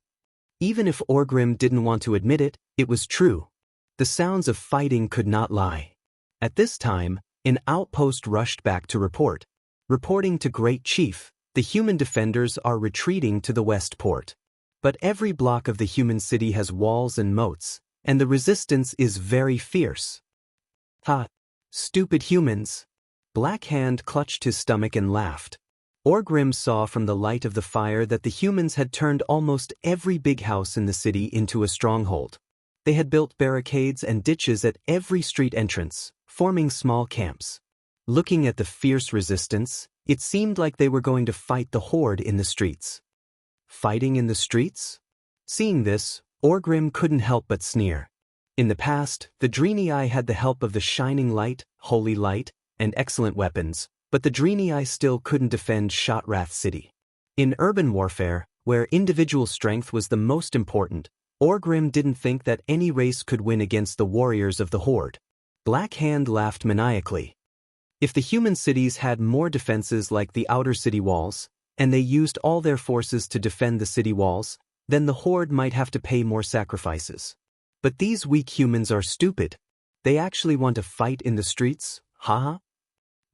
Even if Orgrim didn't want to admit it, it was true. The sounds of fighting could not lie. At this time, An outpost rushed back to report. Reporting to Great Chief, the human defenders are retreating to the west port. But every block of the human city has walls and moats, and the resistance is very fierce. Ha! Stupid humans! Black Hand clutched his stomach and laughed. Orgrim saw from the light of the fire that the humans had turned almost every big house in the city into a stronghold. They had built barricades and ditches at every street entrance, forming small camps. Looking at the fierce resistance, it seemed like they were going to fight the horde in the streets. Fighting in the streets? Seeing this, Orgrim couldn't help but sneer. In the past, the Draenei had the help of the Shining Light, Holy Light, and excellent weapons, but the Draenei still couldn't defend Shotrath City. In urban warfare, where individual strength was the most important, Orgrim didn't think that any race could win against the warriors of the horde. Black Hand laughed maniacally. If the human cities had more defenses like the outer city walls, and they used all their forces to defend the city walls, then the horde might have to pay more sacrifices. But these weak humans are stupid. They actually want to fight in the streets, haha.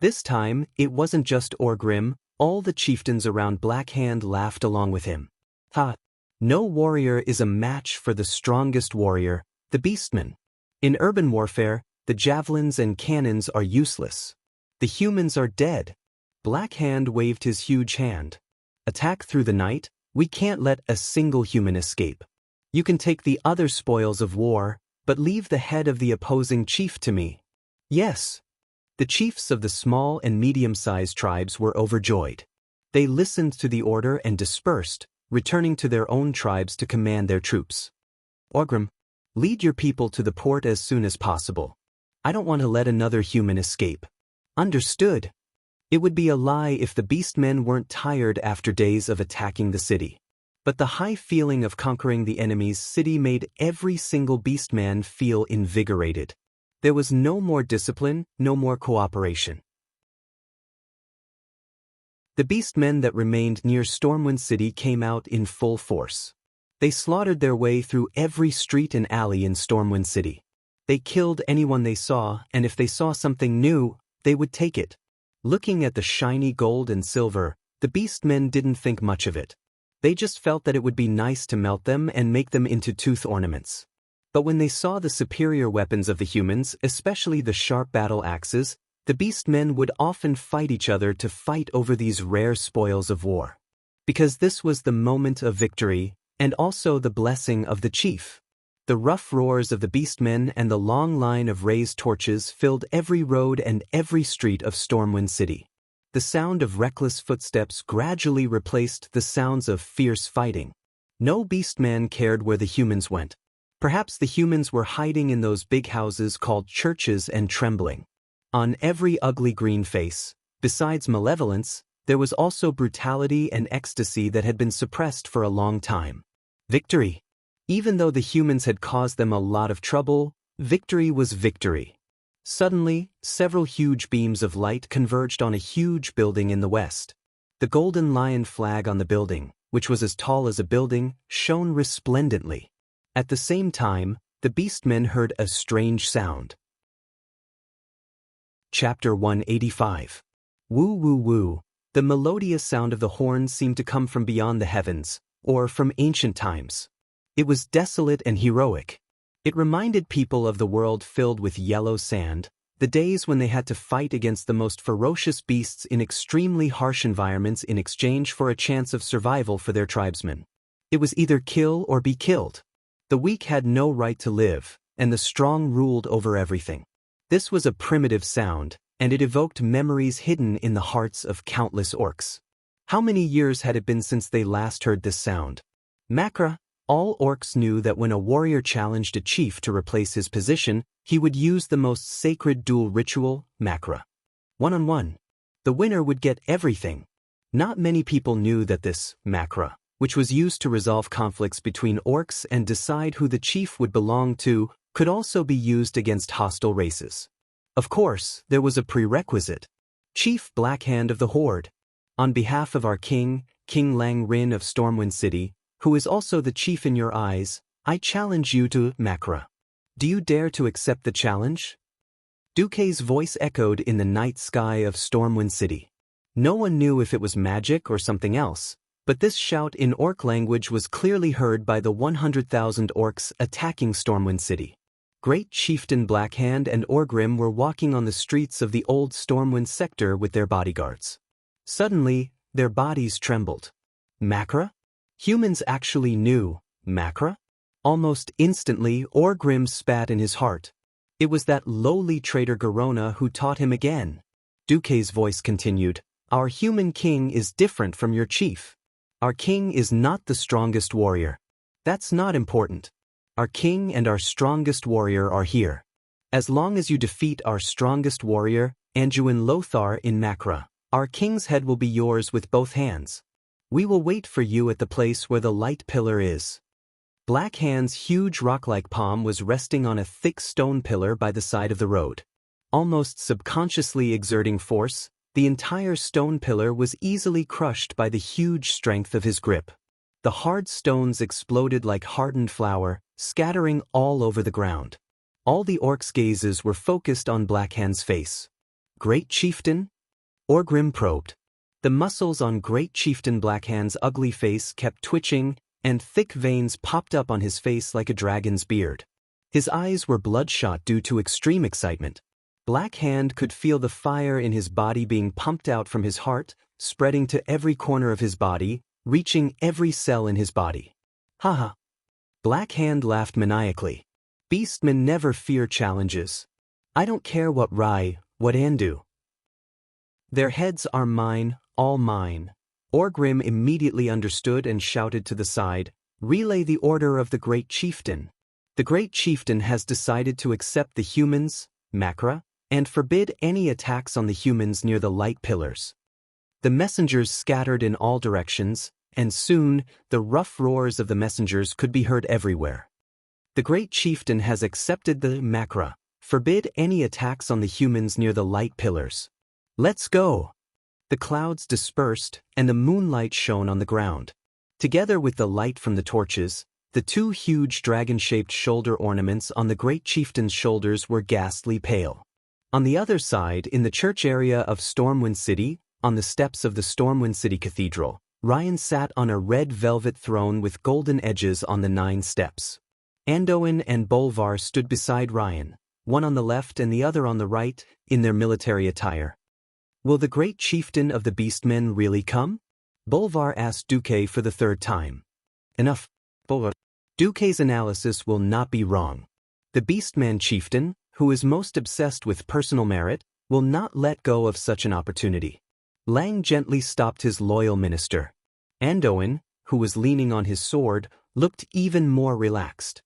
This time, it wasn't just Orgrim, all the chieftains around Black Hand laughed along with him. Ha! No warrior is a match for the strongest warrior, the Beastman. In urban warfare, the javelins and cannons are useless. The humans are dead. Black Hand waved his huge hand. Attack through the night, we can't let a single human escape. You can take the other spoils of war, but leave the head of the opposing chief to me. Yes. The chiefs of the small and medium-sized tribes were overjoyed. They listened to the order and dispersed, returning to their own tribes to command their troops. Orgrim, lead your people to the port as soon as possible. I don't want to let another human escape. Understood. It would be a lie if the Beastmen weren't tired after days of attacking the city. But the high feeling of conquering the enemy's city made every single Beastman feel invigorated. There was no more discipline, no more cooperation. The Beastmen that remained near Stormwind City came out in full force. They slaughtered their way through every street and alley in Stormwind City. They killed anyone they saw, and if they saw something new, they would take it. Looking at the shiny gold and silver, the Beastmen didn't think much of it. They just felt that it would be nice to melt them and make them into tooth ornaments. But when they saw the superior weapons of the humans, especially the sharp battle axes, the Beastmen would often fight each other to fight over these rare spoils of war. Because this was the moment of victory, and also the blessing of the chief. The rough roars of the Beastmen and the long line of raised torches filled every road and every street of Stormwind City. The sound of reckless footsteps gradually replaced the sounds of fierce fighting. No Beastman cared where the humans went. Perhaps the humans were hiding in those big houses called churches and trembling. On every ugly green face, besides malevolence, there was also brutality and ecstasy that had been suppressed for a long time. Victory. Even though the humans had caused them a lot of trouble, victory was victory. Suddenly, several huge beams of light converged on a huge building in the west. The golden lion flag on the building, which was as tall as a building, shone resplendently. At the same time, the Beastmen heard a strange sound. Chapter 185. Woo woo woo. The melodious sound of the horns seemed to come from beyond the heavens, or from ancient times. It was desolate and heroic. It reminded people of the world filled with yellow sand, the days when they had to fight against the most ferocious beasts in extremely harsh environments in exchange for a chance of survival for their tribesmen. It was either kill or be killed. The weak had no right to live, and the strong ruled over everything. This was a primitive sound, and it evoked memories hidden in the hearts of countless orcs. How many years had it been since they last heard this sound? Makra. All orcs knew that when a warrior challenged a chief to replace his position, he would use the most sacred duel ritual, Makra. One-on-one. The winner would get everything. Not many people knew that this Makra, which was used to resolve conflicts between orcs and decide who the chief would belong to, could also be used against hostile races. Of course, there was a prerequisite. Chief Black Hand of the Horde. On behalf of our king, King Lang Rin of Stormwind City, who is also the chief in your eyes, I challenge you to Makra. Do you dare to accept the challenge? Duque's voice echoed in the night sky of Stormwind City. No one knew if it was magic or something else, but this shout in orc language was clearly heard by the 100,000 orcs attacking Stormwind City. Great Chieftain Blackhand and Orgrim were walking on the streets of the old Stormwind sector with their bodyguards. Suddenly, their bodies trembled. Macra? Humans actually knew Macra? Almost instantly, Orgrim spat in his heart. It was that lowly traitor Garona who taught him again. Duque's voice continued, "Our human king is different from your chief. Our king is not the strongest warrior. That's not important. Our king and our strongest warrior are here. As long as you defeat our strongest warrior, Anduin Lothar in Macra, our king's head will be yours with both hands. We will wait for you at the place where the light pillar is." Blackhand's huge rock-like palm was resting on a thick stone pillar by the side of the road. Almost subconsciously exerting force, the entire stone pillar was easily crushed by the huge strength of his grip. The hard stones exploded like hardened flour, scattering all over the ground. All the orcs' gazes were focused on Blackhand's face. "Great Chieftain?" Orgrim probed. The muscles on Great Chieftain Blackhand's ugly face kept twitching, and thick veins popped up on his face like a dragon's beard. His eyes were bloodshot due to extreme excitement. Blackhand could feel the fire in his body being pumped out from his heart, spreading to every corner of his body, reaching every cell in his body. Haha. Blackhand laughed maniacally. Beastmen never fear challenges. I don't care what Rai, what Andu. Their heads are mine, all mine. Orgrim immediately understood and shouted to the side, "Relay the order of the Great Chieftain. The Great Chieftain has decided to accept the humans, Macra, and forbid any attacks on the humans near the light pillars." The messengers scattered in all directions, and soon, the rough roars of the messengers could be heard everywhere. "The Great Chieftain has accepted the Macra. Forbid any attacks on the humans near the light pillars. Let's go!" The clouds dispersed, and the moonlight shone on the ground. Together with the light from the torches, the two huge dragon-shaped shoulder ornaments on the Great Chieftain's shoulders were ghastly pale. On the other side, in the church area of Stormwind City, on the steps of the Stormwind City Cathedral, Ryan sat on a red velvet throne with golden edges on the 9 steps. Anduin and Bolvar stood beside Ryan, one on the left and the other on the right, in their military attire. "Will the Great Chieftain of the Beastmen really come?" Bolvar asked Duque for the 3rd time. "Enough, Bolvar. Duque's analysis will not be wrong. The Beastman Chieftain, who is most obsessed with personal merit, will not let go of such an opportunity." Lang gently stopped his loyal minister. Anduin, who was leaning on his sword, looked even more relaxed.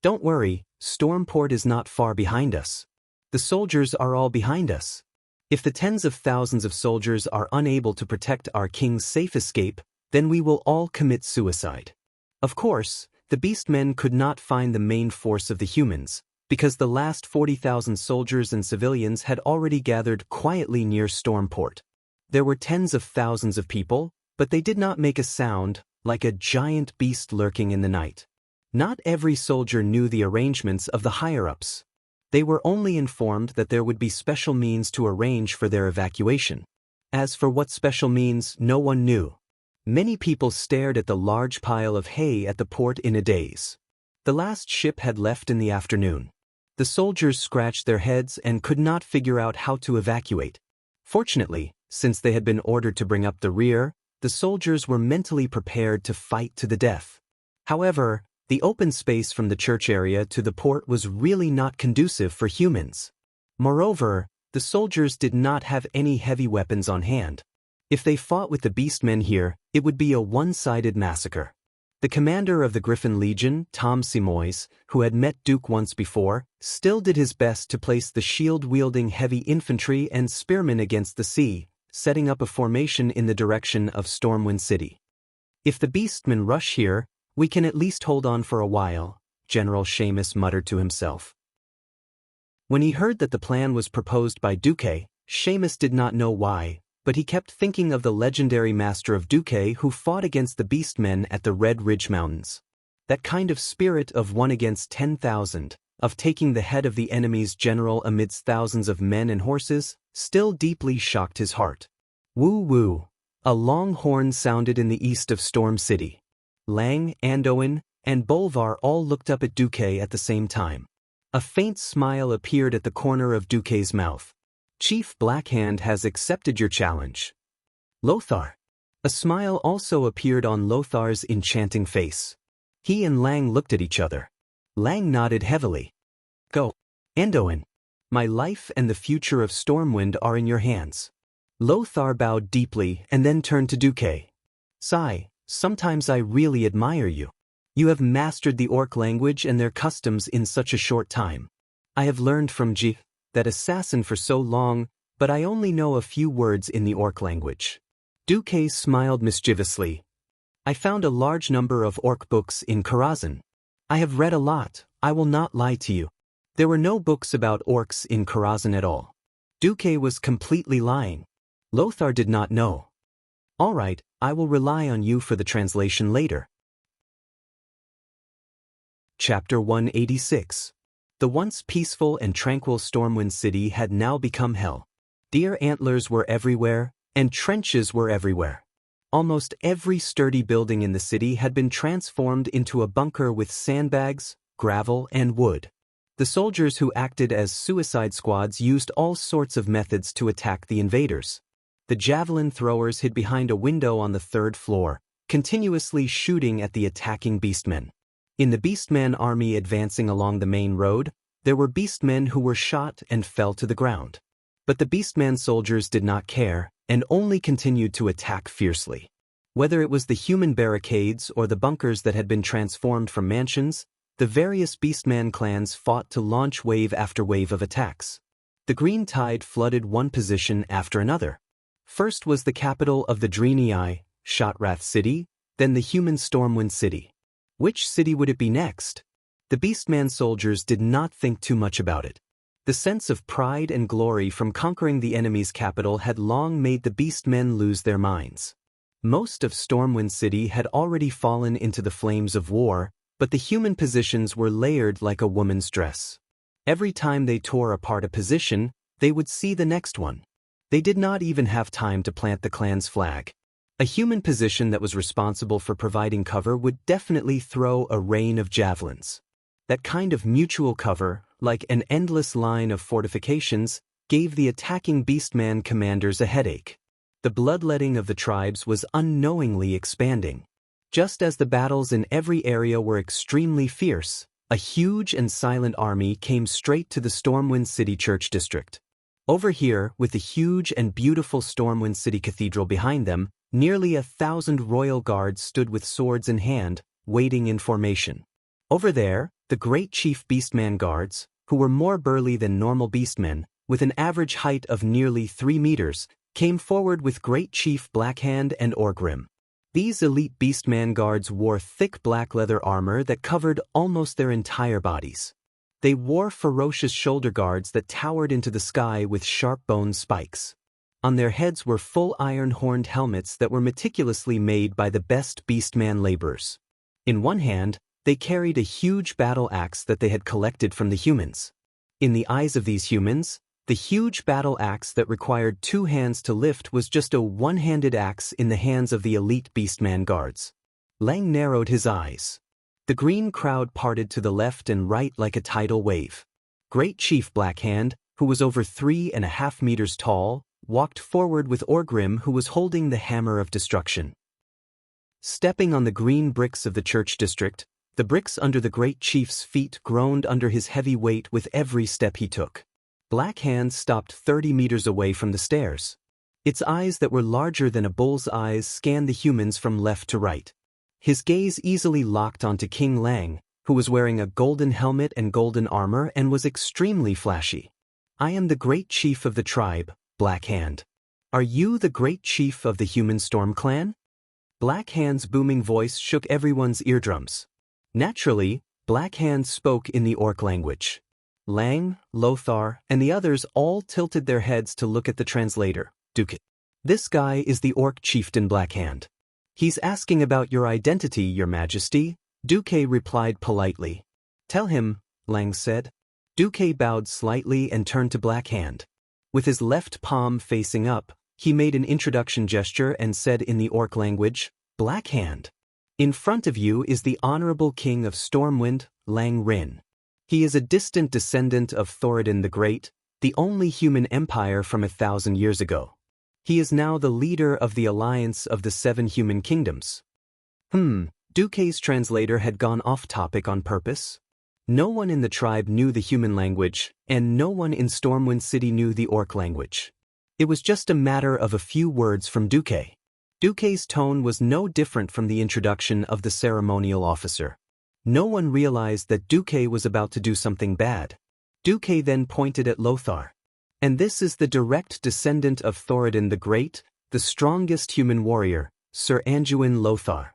"Don't worry, Stormport is not far behind us. The soldiers are all behind us. If the tens of thousands of soldiers are unable to protect our king's safe escape, then we will all commit suicide." Of course, the Beastmen could not find the main force of the humans, because the last 40,000 soldiers and civilians had already gathered quietly near Stormport. There were tens of thousands of people, but they did not make a sound, like a giant beast lurking in the night. Not every soldier knew the arrangements of the higher-ups. They were only informed that there would be special means to arrange for their evacuation. As for what special means, no one knew. Many people stared at the large pile of hay at the port in a daze. The last ship had left in the afternoon. The soldiers scratched their heads and could not figure out how to evacuate. Fortunately, since they had been ordered to bring up the rear, the soldiers were mentally prepared to fight to the death. However, the open space from the church area to the port was really not conducive for humans. Moreover, the soldiers did not have any heavy weapons on hand. If they fought with the Beastmen here, it would be a one-sided massacre. The commander of the Griffin Legion, Tom Simois, who had met Duke once before, still did his best to place the shield-wielding heavy infantry and spearmen against the sea, setting up a formation in the direction of Stormwind City. "If the Beastmen rush here, we can at least hold on for a while," General Seamus muttered to himself. When he heard that the plan was proposed by Duque, Seamus did not know why, but he kept thinking of the legendary master of Duque who fought against the Beastmen at the Red Ridge Mountains. That kind of spirit of 1 against 10,000, of taking the head of the enemy's general amidst thousands of men and horses, still deeply shocked his heart. Woo woo. A long horn sounded in the east of Storm City. Lang, Andoin, and Bolvar all looked up at Duque at the same time. A faint smile appeared at the corner of Duque's mouth. Chief Blackhand has accepted your challenge. Lothar. A smile also appeared on Lothar's enchanting face. He and Lang looked at each other. Lang nodded heavily. Go. Andoin. My life and the future of Stormwind are in your hands. Lothar bowed deeply and then turned to Duque. Sigh, sometimes I really admire you. You have mastered the Orc language and their customs in such a short time. I have learned from Ji, that assassin for so long, but I only know a few words in the Orc language. Duque smiled mischievously. I found a large number of Orc books in Karazhan. I have read a lot, I will not lie to you. There were no books about Orcs in Karazhan at all. Duque was completely lying. Lothar did not know. All right, I will rely on you for the translation later. Chapter 186. The once peaceful and tranquil Stormwind City had now become hell. Deer antlers were everywhere, and trenches were everywhere. Almost every sturdy building in the city had been transformed into a bunker with sandbags, gravel, and wood. The soldiers who acted as suicide squads used all sorts of methods to attack the invaders. The javelin throwers hid behind a window on the third floor, continuously shooting at the attacking beastmen. In the beastman army advancing along the main road, there were beastmen who were shot and fell to the ground. But the beastman soldiers did not care, and only continued to attack fiercely. Whether it was the human barricades or the bunkers that had been transformed from mansions, the various beastman clans fought to launch wave after wave of attacks. The green tide flooded one position after another. First was the capital of the Dreenii, Shotrath City, then the human Stormwind City. Which city would it be next? The beastman soldiers did not think too much about it. The sense of pride and glory from conquering the enemy's capital had long made the beastmen lose their minds. Most of Stormwind City had already fallen into the flames of war, but the human positions were layered like a woman's dress. Every time they tore apart a position, they would see the next one. They did not even have time to plant the clan's flag. A human position that was responsible for providing cover would definitely throw a rain of javelins. That kind of mutual cover, like an endless line of fortifications, gave the attacking beastman commanders a headache. The bloodletting of the tribes was unknowingly expanding. Just as the battles in every area were extremely fierce, a huge and silent army came straight to the Stormwind City Church District. Over here, with the huge and beautiful Stormwind City Cathedral behind them, nearly 1,000 royal guards stood with swords in hand, waiting in formation. Over there, the great chief beastman guards, who were more burly than normal beastmen, with an average height of nearly 3 meters, came forward with great chief Blackhand and Orgrim. These elite beastman guards wore thick black leather armor that covered almost their entire bodies. They wore ferocious shoulder guards that towered into the sky with sharp bone spikes. On their heads were full iron-horned helmets that were meticulously made by the best beastman laborers. In one hand, they carried a huge battle axe that they had collected from the humans. In the eyes of these humans, the huge battle axe that required 2 hands to lift was just a one-handed axe in the hands of the elite beastman guards. Lang narrowed his eyes. The green crowd parted to the left and right like a tidal wave. Great Chief Blackhand, who was over 3.5 meters tall, walked forward with Orgrim, who was holding the hammer of destruction. Stepping on the green bricks of the church district, the bricks under the great chief's feet groaned under his heavy weight with every step he took. Blackhand stopped 30 meters away from the stairs. Its eyes that were larger than a bull's eyes scanned the humans from left to right. His gaze easily locked onto King Lang, who was wearing a golden helmet and golden armor and was extremely flashy. I am the great chief of the tribe, Blackhand. Are you the great chief of the human storm clan? Blackhand's booming voice shook everyone's eardrums. Naturally, Blackhand spoke in the Orc language. Lang, Lothar, and the others all tilted their heads to look at the translator, Duque. This guy is the Orc chieftain Blackhand. He's asking about your identity, your majesty, Duque replied politely. Tell him, Lang said. Duque bowed slightly and turned to Black Hand. With his left palm facing up, he made an introduction gesture and said in the orc language, Black Hand. In front of you is the Honorable King of Stormwind, Lang Lin. He is a distant descendant of Thoradin the Great, the only human empire from 1,000 years ago. He is now the leader of the Alliance of the Seven Human Kingdoms. Duque's translator had gone off topic on purpose. No one in the tribe knew the human language, and no one in Stormwind City knew the orc language. It was just a matter of a few words from Duque. Duque's tone was no different from the introduction of the ceremonial officer. No one realized that Duque was about to do something bad. Duque then pointed at Lothar. And this is the direct descendant of Thoradin the Great, the strongest human warrior, Sir Anduin Lothar.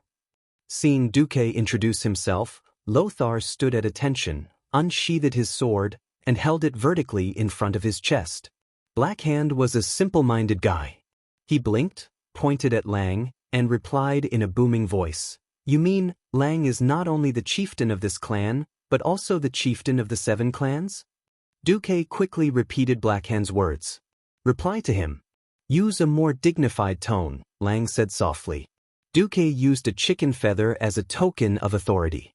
Seeing Duque introduce himself, Lothar stood at attention, unsheathed his sword, and held it vertically in front of his chest. Black Hand was a simple-minded guy. He blinked, pointed at Lang, and replied in a booming voice, You mean, Lang is not only the chieftain of this clan, but also the chieftain of the 7 clans? Duque quickly repeated Black Hand's words. Reply to him. Use a more dignified tone, Lang said softly. Duque used a chicken feather as a token of authority.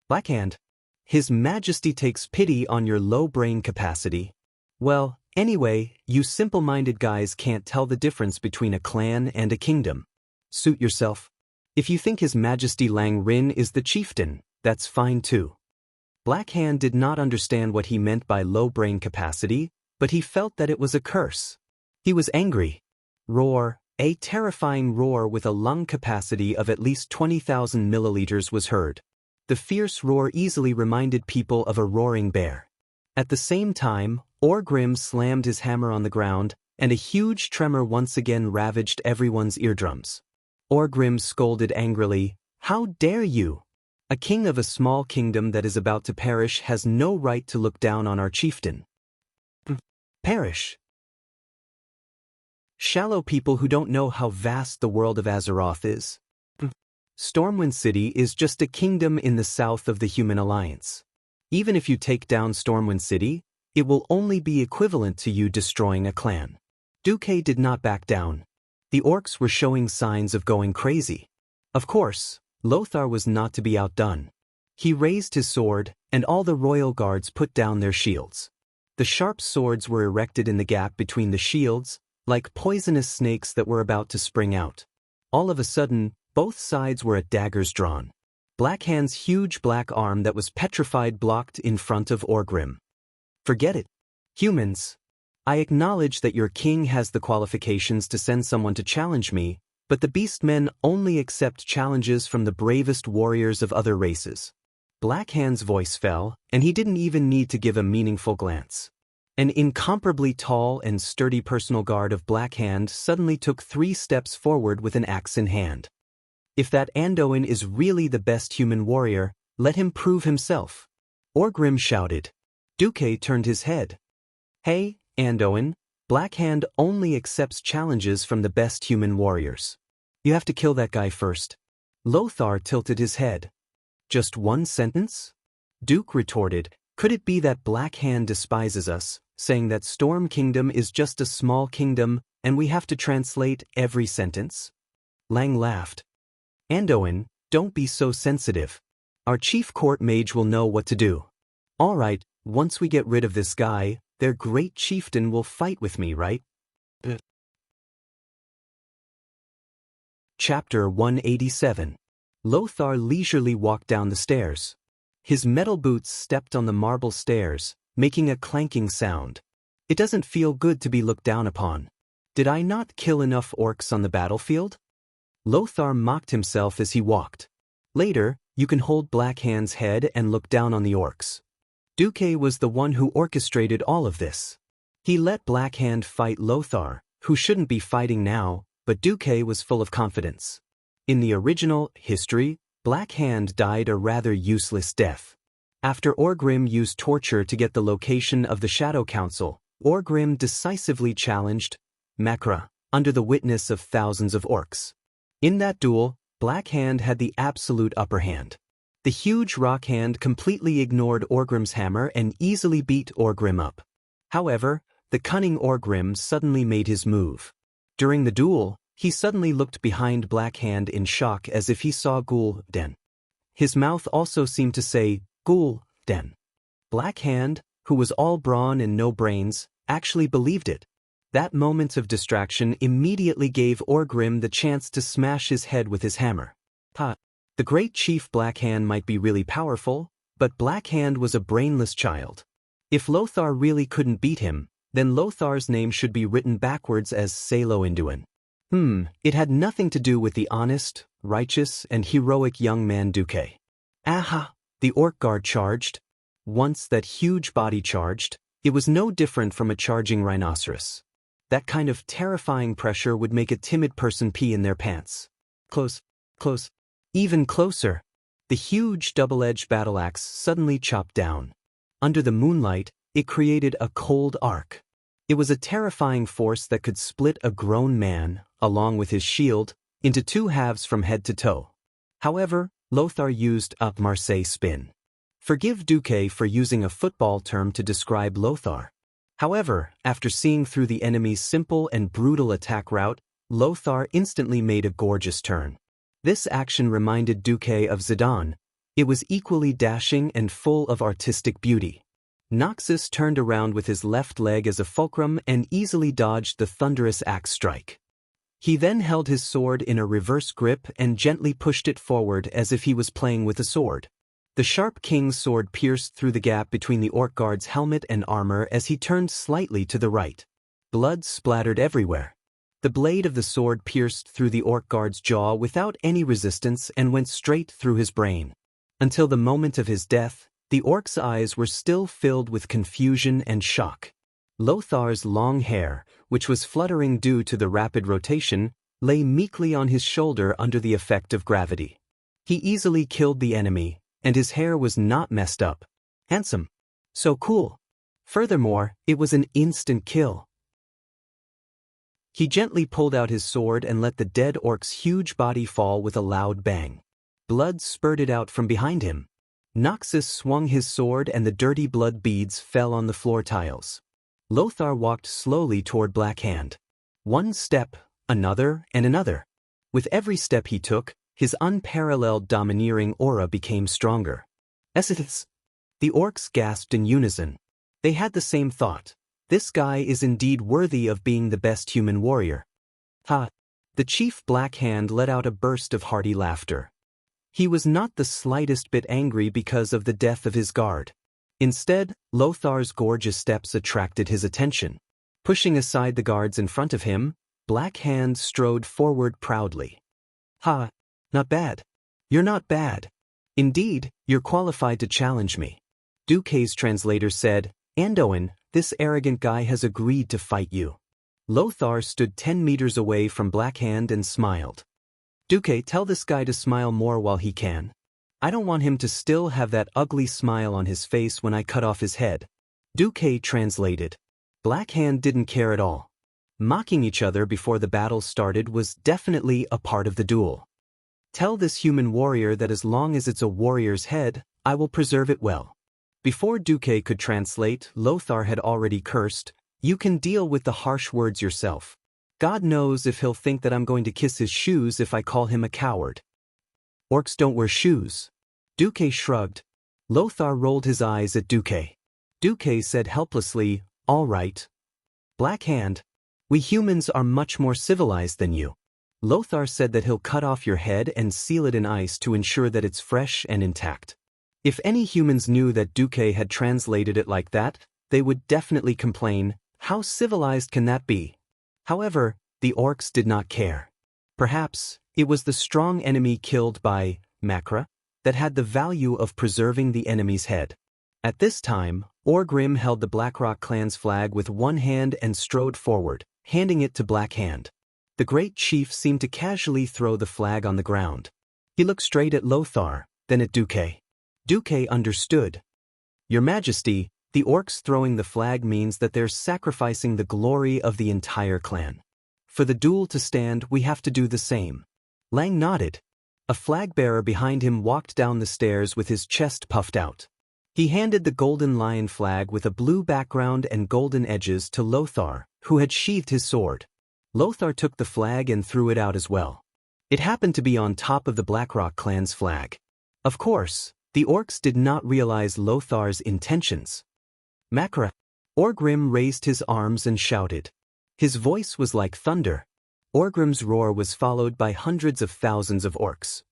Black Hand. His Majesty takes pity on your low brain capacity. Well, anyway, you simple-minded guys can't tell the difference between a clan and a kingdom. Suit yourself. If you think His Majesty Lang Lin is the chieftain, that's fine too. Black Hand did not understand what he meant by low brain capacity, but he felt that it was a curse. He was angry. Roar, a terrifying roar with a lung capacity of at least 20,000 milliliters was heard. The fierce roar easily reminded people of a roaring bear. At the same time, Orgrim slammed his hammer on the ground, and a huge tremor once again ravaged everyone's eardrums. Orgrim scolded angrily, How dare you! A king of a small kingdom that is about to perish has no right to look down on our chieftain. Perish. Shallow people who don't know how vast the world of Azeroth is. Stormwind City is just a kingdom in the south of the Human Alliance. Even if you take down Stormwind City, it will only be equivalent to you destroying a clan. Duque did not back down. The orcs were showing signs of going crazy. Of course, Lothar was not to be outdone. He raised his sword, and all the royal guards put down their shields. The sharp swords were erected in the gap between the shields, like poisonous snakes that were about to spring out. All of a sudden, both sides were at daggers drawn. Black Hand's huge black arm that was petrified blocked in front of Orgrim. Forget it. Humans. I acknowledge that your king has the qualifications to send someone to challenge me, but the Beastmen only accept challenges from the bravest warriors of other races. Black Hand's voice fell, and he didn't even need to give a meaningful glance. An incomparably tall and sturdy personal guard of Black Hand suddenly took 3 steps forward with an axe in hand. If that Anduin is really the best human warrior, let him prove himself. Orgrim shouted. Duque turned his head. Hey, Anduin, Black Hand only accepts challenges from the best human warriors. You have to kill that guy first. Lothar tilted his head. Just 1 sentence? Duke retorted, Could it be that Black Hand despises us, saying that Storm Kingdom is just a small kingdom and we have to translate every sentence? Lang laughed. Anduin, don't be so sensitive. Our chief court mage will know what to do. All right, once we get rid of this guy, their great chieftain will fight with me, right? Chapter 187. Lothar leisurely walked down the stairs. His metal boots stepped on the marble stairs, making a clanking sound. It doesn't feel good to be looked down upon. Did I not kill enough orcs on the battlefield? Lothar mocked himself as he walked. Later, you can hold Black Hand's head and look down on the orcs. Duque was the one who orchestrated all of this. He let Black Hand fight Lothar, who shouldn't be fighting now, but Duque was full of confidence. In the original history, Black Hand died a rather useless death. After Orgrim used torture to get the location of the Shadow Council, Orgrim decisively challenged Makra, under the witness of thousands of orcs. In that duel, Black Hand had the absolute upper hand. The huge rock hand completely ignored Orgrim's hammer and easily beat Orgrim up. However, the cunning Orgrim suddenly made his move. During the duel, he suddenly looked behind Black Hand in shock as if he saw Gul'dan. His mouth also seemed to say, Gul'dan. Black Hand, who was all brawn and no brains, actually believed it. That moment of distraction immediately gave Orgrim the chance to smash his head with his hammer. The great chief Black Hand might be really powerful, but Black Hand was a brainless child. If Lothar really couldn't beat him, then Lothar's name should be written backwards as Salo-Induin. It had nothing to do with the honest, righteous, and heroic young man Duque. Aha! The orc guard charged. Once that huge body charged, it was no different from a charging rhinoceros. That kind of terrifying pressure would make a timid person pee in their pants. Close. Even closer. The huge double-edged battle axe suddenly chopped down. Under the moonlight, it created a cold arc. It was a terrifying force that could split a grown man, along with his shield, into two halves from head to toe. However, Lothar used a Marseille spin. Forgive Duque for using a football term to describe Lothar. However, after seeing through the enemy's simple and brutal attack route, Lothar instantly made a gorgeous turn. This action reminded Duque of Zidane. It was equally dashing and full of artistic beauty. Noxus turned around with his left leg as a fulcrum and easily dodged the thunderous axe strike. He then held his sword in a reverse grip and gently pushed it forward as if he was playing with a sword. The sharp king's sword pierced through the gap between the orc guard's helmet and armor as he turned slightly to the right. Blood splattered everywhere. The blade of the sword pierced through the orc guard's jaw without any resistance and went straight through his brain. Until the moment of his death, the orc's eyes were still filled with confusion and shock. Lothar's long hair, which was fluttering due to the rapid rotation, lay meekly on his shoulder under the effect of gravity. He easily killed the enemy, and his hair was not messed up. Handsome. So cool. Furthermore, it was an instant kill. He gently pulled out his sword and let the dead orc's huge body fall with a loud bang. Blood spurted out from behind him. Noxus swung his sword and the dirty blood beads fell on the floor tiles. Lothar walked slowly toward Black Hand. One step, another, and another. With every step he took, his unparalleled domineering aura became stronger. Esiths. The orcs gasped in unison. They had the same thought. This guy is indeed worthy of being the best human warrior. The chief Black Hand let out a burst of hearty laughter. He was not the slightest bit angry because of the death of his guard. Instead, Lothar's gorgeous steps attracted his attention. Pushing aside the guards in front of him, Black Hand strode forward proudly. Not bad. You're not bad. Indeed, you're qualified to challenge me. Duque's translator said, Anduin, this arrogant guy has agreed to fight you. Lothar stood 10 meters away from Black Hand and smiled. Duque, tell this guy to smile more while he can. I don't want him to still have that ugly smile on his face when I cut off his head. Duque translated. Black Hand didn't care at all. Mocking each other before the battle started was definitely a part of the duel. Tell this human warrior that as long as it's a warrior's head, I will preserve it well. Before Duque could translate, Lothar had already cursed, You can deal with the harsh words yourself. God knows if he'll think that I'm going to kiss his shoes if I call him a coward. Orcs don't wear shoes. Duque shrugged. Lothar rolled his eyes at Duque. Duque said helplessly, All right. Black Hand, we humans are much more civilized than you. Lothar said that he'll cut off your head and seal it in ice to ensure that it's fresh and intact. If any humans knew that Duque had translated it like that, they would definitely complain, how civilized can that be? However, the orcs did not care. Perhaps, it was the strong enemy killed by Makra that had the value of preserving the enemy's head. At this time, Orgrim held the Blackrock clan's flag with one hand and strode forward, handing it to Black Hand. The great chief seemed to casually throw the flag on the ground. He looked straight at Lothar, then at Duque. Duque understood. Your Majesty, the orcs throwing the flag means that they're sacrificing the glory of the entire clan. For the duel to stand, we have to do the same. Lang nodded. A flag bearer behind him walked down the stairs with his chest puffed out. He handed the golden lion flag with a blue background and golden edges to Lothar, who had sheathed his sword. Lothar took the flag and threw it out as well. It happened to be on top of the Blackrock clan's flag. Of course, the orcs did not realize Lothar's intentions. Makra. Orgrim raised his arms and shouted. His voice was like thunder. Orgrim's roar was followed by hundreds of thousands of orcs.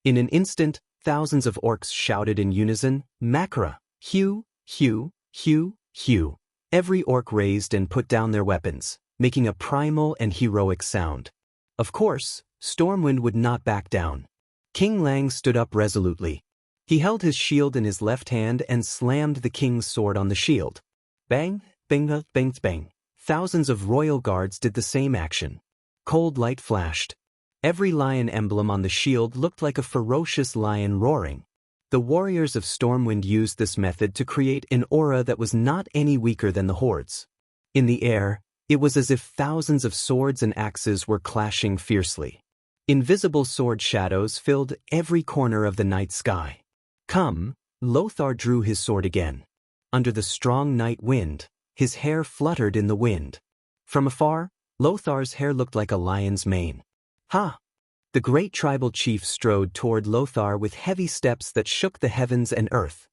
In an instant, thousands of orcs shouted in unison, Makra, Hugh, Hugh, Hugh, Hugh. Every orc raised and put down their weapons, making a primal and heroic sound. Of course, Stormwind would not back down. King Lang stood up resolutely. He held his shield in his left hand and slammed the king's sword on the shield. Bang, bang, bang, bang. Thousands of royal guards did the same action. Cold light flashed. Every lion emblem on the shield looked like a ferocious lion roaring. The warriors of Stormwind used this method to create an aura that was not any weaker than the hordes. In the air, it was as if thousands of swords and axes were clashing fiercely. Invisible sword shadows filled every corner of the night sky. Come, Lothar drew his sword again. Under the strong night wind, his hair fluttered in the wind. From afar, Lothar's hair looked like a lion's mane. Ha! The great tribal chief strode toward Lothar with heavy steps that shook the heavens and earth.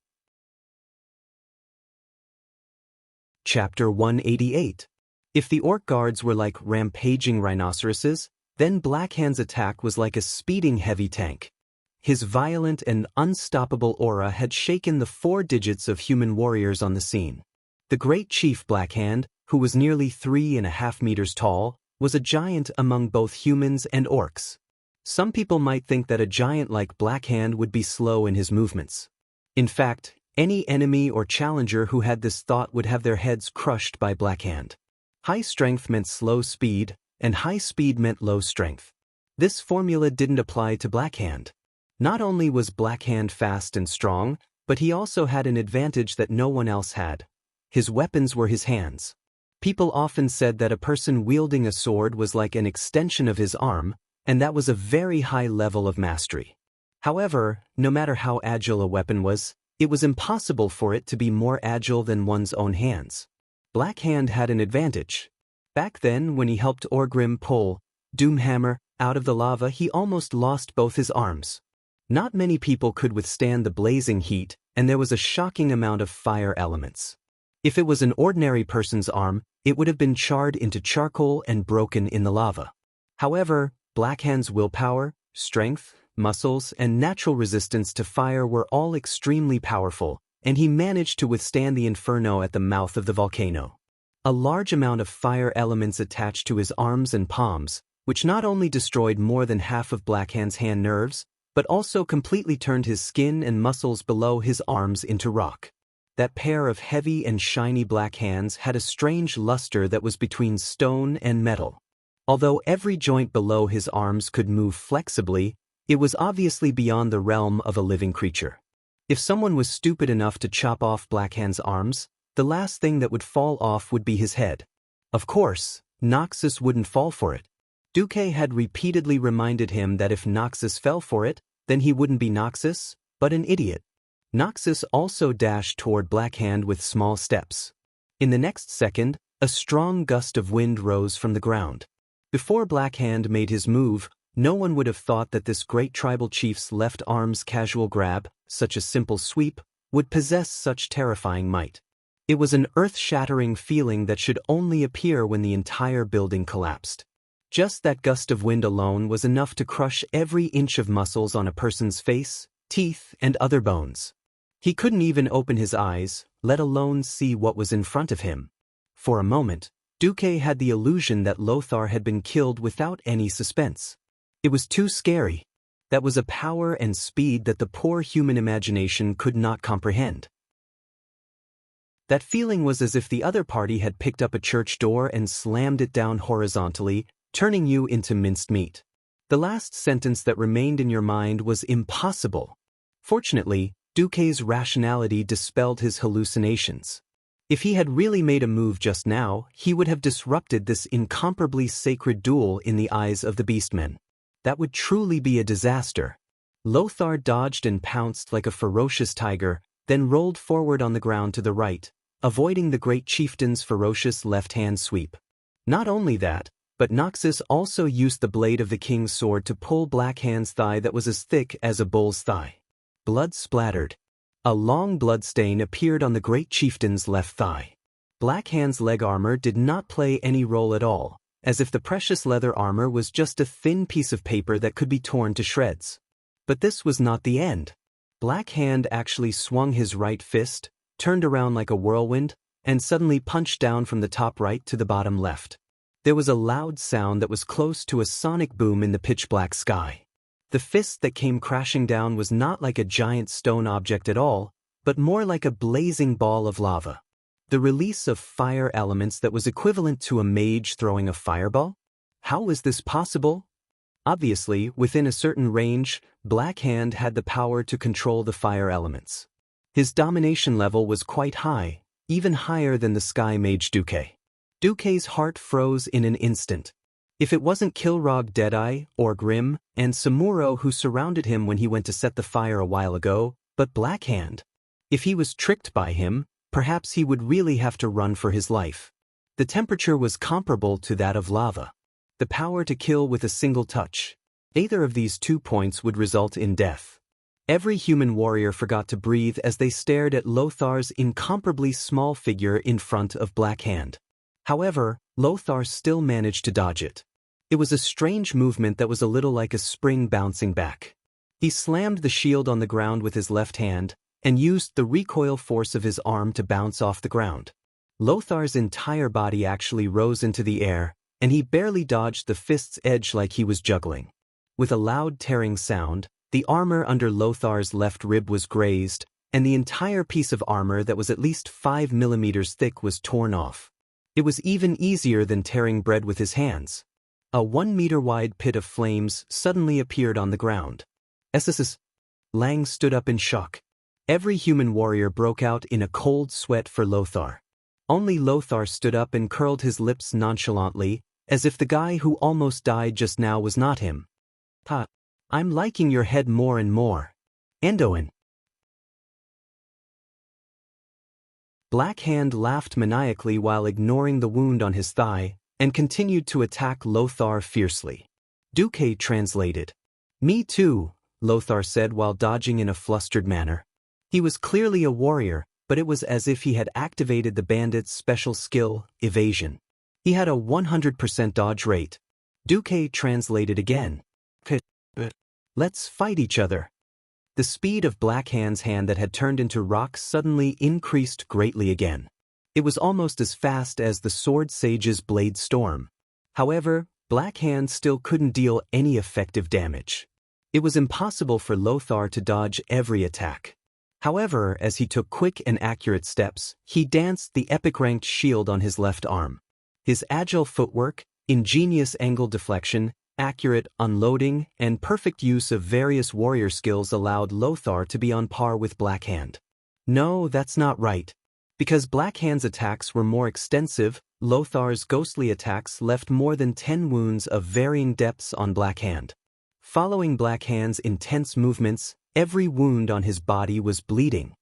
Chapter 188. If the orc guards were like rampaging rhinoceroses, then Blackhand's attack was like a speeding heavy tank. His violent and unstoppable aura had shaken the 4 digits of human warriors on the scene. The great chief Blackhand, who was nearly 3.5 meters tall, was a giant among both humans and orcs. Some people might think that a giant like Blackhand would be slow in his movements. In fact, any enemy or challenger who had this thought would have their heads crushed by Blackhand. High strength meant slow speed, and high speed meant low strength. This formula didn't apply to Blackhand. Not only was Blackhand fast and strong, but he also had an advantage that no one else had. His weapons were his hands. People often said that a person wielding a sword was like an extension of his arm, and that was a very high level of mastery. However, no matter how agile a weapon was, it was impossible for it to be more agile than one's own hands. Blackhand had an advantage. Back then, when he helped Orgrim pull Doomhammer out of the lava, he almost lost both his arms. Not many people could withstand the blazing heat, and there was a shocking amount of fire elements. If it was an ordinary person's arm, it would have been charred into charcoal and broken in the lava. However, Blackhand's willpower, strength, muscles, and natural resistance to fire were all extremely powerful, and he managed to withstand the inferno at the mouth of the volcano. A large amount of fire elements attached to his arms and palms, which not only destroyed more than half of Blackhand's hand nerves, but also completely turned his skin and muscles below his arms into rock. That pair of heavy and shiny black hands had a strange luster that was between stone and metal. Although every joint below his arms could move flexibly, it was obviously beyond the realm of a living creature. If someone was stupid enough to chop off Blackhand's arms, the last thing that would fall off would be his head. Of course, Noxus wouldn't fall for it. Duque had repeatedly reminded him that if Noxus fell for it, then he wouldn't be Noxus, but an idiot. Noxus also dashed toward Blackhand with small steps. In the next second, a strong gust of wind rose from the ground. Before Blackhand made his move, no one would have thought that this great tribal chief's left arm's casual grab, such a simple sweep, would possess such terrifying might. It was an earth-shattering feeling that should only appear when the entire building collapsed. Just that gust of wind alone was enough to crush every inch of muscles on a person's face, teeth, and other bones. He couldn't even open his eyes, let alone see what was in front of him. For a moment, Duque had the illusion that Lothar had been killed without any suspense. It was too scary. That was a power and speed that the poor human imagination could not comprehend. That feeling was as if the other party had picked up a church door and slammed it down horizontally, turning you into minced meat. The last sentence that remained in your mind was impossible. Fortunately, Duque's rationality dispelled his hallucinations. If he had really made a move just now, he would have disrupted this incomparably sacred duel in the eyes of the beastmen. That would truly be a disaster. Lothar dodged and pounced like a ferocious tiger, then rolled forward on the ground to the right, avoiding the great chieftain's ferocious left-hand sweep. Not only that, but Noxus also used the blade of the king's sword to pull Blackhand's thigh that was as thick as a bull's thigh. Blood splattered. A long bloodstain appeared on the great chieftain's left thigh. Blackhand's leg armor did not play any role at all, as if the precious leather armor was just a thin piece of paper that could be torn to shreds. But this was not the end. Blackhand actually swung his right fist, turned around like a whirlwind, and suddenly punched down from the top right to the bottom left. There was a loud sound that was close to a sonic boom in the pitch-black sky. The fist that came crashing down was not like a giant stone object at all, but more like a blazing ball of lava. The release of fire elements that was equivalent to a mage throwing a fireball? How was this possible? Obviously, within a certain range, Blackhand had the power to control the fire elements. His domination level was quite high, even higher than the Sky Mage Duque. Duque's heart froze in an instant. If it wasn't Kilrog Deadeye, or Grim, and Samuro who surrounded him when he went to set the fire a while ago, but Blackhand. If he was tricked by him, perhaps he would really have to run for his life. The temperature was comparable to that of lava. The power to kill with a single touch. Either of these 2 points would result in death. Every human warrior forgot to breathe as they stared at Lothar's incomparably small figure in front of Blackhand. However, Lothar still managed to dodge it. It was a strange movement that was a little like a spring bouncing back. He slammed the shield on the ground with his left hand, and used the recoil force of his arm to bounce off the ground. Lothar's entire body actually rose into the air, and he barely dodged the fist's edge like he was juggling. With a loud tearing sound, the armor under Lothar's left rib was grazed, and the entire piece of armor that was at least 5 millimeters thick was torn off. It was even easier than tearing bread with his hands. A 1-meter-wide pit of flames suddenly appeared on the ground. SSS. Lang stood up in shock. Every human warrior broke out in a cold sweat for Lothar. Only Lothar stood up and curled his lips nonchalantly, as if the guy who almost died just now was not him. "Ha, I'm liking your head more and more. Endoin." Blackhand laughed maniacally while ignoring the wound on his thigh, and continued to attack Lothar fiercely. Duque translated. "Me too," Lothar said while dodging in a flustered manner. He was clearly a warrior, but it was as if he had activated the bandit's special skill, evasion. He had a 100% dodge rate. Duque translated again. "Let's fight each other." The speed of Blackhand's hand that had turned into rock suddenly increased greatly again. It was almost as fast as the Sword Sage's blade storm. However, Blackhand still couldn't deal any effective damage. It was impossible for Lothar to dodge every attack. However, as he took quick and accurate steps, he danced the epic-ranked shield on his left arm. His agile footwork, ingenious angle deflection, accurate unloading, and perfect use of various warrior skills allowed Lothar to be on par with Blackhand. No, that's not right. Because Blackhand's attacks were more extensive, Lothar's ghostly attacks left more than 10 wounds of varying depths on Blackhand. Following Blackhand's intense movements, every wound on his body was bleeding.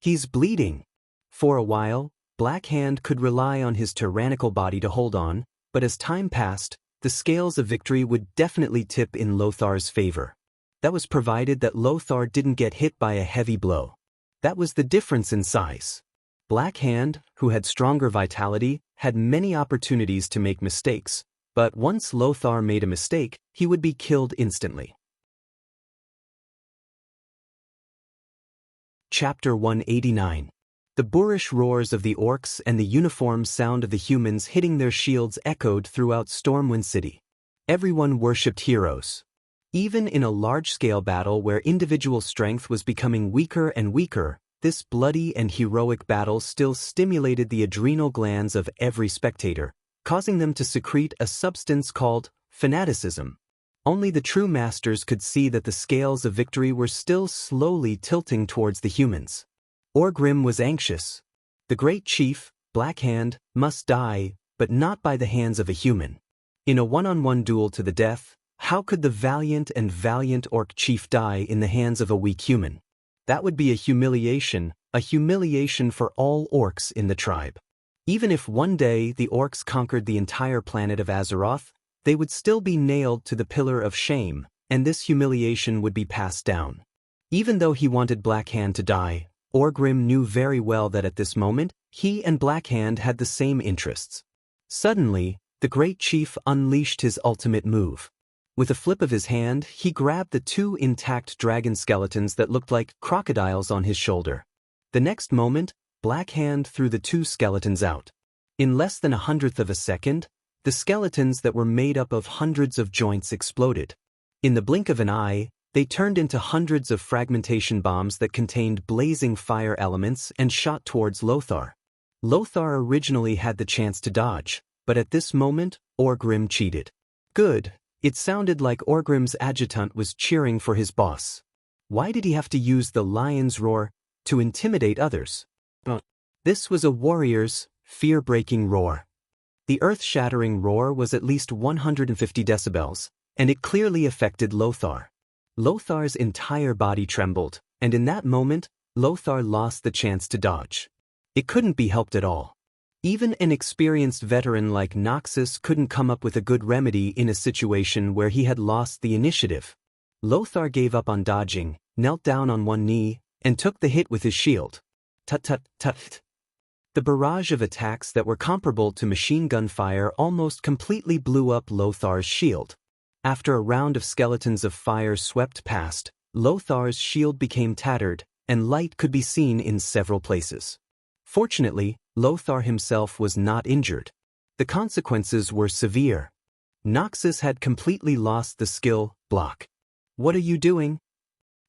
He's bleeding. For a while, Blackhand could rely on his tyrannical body to hold on, but as time passed, the scales of victory would definitely tip in Lothar's favor. That was provided that Lothar didn't get hit by a heavy blow. That was the difference in size. Blackhand, who had stronger vitality, had many opportunities to make mistakes, but once Lothar made a mistake, he would be killed instantly. Chapter 189. The boorish roars of the orcs and the uniform sound of the humans hitting their shields echoed throughout Stormwind City. Everyone worshipped heroes. Even in a large-scale battle where individual strength was becoming weaker and weaker, this bloody and heroic battle still stimulated the adrenal glands of every spectator, causing them to secrete a substance called fanaticism. Only the true masters could see that the scales of victory were still slowly tilting towards the humans. Orgrim was anxious. The great chief, Blackhand, must die, but not by the hands of a human. In a one-on-one duel to the death, How could the valiant orc chief die in the hands of a weak human? That would be a humiliation for all orcs in the tribe. Even if one day the orcs conquered the entire planet of Azeroth, they would still be nailed to the pillar of shame, and this humiliation would be passed down. Even though he wanted Blackhand to die, Orgrim knew very well that at this moment, he and Blackhand had the same interests. Suddenly, the great chief unleashed his ultimate move. With a flip of his hand, he grabbed the two intact dragon skeletons that looked like crocodiles on his shoulder. The next moment, Blackhand threw the two skeletons out. In less than 1/100th of a second, the skeletons that were made up of hundreds of joints exploded. In the blink of an eye, they turned into hundreds of fragmentation bombs that contained blazing fire elements and shot towards Lothar. Lothar originally had the chance to dodge, but at this moment, Orgrim cheated. Good. It sounded like Orgrim's adjutant was cheering for his boss. Why did he have to use the lion's roar to intimidate others? This was a warrior's fear-breaking roar. The earth-shattering roar was at least 150 decibels, and it clearly affected Lothar. Lothar's entire body trembled, and in that moment, Lothar lost the chance to dodge. It couldn't be helped at all. Even an experienced veteran like Noxus couldn't come up with a good remedy in a situation where he had lost the initiative. Lothar gave up on dodging, knelt down on one knee, and took the hit with his shield. Tut-tut-tut. The barrage of attacks that were comparable to machine gun fire almost completely blew up Lothar's shield. After a round of skeletons of fire swept past, Lothar's shield became tattered, and light could be seen in several places. Fortunately, Lothar himself was not injured. The consequences were severe. Noxus had completely lost the skill block. "What are you doing?"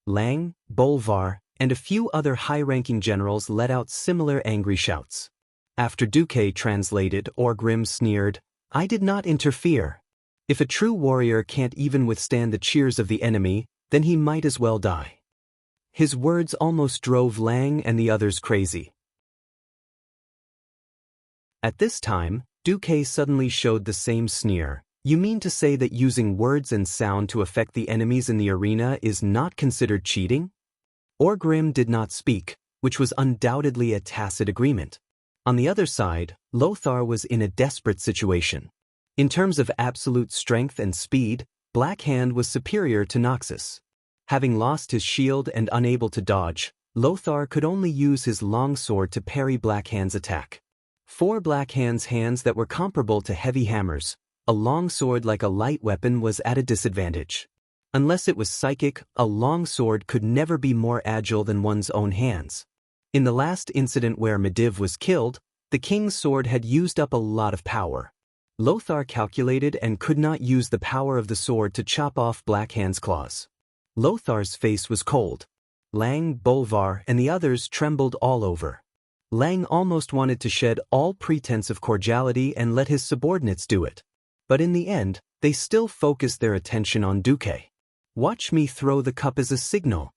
Lang, Bolvar, and a few other high-ranking generals let out similar angry shouts. After Duque translated, Orgrim sneered, "I did not interfere. If a true warrior can't even withstand the cheers of the enemy, then he might as well die." His words almost drove Lang and the others crazy. At this time, Duque suddenly showed the same sneer. "You mean to say that using words and sound to affect the enemies in the arena is not considered cheating?" Orgrim did not speak, which was undoubtedly a tacit agreement. On the other side, Lothar was in a desperate situation. In terms of absolute strength and speed, Blackhand was superior to Noxus. Having lost his shield and unable to dodge, Lothar could only use his longsword to parry Blackhand's attack. For Blackhand's hands that were comparable to heavy hammers, a longsword like a light weapon was at a disadvantage. Unless it was psychic, a longsword could never be more agile than one's own hands. In the last incident where Medivh was killed, the king's sword had used up a lot of power. Lothar calculated and could not use the power of the sword to chop off Blackhand's claws. Lothar's face was cold. Lang, Bolvar, and the others trembled all over. Lang almost wanted to shed all pretense of cordiality and let his subordinates do it. But in the end, they still focused their attention on Duque. "Watch me throw the cup as a signal."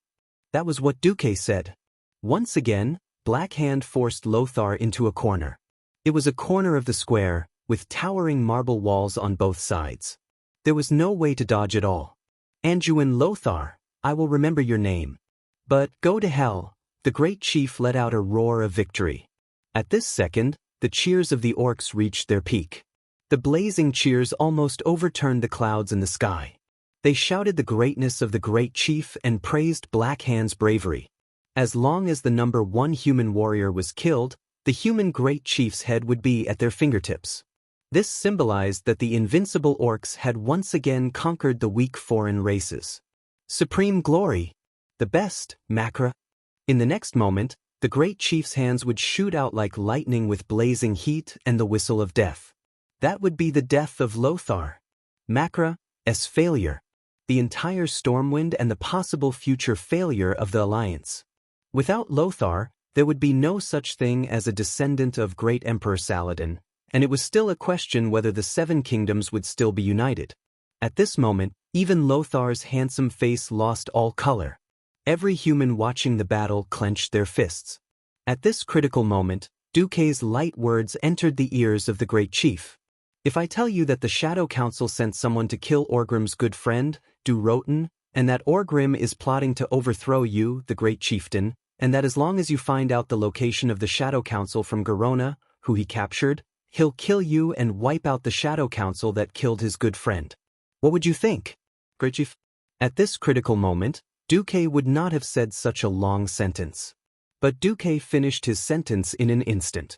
That was what Duque said. Once again, Blackhand forced Lothar into a corner. It was a corner of the square, with towering marble walls on both sides. There was no way to dodge at all. "Anduin Lothar, I will remember your name. But go to hell." The great chief let out a roar of victory. At this second, the cheers of the orcs reached their peak. The blazing cheers almost overturned the clouds in the sky. They shouted the greatness of the great chief and praised Blackhand's bravery. As long as the number one human warrior was killed, the human great chief's head would be at their fingertips. This symbolized that the invincible orcs had once again conquered the weak foreign races. Supreme glory! The best, Macra! In the next moment, the great chief's hands would shoot out like lightning with blazing heat and the whistle of death. That would be the death of Lothar. Macra's failure. The entire Stormwind and the possible future failure of the Alliance. Without Lothar, there would be no such thing as a descendant of great Emperor Saladin, and it was still a question whether the Seven Kingdoms would still be united. At this moment, even Lothar's handsome face lost all color. Every human watching the battle clenched their fists. At this critical moment, Duque's light words entered the ears of the great chief. If I tell you that the Shadow Council sent someone to kill Orgrim's good friend, Du Roten, and that Orgrim is plotting to overthrow you, the great chieftain, and that as long as you find out the location of the Shadow Council from Garona, who he captured, he'll kill you and wipe out the Shadow Council that killed his good friend. What would you think, great chief? At this critical moment, Duque would not have said such a long sentence. But Duque finished his sentence in an instant.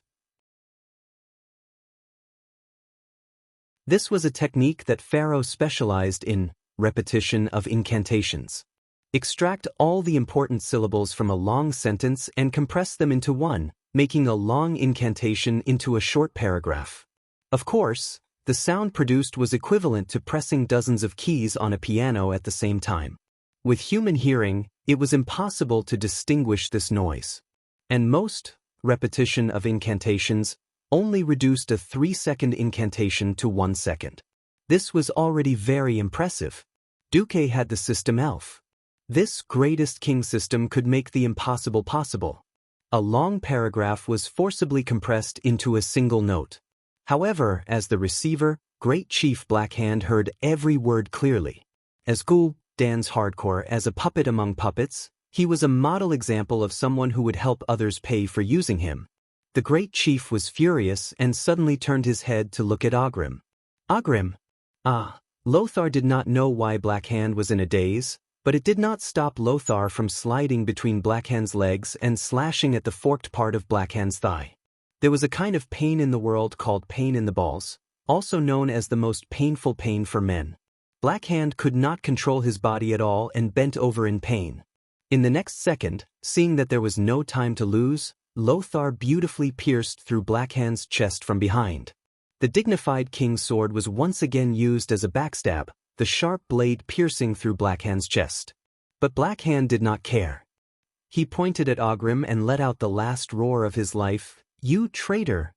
This was a technique that Pharaoh specialized in, repetition of incantations. Extract all the important syllables from a long sentence and compress them into one, making a long incantation into a short paragraph. Of course, the sound produced was equivalent to pressing dozens of keys on a piano at the same time. With human hearing, it was impossible to distinguish this noise. And most repetition of incantations only reduced a 3-second incantation to 1 second. This was already very impressive. Duque had the system Elf. This greatest king system could make the impossible possible. A long paragraph was forcibly compressed into a single note. However, as the receiver, Great Chief Blackhand heard every word clearly. As Gul Dan's hardcore as a puppet among puppets, he was a model example of someone who would help others pay for using him. The Great Chief was furious and suddenly turned his head to look at Ogrim. Ogrim? Ah, Lothar did not know why Blackhand was in a daze, but it did not stop Lothar from sliding between Blackhand's legs and slashing at the forked part of Blackhand's thigh. There was a kind of pain in the world called pain in the balls, also known as the most painful pain for men. Blackhand could not control his body at all and bent over in pain. In the next second, seeing that there was no time to lose, Lothar beautifully pierced through Blackhand's chest from behind. The dignified king's sword was once again used as a backstab, the sharp blade piercing through Blackhand's chest. But Blackhand did not care. He pointed at Ogrim and let out the last roar of his life, "You traitor!"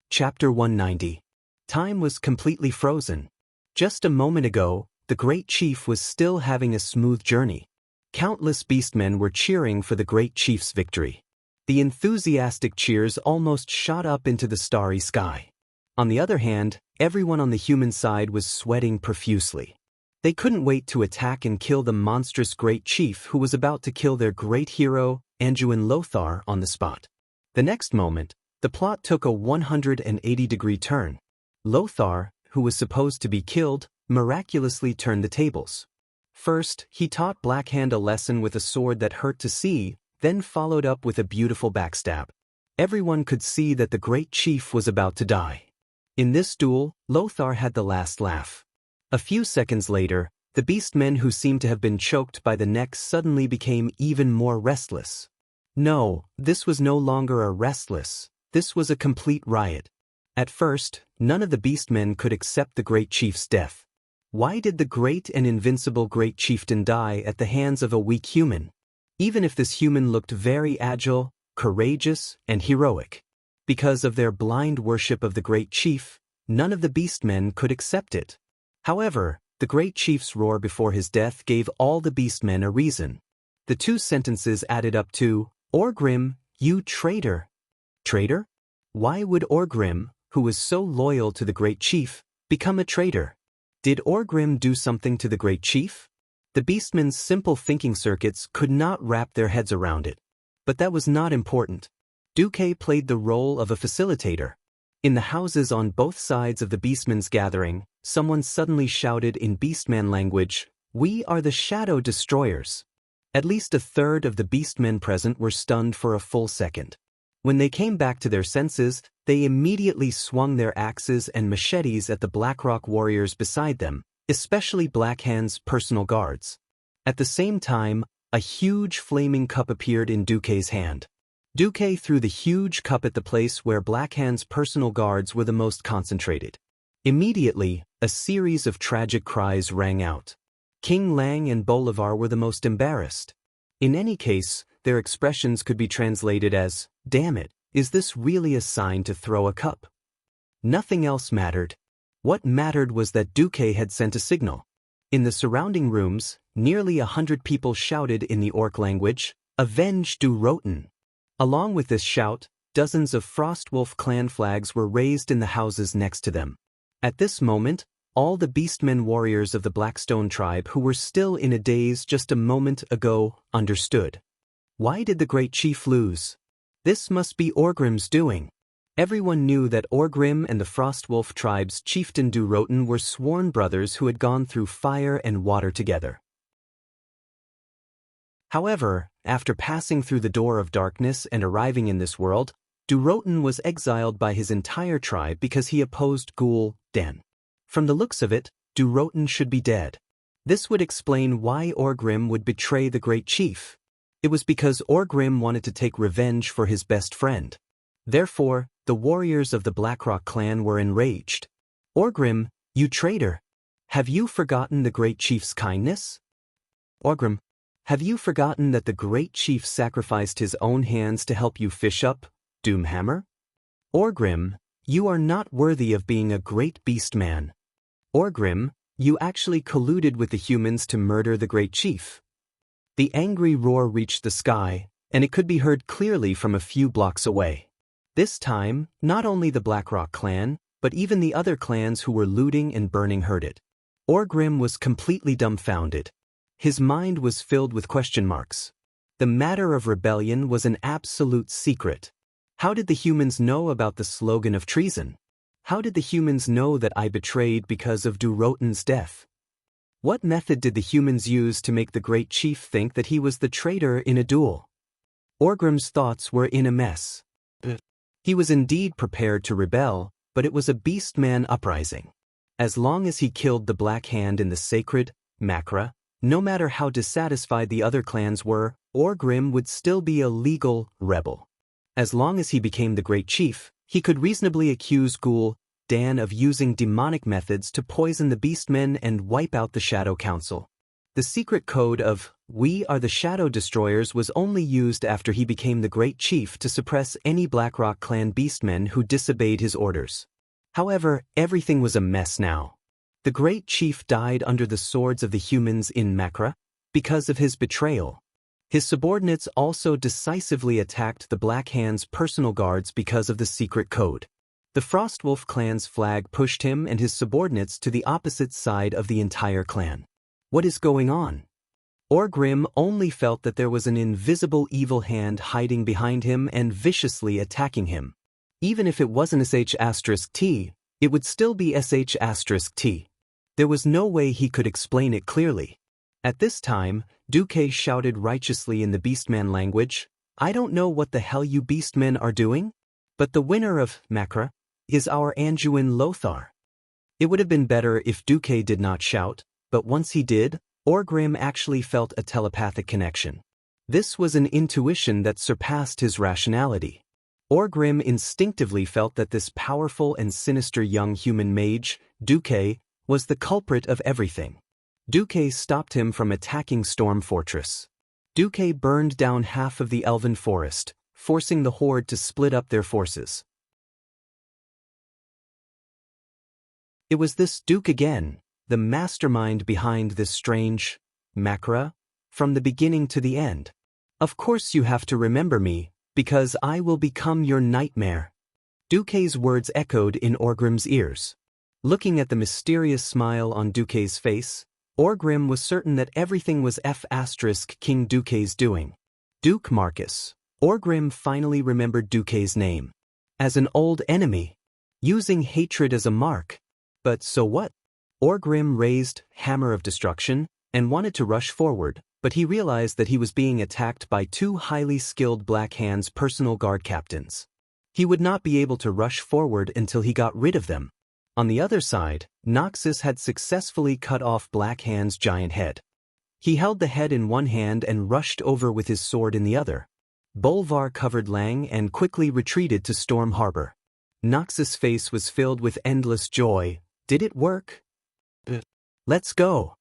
Chapter 190. Time was completely frozen. Just a moment ago, the Great Chief was still having a smooth journey. Countless beastmen were cheering for the Great Chief's victory. The enthusiastic cheers almost shot up into the starry sky. On the other hand, everyone on the human side was sweating profusely. They couldn't wait to attack and kill the monstrous Great Chief who was about to kill their great hero, Anduin Lothar, on the spot. The next moment, the plot took a 180-degree turn. Lothar, who was supposed to be killed, miraculously turned the tables. First, he taught Blackhand a lesson with a sword that hurt to see, then followed up with a beautiful backstab. Everyone could see that the Great Chief was about to die. In this duel, Lothar had the last laugh. A few seconds later, the beastmen who seemed to have been choked by the neck suddenly became even more restless. No, this was no longer a restless, this was a complete riot. At first, none of the beastmen could accept the Great Chief's death. Why did the great and invincible Great Chieftain die at the hands of a weak human? Even if this human looked very agile, courageous, and heroic. Because of their blind worship of the Great Chief, none of the beastmen could accept it. However, the Great Chief's roar before his death gave all the beastmen a reason. The two sentences added up to, "Orgrim, you traitor." Traitor? Why would Orgrim, who was so loyal to the Great Chief, become a traitor? Did Orgrim do something to the Great Chief? The beastmen's simple thinking circuits could not wrap their heads around it. But that was not important. Duque played the role of a facilitator. In the houses on both sides of the beastmen's gathering, someone suddenly shouted in beastman language, "We are the Shadow Destroyers." At least a third of the beastmen present were stunned for a full second. When they came back to their senses, they immediately swung their axes and machetes at the Blackrock warriors beside them, especially Blackhand's personal guards. At the same time, a huge flaming cup appeared in Duque's hand. Duque threw the huge cup at the place where Blackhand's personal guards were the most concentrated. Immediately, a series of tragic cries rang out. King Lang and Bolivar were the most embarrassed. In any case, their expressions could be translated as, "Damn it, is this really a sign to throw a cup?" Nothing else mattered. What mattered was that Duque had sent a signal. In the surrounding rooms, nearly 100 people shouted in the Orc language, "Avenge Du Roten." Along with this shout, dozens of Frostwolf clan flags were raised in the houses next to them. At this moment, all the Beastmen warriors of the Blackstone tribe who were still in a daze just a moment ago understood. Why did the great chief lose? This must be Orgrim's doing. Everyone knew that Orgrim and the Frostwolf tribe's chieftain Durotan were sworn brothers who had gone through fire and water together. However, after passing through the door of darkness and arriving in this world, Durotan was exiled by his entire tribe because he opposed Ghoul Den. From the looks of it, Durotan should be dead. This would explain why Orgrim would betray the great chief. It was because Orgrim wanted to take revenge for his best friend. Therefore, the warriors of the Blackrock clan were enraged. Orgrim, you traitor! Have you forgotten the great chief's kindness? Orgrim, have you forgotten that the great chief sacrificed his own hands to help you fish up Doomhammer? Orgrim, you are not worthy of being a great beast man. Orgrim, you actually colluded with the humans to murder the great chief. The angry roar reached the sky, and it could be heard clearly from a few blocks away. This time, not only the Blackrock clan, but even the other clans who were looting and burning heard it. Orgrim was completely dumbfounded. His mind was filled with question marks. The matter of rebellion was an absolute secret. How did the humans know about the slogan of treason? How did the humans know that I betrayed because of Durotan's death? What method did the humans use to make the great chief think that he was the traitor in a duel? Orgrim's thoughts were in a mess. He was indeed prepared to rebel, but it was a beastman uprising. As long as he killed the Black Hand in the sacred Makra, no matter how dissatisfied the other clans were, Orgrim would still be a legal rebel. As long as he became the great chief, he could reasonably accuse Ghoul Dan of using demonic methods to poison the beastmen and wipe out the Shadow Council. The secret code of "We are the Shadow Destroyers" was only used after he became the great chief to suppress any Blackrock clan beastmen who disobeyed his orders. However, everything was a mess now. The great chief died under the swords of the humans in Makra because of his betrayal. His subordinates also decisively attacked the Black Hand's personal guards because of the secret code. The Frostwolf clan's flag pushed him and his subordinates to the opposite side of the entire clan. What is going on? Orgrim only felt that there was an invisible evil hand hiding behind him and viciously attacking him. Even if it wasn't sh*T, it would still be sh*T. There was no way he could explain it clearly. At this time, Duque shouted righteously in the Beastman language, "I don't know what the hell you Beastmen are doing, but the winner of Makra is our Anduin Lothar." It would have been better if Duque did not shout, but once he did, Orgrim actually felt a telepathic connection. This was an intuition that surpassed his rationality. Orgrim instinctively felt that this powerful and sinister young human mage, Duque, was the culprit of everything. Duque stopped him from attacking Storm Fortress. Duque burned down half of the elven forest, forcing the horde to split up their forces. It was this Duke again, the mastermind behind this strange Makra, from the beginning to the end. "Of course you have to remember me, because I will become your nightmare." Duque's words echoed in Orgrim's ears. Looking at the mysterious smile on Duque's face, Orgrim was certain that everything was King Duque's doing. Duke Marcus. Orgrim finally remembered Duque's name. As an old enemy. Using hatred as a mark. But so what? Orgrim raised Hammer of Destruction and wanted to rush forward, but he realized that he was being attacked by two highly skilled Black Hand's personal guard captains. He would not be able to rush forward until he got rid of them. On the other side, Noxus had successfully cut off Black Hand's giant head. He held the head in one hand and rushed over with his sword in the other. Bolvar covered Lang and quickly retreated to Storm Harbor. Noxus' face was filled with endless joy. Did it work? Let's go.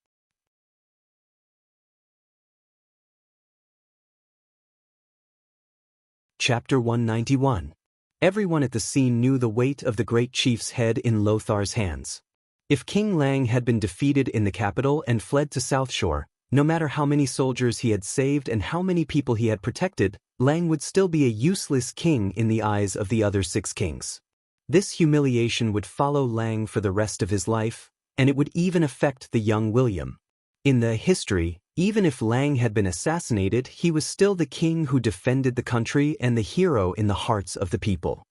Chapter 191. Everyone at the scene knew the weight of the great chief's head in Lothar's hands. If King Lang had been defeated in the capital and fled to South Shore, No matter how many soldiers he had saved and how many people he had protected, Lang would still be a useless king in the eyes of the other 6 kings. This humiliation would follow Lang for the rest of his life, and it would even affect the young William. In the history, even if Lang had been assassinated, he was still the king who defended the country and the hero in the hearts of the people.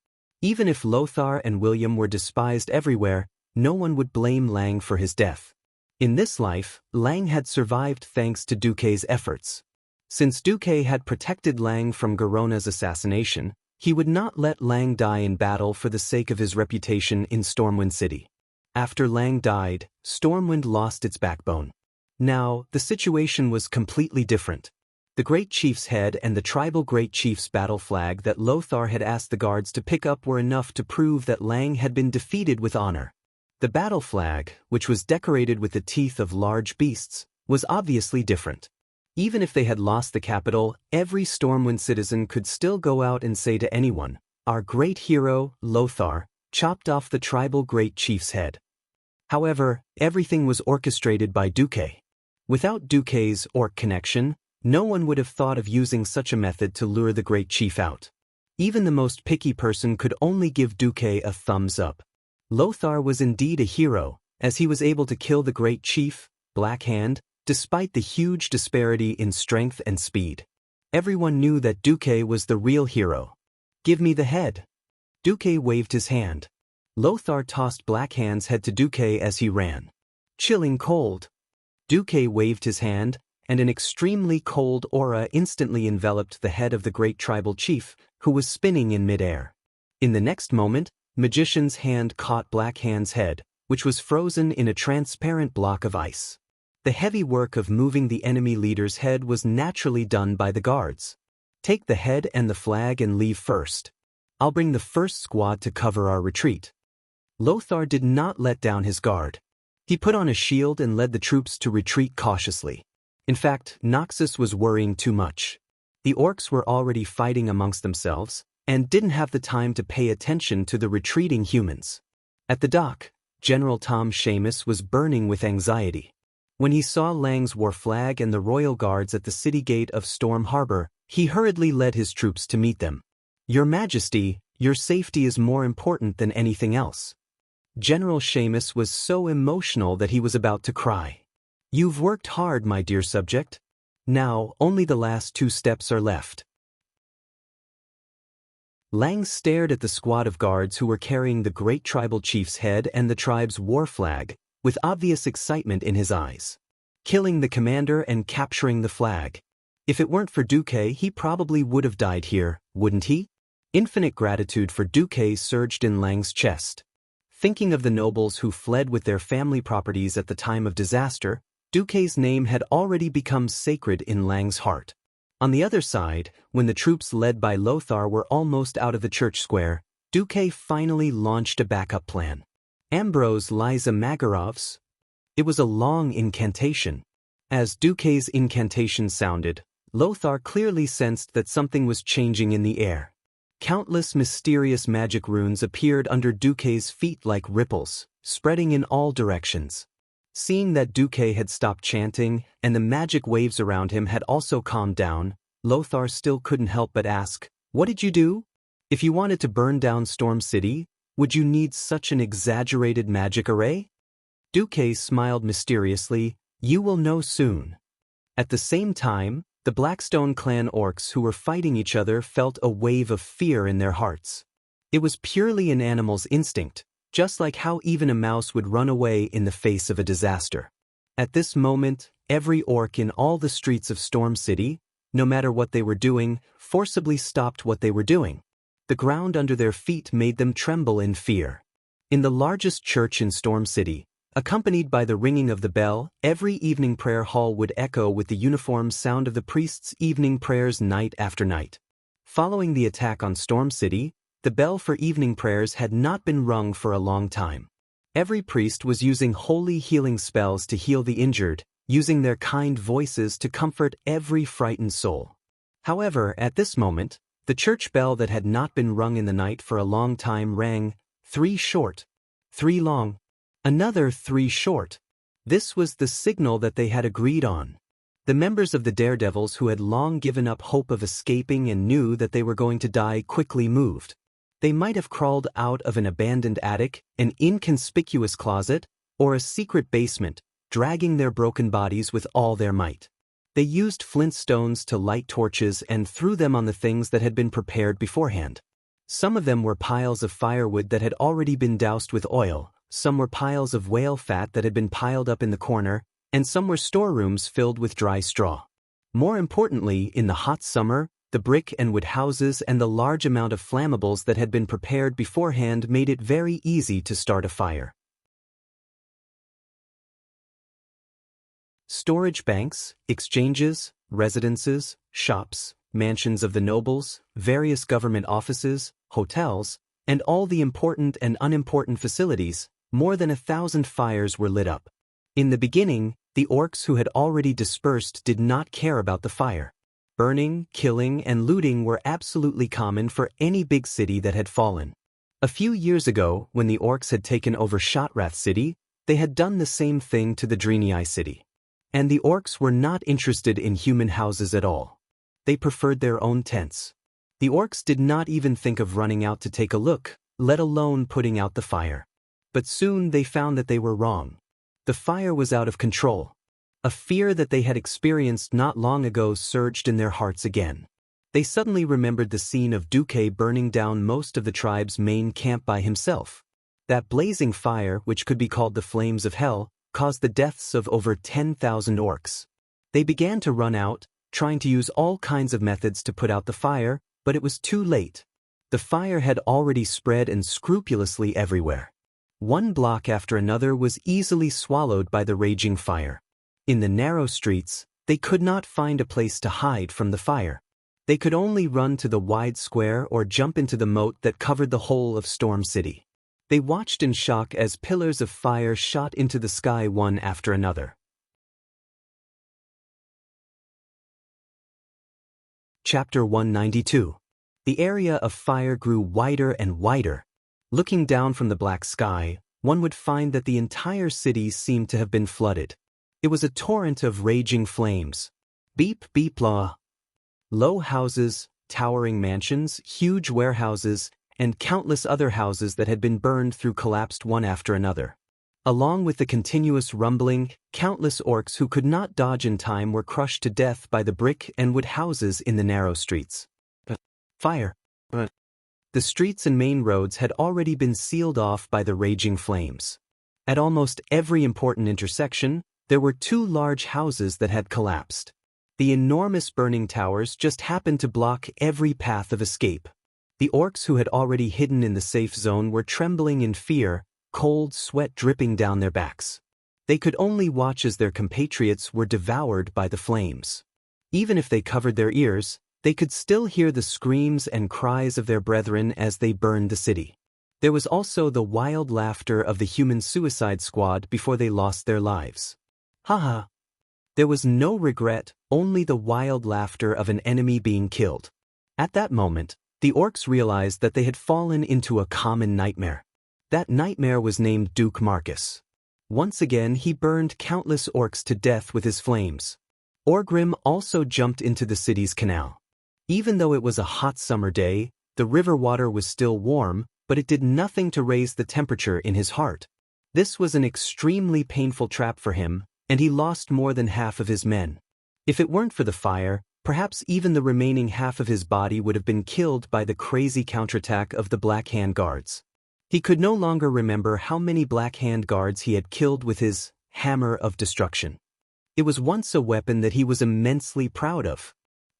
Even if Lothar and William were despised everywhere, no one would blame Lang for his death. In this life, Lang had survived thanks to Duque's efforts. Since Duque had protected Lang from Garona's assassination, he would not let Lang die in battle for the sake of his reputation in Stormwind City. After Lang died, Stormwind lost its backbone. Now, the situation was completely different. The Great Chief's head and the tribal Great Chief's battle flag that Lothar had asked the guards to pick up were enough to prove that Lang had been defeated with honor. The battle flag, which was decorated with the teeth of large beasts, was obviously different. Even if they had lost the capital, every Stormwind citizen could still go out and say to anyone, "Our great hero, Lothar, chopped off the tribal Great Chief's head." However, everything was orchestrated by Duque. Without Duque's orc connection, no one would have thought of using such a method to lure the Great Chief out. Even the most picky person could only give Duque a thumbs up. Lothar was indeed a hero, as he was able to kill the Great Chief, Black Hand, despite the huge disparity in strength and speed. Everyone knew that Duque was the real hero. "Give me the head." Duque waved his hand. Lothar tossed Black Hand's head to Duque as he ran. "Chilling cold." Duque waved his hand, and an extremely cold aura instantly enveloped the head of the great tribal chief, who was spinning in midair. In the next moment, Magician's hand caught Black Hand's head, which was frozen in a transparent block of ice. The heavy work of moving the enemy leader's head was naturally done by the guards. "Take the head and the flag and leave first. I'll bring the first squad to cover our retreat." Lothar did not let down his guard. He put on a shield and led the troops to retreat cautiously. In fact, Noxus was worrying too much. The orcs were already fighting amongst themselves, and didn't have the time to pay attention to the retreating humans. At the dock, General Tom Seamus was burning with anxiety. When he saw Lang's war flag and the royal guards at the city gate of Storm Harbor, he hurriedly led his troops to meet them. "Your Majesty, your safety is more important than anything else." General Seamus was so emotional that he was about to cry. "You've worked hard, my dear subject. Now, only the last 2 steps are left." Lang stared at the squad of guards who were carrying the great tribal chief's head and the tribe's war flag, with obvious excitement in his eyes. Killing the commander and capturing the flag. If it weren't for Duque, he probably would have died here, wouldn't he? Infinite gratitude for Duque surged in Lang's chest. Thinking of the nobles who fled with their family properties at the time of disaster, Duque's name had already become sacred in Lang's heart. On the other side, when the troops led by Lothar were almost out of the church square, Duque finally launched a backup plan. Ambrose Liza Magarov's. It was a long incantation. As Duque's incantation sounded, Lothar clearly sensed that something was changing in the air. Countless mysterious magic runes appeared under Duque's feet like ripples, spreading in all directions. Seeing that Duque had stopped chanting, and the magic waves around him had also calmed down, Lothar still couldn't help but ask, "What did you do? If you wanted to burn down Storm City, would you need such an exaggerated magic array?" Duque smiled mysteriously, "You will know soon." At the same time, the Blackstone clan orcs who were fighting each other felt a wave of fear in their hearts. It was purely an animal's instinct, just like how even a mouse would run away in the face of a disaster. At this moment, every orc in all the streets of Storm City, no matter what they were doing, forcibly stopped what they were doing. The ground under their feet made them tremble in fear. In the largest church in Storm City, accompanied by the ringing of the bell, every evening prayer hall would echo with the uniform sound of the priest's evening prayers night after night. Following the attack on Storm City, the bell for evening prayers had not been rung for a long time. Every priest was using holy healing spells to heal the injured, using their kind voices to comfort every frightened soul. However, at this moment, the church bell that had not been rung in the night for a long time rang, 3 short, 3 long, another 3 short. This was the signal that they had agreed on. The members of the daredevils who had long given up hope of escaping and knew that they were going to die quickly moved. They might have crawled out of an abandoned attic, an inconspicuous closet, or a secret basement, dragging their broken bodies with all their might. They used flint stones to light torches and threw them on the things that had been prepared beforehand. Some of them were piles of firewood that had already been doused with oil, some were piles of whale fat that had been piled up in the corner, and some were storerooms filled with dry straw. More importantly, in the hot summer, the brick and wood houses and the large amount of flammables that had been prepared beforehand made it very easy to start a fire. Storage banks, exchanges, residences, shops, mansions of the nobles, various government offices, hotels, and all the important and unimportant facilities, more than 1,000 fires were lit up. In the beginning, the orcs who had already dispersed did not care about the fire. Burning, killing, and looting were absolutely common for any big city that had fallen. A few years ago, when the orcs had taken over Shotrath City, they had done the same thing to the Drenii city. And the orcs were not interested in human houses at all. They preferred their own tents. The orcs did not even think of running out to take a look, let alone putting out the fire. But soon they found that they were wrong. The fire was out of control. A fear that they had experienced not long ago surged in their hearts again. They suddenly remembered the scene of Duque burning down most of the tribe's main camp by himself. That blazing fire, which could be called the flames of hell, caused the deaths of over 10,000 orcs. They began to run out, trying to use all kinds of methods to put out the fire, but it was too late. The fire had already spread unscrupulously everywhere. One block after another was easily swallowed by the raging fire. In the narrow streets, they could not find a place to hide from the fire. They could only run to the wide square or jump into the moat that covered the whole of Storm City. They watched in shock as pillars of fire shot into the sky one after another. Chapter 192. The area of fire grew wider and wider. Looking down from the black sky, one would find that the entire city seemed to have been flooded. It was a torrent of raging flames. Beep, beep, blah. Low houses, towering mansions, huge warehouses, and countless other houses that had been burned through collapsed one after another. Along with the continuous rumbling, countless orcs who could not dodge in time were crushed to death by the brick and wood houses in the narrow streets. Fire. The streets and main roads had already been sealed off by the raging flames. At almost every important intersection, there were 2 large houses that had collapsed. The enormous burning towers just happened to block every path of escape. The orcs who had already hidden in the safe zone were trembling in fear, cold sweat dripping down their backs. They could only watch as their compatriots were devoured by the flames. Even if they covered their ears, they could still hear the screams and cries of their brethren as they burned the city. There was also the wild laughter of the human suicide squad before they lost their lives. Haha. There was no regret, only the wild laughter of an enemy being killed. At that moment, the orcs realized that they had fallen into a common nightmare. That nightmare was named Duke Marcus. Once again he burned countless orcs to death with his flames. Orgrim also jumped into the city's canal. Even though it was a hot summer day, the river water was still warm, but it did nothing to raise the temperature in his heart. This was an extremely painful trap for him, and he lost more than half of his men. If it weren't for the fire, perhaps even the remaining half of his body would have been killed by the crazy counterattack of the Black Hand Guards. He could no longer remember how many Black Hand Guards he had killed with his hammer of destruction. It was once a weapon that he was immensely proud of.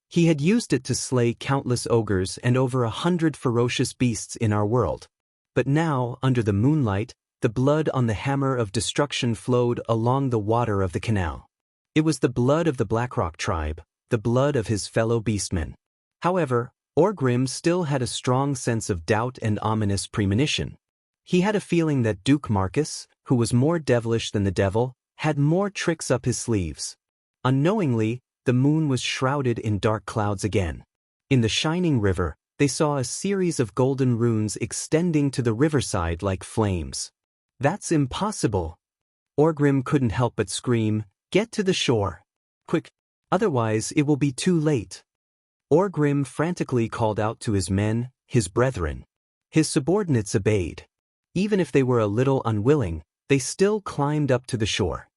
He had used it to slay countless ogres and over 100 ferocious beasts in our world. But now, under the moonlight, the blood on the hammer of destruction flowed along the water of the canal. It was the blood of the Blackrock tribe, the blood of his fellow beastmen. However, Orgrim still had a strong sense of doubt and ominous premonition. He had a feeling that Duke Marcus, who was more devilish than the devil, had more tricks up his sleeves. Unknowingly, the moon was shrouded in dark clouds again. In the shining river, they saw a series of golden runes extending to the riverside like flames. That's impossible. Orgrim couldn't help but scream, "Get to the shore! Quick!" Otherwise it will be too late. Orgrim frantically called out to his men, his brethren. His subordinates obeyed. Even if they were a little unwilling, they still climbed up to the shore.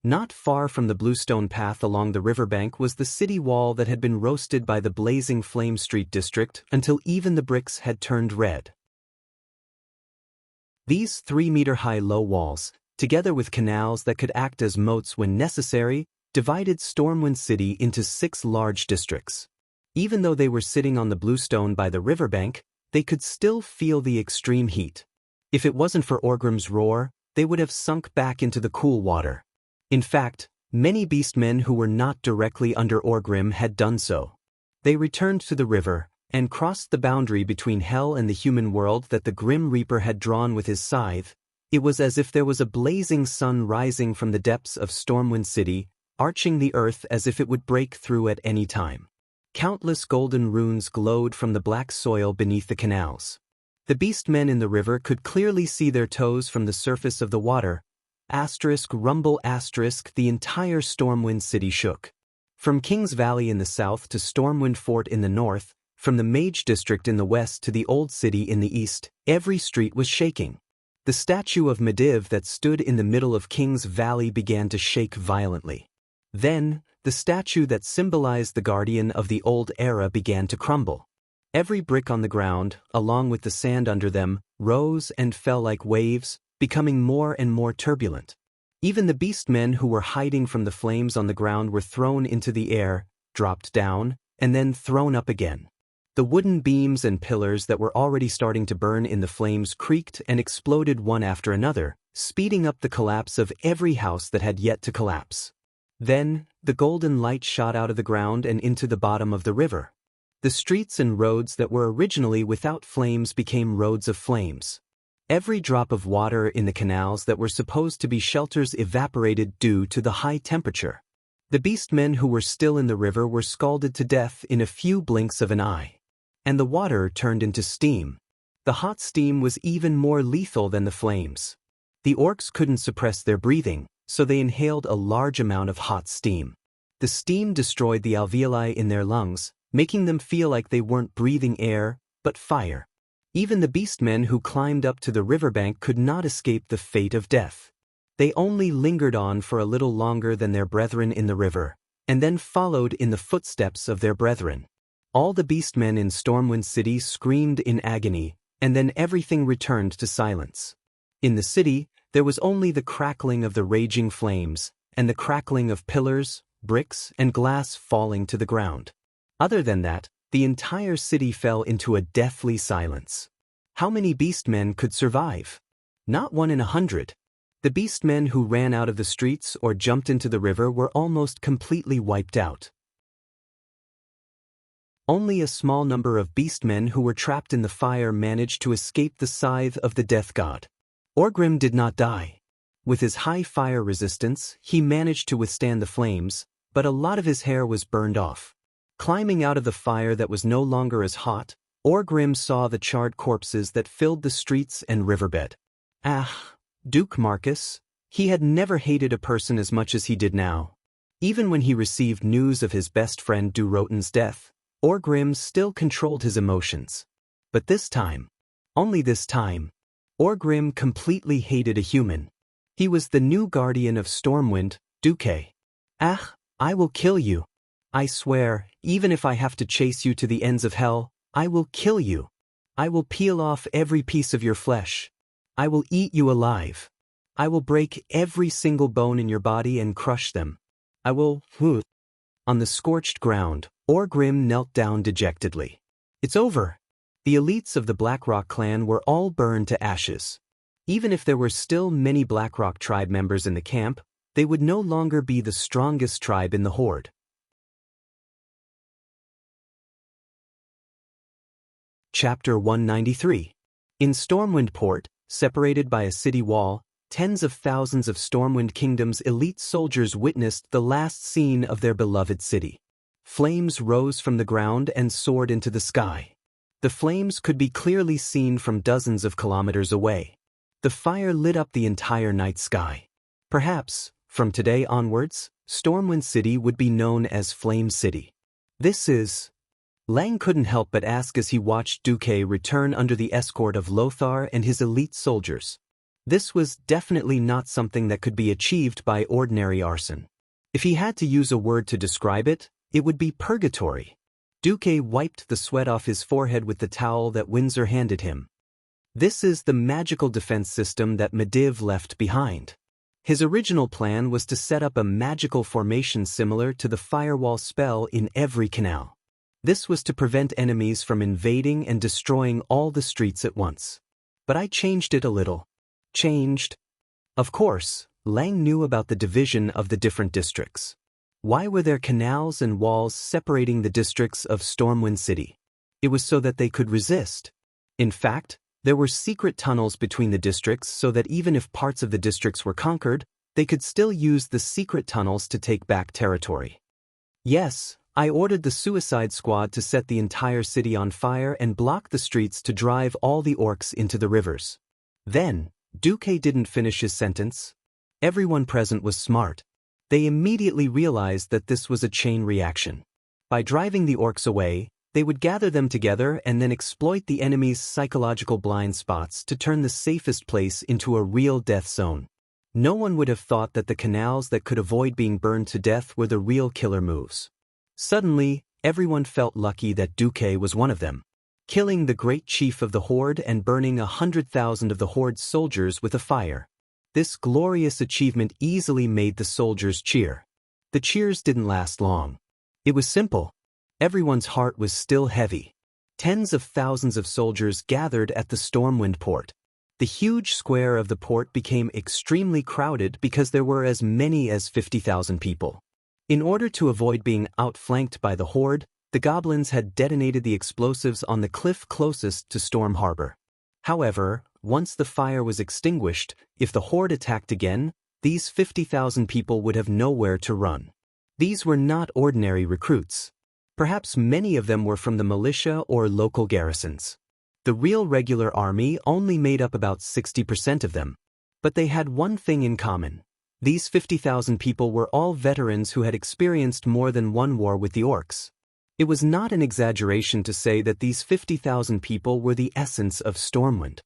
Not far from the bluestone path along the riverbank was the city wall that had been roasted by the blazing Flame Street district until even the bricks had turned red. These 3-meter-high low walls, together with canals that could act as moats when necessary, divided Stormwind City into 6 large districts. Even though they were sitting on the bluestone by the riverbank, they could still feel the extreme heat. If it wasn't for Orgrim's roar, they would have sunk back into the cool water. In fact, many beastmen who were not directly under Orgrim had done so. They returned to the river, and crossed the boundary between hell and the human world that the Grim Reaper had drawn with his scythe. It was as if there was a blazing sun rising from the depths of Stormwind City, arching the earth as if it would break through at any time. Countless golden runes glowed from the black soil beneath the canals. The beastmen in the river could clearly see their toes from the surface of the water. Rumble the entire Stormwind City shook. From King's Valley in the south to Stormwind Fort in the north, from the Mage District in the west to the Old City in the east, every street was shaking. The statue of Medivh that stood in the middle of King's Valley began to shake violently. Then, the statue that symbolized the guardian of the old era began to crumble. Every brick on the ground, along with the sand under them, rose and fell like waves, becoming more and more turbulent. Even the beastmen who were hiding from the flames on the ground were thrown into the air, dropped down, and then thrown up again. The wooden beams and pillars that were already starting to burn in the flames creaked and exploded one after another, speeding up the collapse of every house that had yet to collapse. Then, the golden light shot out of the ground and into the bottom of the river. The streets and roads that were originally without flames became roads of flames. Every drop of water in the canals that were supposed to be shelters evaporated due to the high temperature. The beastmen who were still in the river were scalded to death in a few blinks of an eye. And the water turned into steam. The hot steam was even more lethal than the flames. The orcs couldn't suppress their breathing, so they inhaled a large amount of hot steam. The steam destroyed the alveoli in their lungs, making them feel like they weren't breathing air, but fire. Even the beastmen who climbed up to the riverbank could not escape the fate of death. They only lingered on for a little longer than their brethren in the river, and then followed in the footsteps of their brethren. All the beastmen in Stormwind City screamed in agony, and then everything returned to silence. In the city, there was only the crackling of the raging flames, and the crackling of pillars, bricks, and glass falling to the ground. Other than that, the entire city fell into a deathly silence. How many beastmen could survive? Not 1 in 100. The beastmen who ran out of the streets or jumped into the river were almost completely wiped out. Only a small number of beastmen who were trapped in the fire managed to escape the scythe of the death god. Orgrim did not die. With his high fire resistance, he managed to withstand the flames, but a lot of his hair was burned off. Climbing out of the fire that was no longer as hot, Orgrim saw the charred corpses that filled the streets and riverbed. Duke Marcus. He had never hated a person as much as he did now. Even when he received news of his best friend Durotan's death, Orgrim still controlled his emotions. But this time, only this time, Orgrim completely hated a human. He was the new guardian of Stormwind, Duque. I will kill you. I swear, even if I have to chase you to the ends of hell, I will kill you. I will peel off every piece of your flesh. I will eat you alive. I will break every single bone in your body and crush them. I will. On the scorched ground, Orgrim knelt down dejectedly. It's over. The elites of the Blackrock clan were all burned to ashes. Even if there were still many Blackrock tribe members in the camp, they would no longer be the strongest tribe in the horde. Chapter 193. In Stormwind Port, separated by a city wall, tens of thousands of Stormwind Kingdom's elite soldiers witnessed the last scene of their beloved city. Flames rose from the ground and soared into the sky. The flames could be clearly seen from dozens of kilometers away. The fire lit up the entire night sky. Perhaps, from today onwards, Stormwind City would be known as Flame City. This is... Lang couldn't help but ask as he watched Duque return under the escort of Lothar and his elite soldiers. This was definitely not something that could be achieved by ordinary arson. If he had to use a word to describe it, it would be purgatory. Duque wiped the sweat off his forehead with the towel that Windsor handed him. This is the magical defense system that Medivh left behind. His original plan was to set up a magical formation similar to the firewall spell in every canal. This was to prevent enemies from invading and destroying all the streets at once. But I changed it a little. Changed? Of course, Lang knew about the division of the different districts. Why were there canals and walls separating the districts of Stormwind City? It was so that they could resist. In fact, there were secret tunnels between the districts so that even if parts of the districts were conquered, they could still use the secret tunnels to take back territory. Yes, I ordered the Suicide Squad to set the entire city on fire and block the streets to drive all the orcs into the rivers. Then, Duque didn't finish his sentence. Everyone present was smart. They immediately realized that this was a chain reaction. By driving the orcs away, they would gather them together and then exploit the enemy's psychological blind spots to turn the safest place into a real death zone. No one would have thought that the canals that could avoid being burned to death were the real killer moves. Suddenly, everyone felt lucky that Duque was one of them. Killing the great chief of the Horde and burning 100,000 of the Horde's soldiers with a fire. This glorious achievement easily made the soldiers cheer. The cheers didn't last long. It was simple. Everyone's heart was still heavy. Tens of thousands of soldiers gathered at the Stormwind port. The huge square of the port became extremely crowded because there were as many as 50,000 people. In order to avoid being outflanked by the Horde, the goblins had detonated the explosives on the cliff closest to Storm Harbor. However, once the fire was extinguished, if the Horde attacked again, these 50,000 people would have nowhere to run. These were not ordinary recruits. Perhaps many of them were from the militia or local garrisons. The real regular army only made up about 60% of them. But they had one thing in common. These 50,000 people were all veterans who had experienced more than one war with the orcs. It was not an exaggeration to say that these 50,000 people were the essence of Stormwind.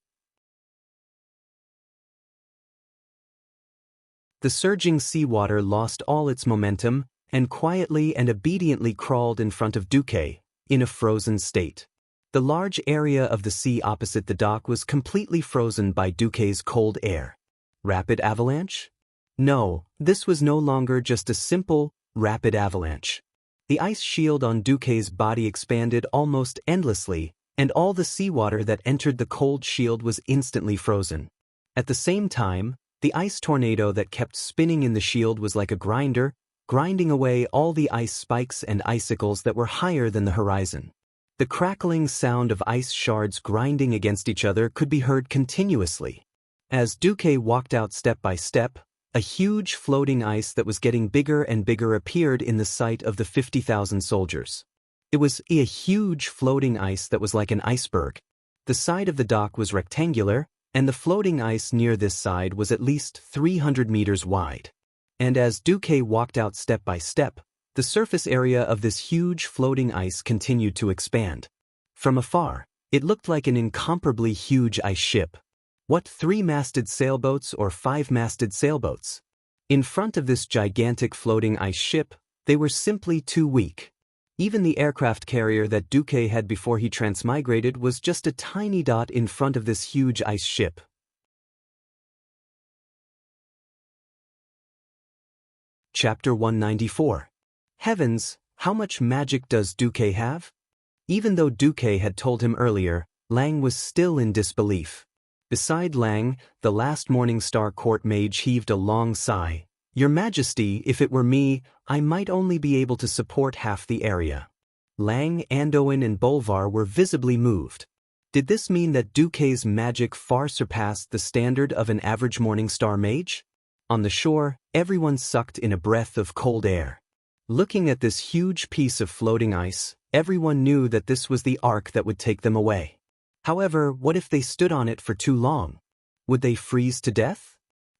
The surging seawater lost all its momentum and quietly and obediently crawled in front of Duque, in a frozen state. The large area of the sea opposite the dock was completely frozen by Duque's cold air. Rapid avalanche? No, this was no longer just a simple, rapid avalanche. The ice shield on Duque's body expanded almost endlessly, and all the seawater that entered the cold shield was instantly frozen. At the same time, the ice tornado that kept spinning in the shield was like a grinder, grinding away all the ice spikes and icicles that were higher than the horizon. The crackling sound of ice shards grinding against each other could be heard continuously. As Duque walked out step by step, a huge floating ice that was getting bigger and bigger appeared in the sight of the 50,000 soldiers. It was a huge floating ice that was like an iceberg. The side of the dock was rectangular, and the floating ice near this side was at least 300 meters wide. And as Duque walked out step by step, the surface area of this huge floating ice continued to expand. From afar, it looked like an incomparably huge ice ship. What 3-masted sailboats or 5-masted sailboats? In front of this gigantic floating ice ship, they were simply too weak. Even the aircraft carrier that Duque had before he transmigrated was just a tiny dot in front of this huge ice ship. Chapter 194. Heavens, how much magic does Duque have? Even though Duque had told him earlier, Lang was still in disbelief. Beside Lang, the last Morning Star court mage heaved a long sigh. Your Majesty, if it were me, I might only be able to support half the area. Lang, Anduin, and Bolvar were visibly moved. Did this mean that Duque's magic far surpassed the standard of an average Morning Star mage? On the shore, everyone sucked in a breath of cold air. Looking at this huge piece of floating ice, everyone knew that this was the ark that would take them away. However, what if they stood on it for too long? Would they freeze to death?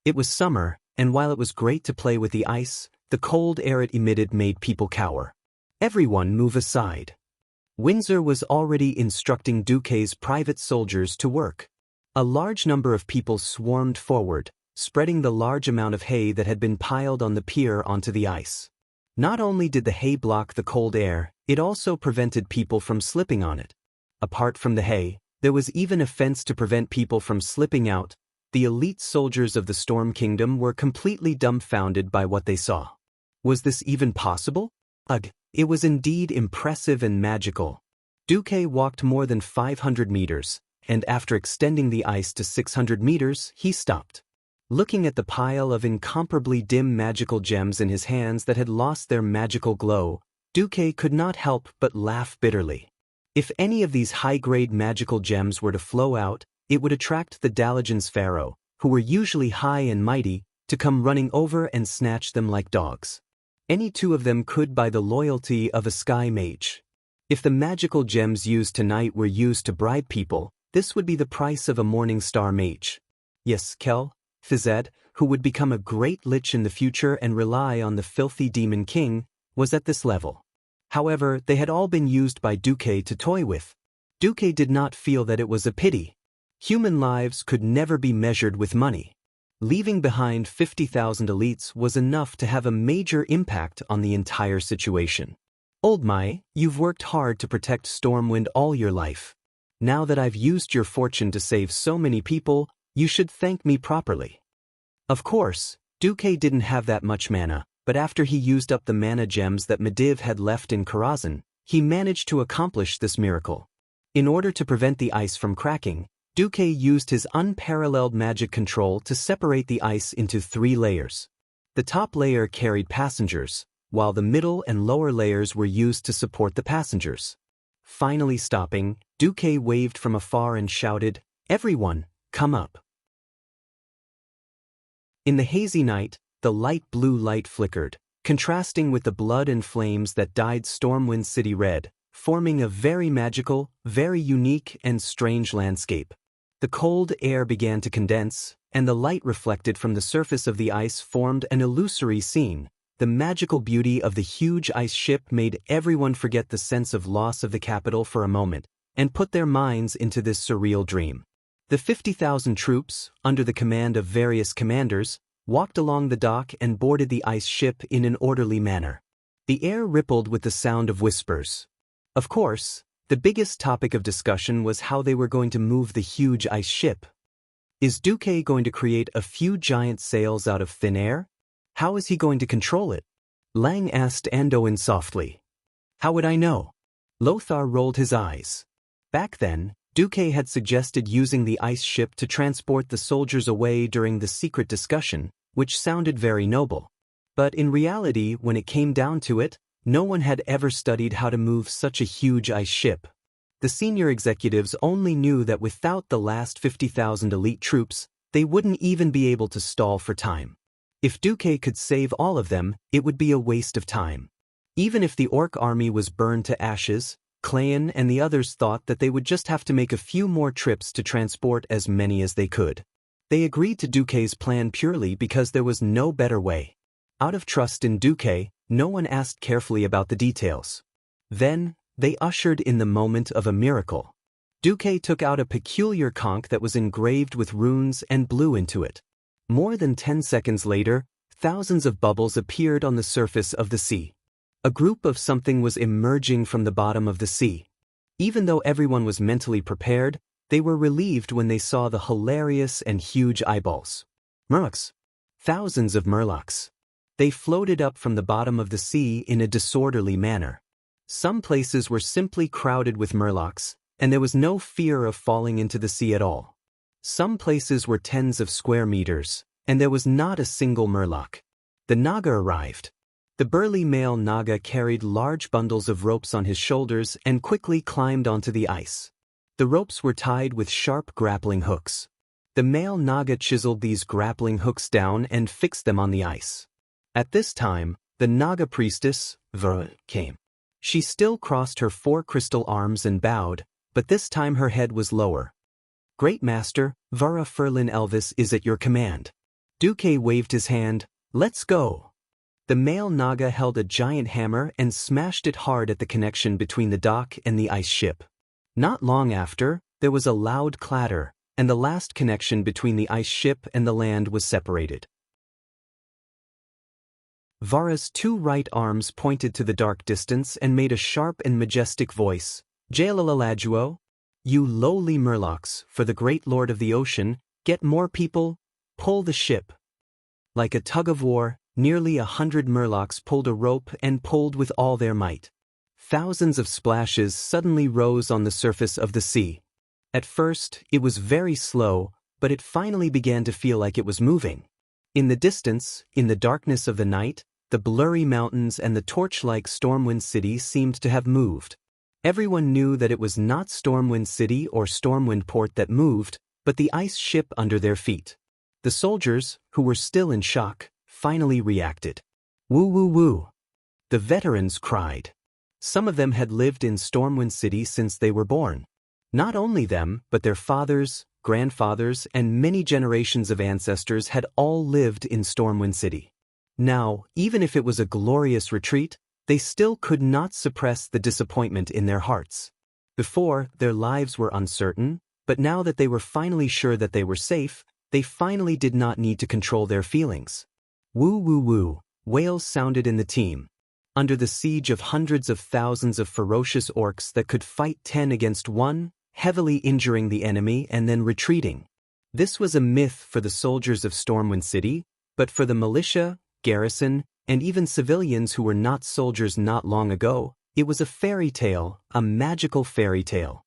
It was summer, and while it was great to play with the ice, The cold air it emitted made people cower. Everyone move aside. Windsor was already instructing Duque's private soldiers to work. A large number of people swarmed forward, spreading the large amount of hay that had been piled on the pier onto the ice. Not only did the hay block the cold air, it also prevented people from slipping on it. Apart from the hay, there was even a fence to prevent people from slipping out. The elite soldiers of the Storm Kingdom were completely dumbfounded by what they saw. Was this even possible? Ugh, it was indeed impressive and magical. Duque walked more than 500 meters, and after extending the ice to 600 meters, he stopped. Looking at the pile of incomparably dim magical gems in his hands that had lost their magical glow, Duque could not help but laugh bitterly. If any of these high-grade magical gems were to flow out, it would attract the Dalajan's pharaoh, who were usually high and mighty, to come running over and snatch them like dogs. Any two of them could buy the loyalty of a sky mage. If the magical gems used tonight were used to bribe people, this would be the price of a morning star mage. Yes, Kel, Fized, who would become a great lich in the future and rely on the filthy demon king, was at this level. However, they had all been used by Duque to toy with. Duque did not feel that it was a pity. Human lives could never be measured with money. Leaving behind 50,000 elites was enough to have a major impact on the entire situation. Old Mai, you've worked hard to protect Stormwind all your life. Now that I've used your fortune to save so many people, you should thank me properly. Of course, Duque didn't have that much mana, but after he used up the mana gems that Medivh had left in Karazhan, he managed to accomplish this miracle. In order to prevent the ice from cracking, Duque used his unparalleled magic control to separate the ice into 3 layers. The top layer carried passengers, while the middle and lower layers were used to support the passengers. Finally stopping, Duque waved from afar and shouted, "Everyone, come up." In the hazy night, the light blue light flickered, contrasting with the blood and flames that dyed Stormwind City red, forming a very magical, very unique and strange landscape. The cold air began to condense, and the light reflected from the surface of the ice formed an illusory scene. The magical beauty of the huge ice ship made everyone forget the sense of loss of the capital for a moment, and put their minds into this surreal dream. The 50,000 troops, under the command of various commanders, walked along the dock and boarded the ice ship in an orderly manner. The air rippled with the sound of whispers. Of course, the biggest topic of discussion was how they were going to move the huge ice ship. Is Duque going to create a few giant sails out of thin air? How is he going to control it? Lang asked Anduin softly. How would I know? Lothar rolled his eyes. Back then, Duque had suggested using the ice ship to transport the soldiers away during the secret discussion, which sounded very noble. But in reality, when it came down to it, no one had ever studied how to move such a huge ice ship. The senior executives only knew that without the last 50,000 elite troops, they wouldn't even be able to stall for time. If Duque could save all of them, it would be a waste of time. Even if the orc army was burned to ashes, Clayan and the others thought that they would just have to make a few more trips to transport as many as they could. They agreed to Duque's plan purely because there was no better way. Out of trust in Duque, no one asked carefully about the details. Then, they ushered in the moment of a miracle. Duque took out a peculiar conch that was engraved with runes and blew into it. More than 10 seconds later, thousands of bubbles appeared on the surface of the sea. A group of something was emerging from the bottom of the sea. Even though everyone was mentally prepared, they were relieved when they saw the hilarious and huge eyeballs. Murlocs. Thousands of murlocs. They floated up from the bottom of the sea in a disorderly manner. Some places were simply crowded with murlocs, and there was no fear of falling into the sea at all. Some places were tens of square meters, and there was not a single murloc. The Naga arrived. The burly male Naga carried large bundles of ropes on his shoulders and quickly climbed onto the ice. The ropes were tied with sharp grappling hooks. The male Naga chiseled these grappling hooks down and fixed them on the ice. At this time, the Naga priestess, Vura, came. She still crossed her 4 crystal arms and bowed, but this time her head was lower. Great Master, Vara Ferlin Elvis is at your command. Duque waved his hand. Let's go. The male Naga held a giant hammer and smashed it hard at the connection between the dock and the ice ship. Not long after, there was a loud clatter, and the last connection between the ice ship and the land was separated. Vara's two right arms pointed to the dark distance and made a sharp and majestic voice. Jalalalajuo, you lowly murlocs, for the great lord of the ocean, get more people, pull the ship. Like a tug of war, nearly 100 murlocs pulled a rope and pulled with all their might. Thousands of splashes suddenly rose on the surface of the sea. At first, it was very slow, but it finally began to feel like it was moving. In the distance, in the darkness of the night, the blurry mountains and the torch-like Stormwind City seemed to have moved. Everyone knew that it was not Stormwind City or Stormwind Port that moved, but the ice ship under their feet. The soldiers, who were still in shock, finally reacted. Woo woo woo! The veterans cried. Some of them had lived in Stormwind City since they were born. Not only them, but their fathers, grandfathers, and many generations of ancestors had all lived in Stormwind City. Now, even if it was a glorious retreat, they still could not suppress the disappointment in their hearts. Before, their lives were uncertain, but now that they were finally sure that they were safe, they finally did not need to control their feelings. Woo woo woo, wails sounded in the team. Under the siege of hundreds of thousands of ferocious orcs that could fight 10 against 1, heavily injuring the enemy and then retreating. This was a myth for the soldiers of Stormwind City, but for the militia, garrison, and even civilians who were not soldiers not long ago, it was a fairy tale, a magical fairy tale.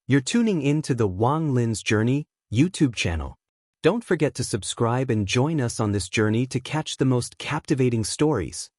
You're tuning in to the Wang Lin's Journey YouTube channel. Don't forget to subscribe and join us on this journey to catch the most captivating stories.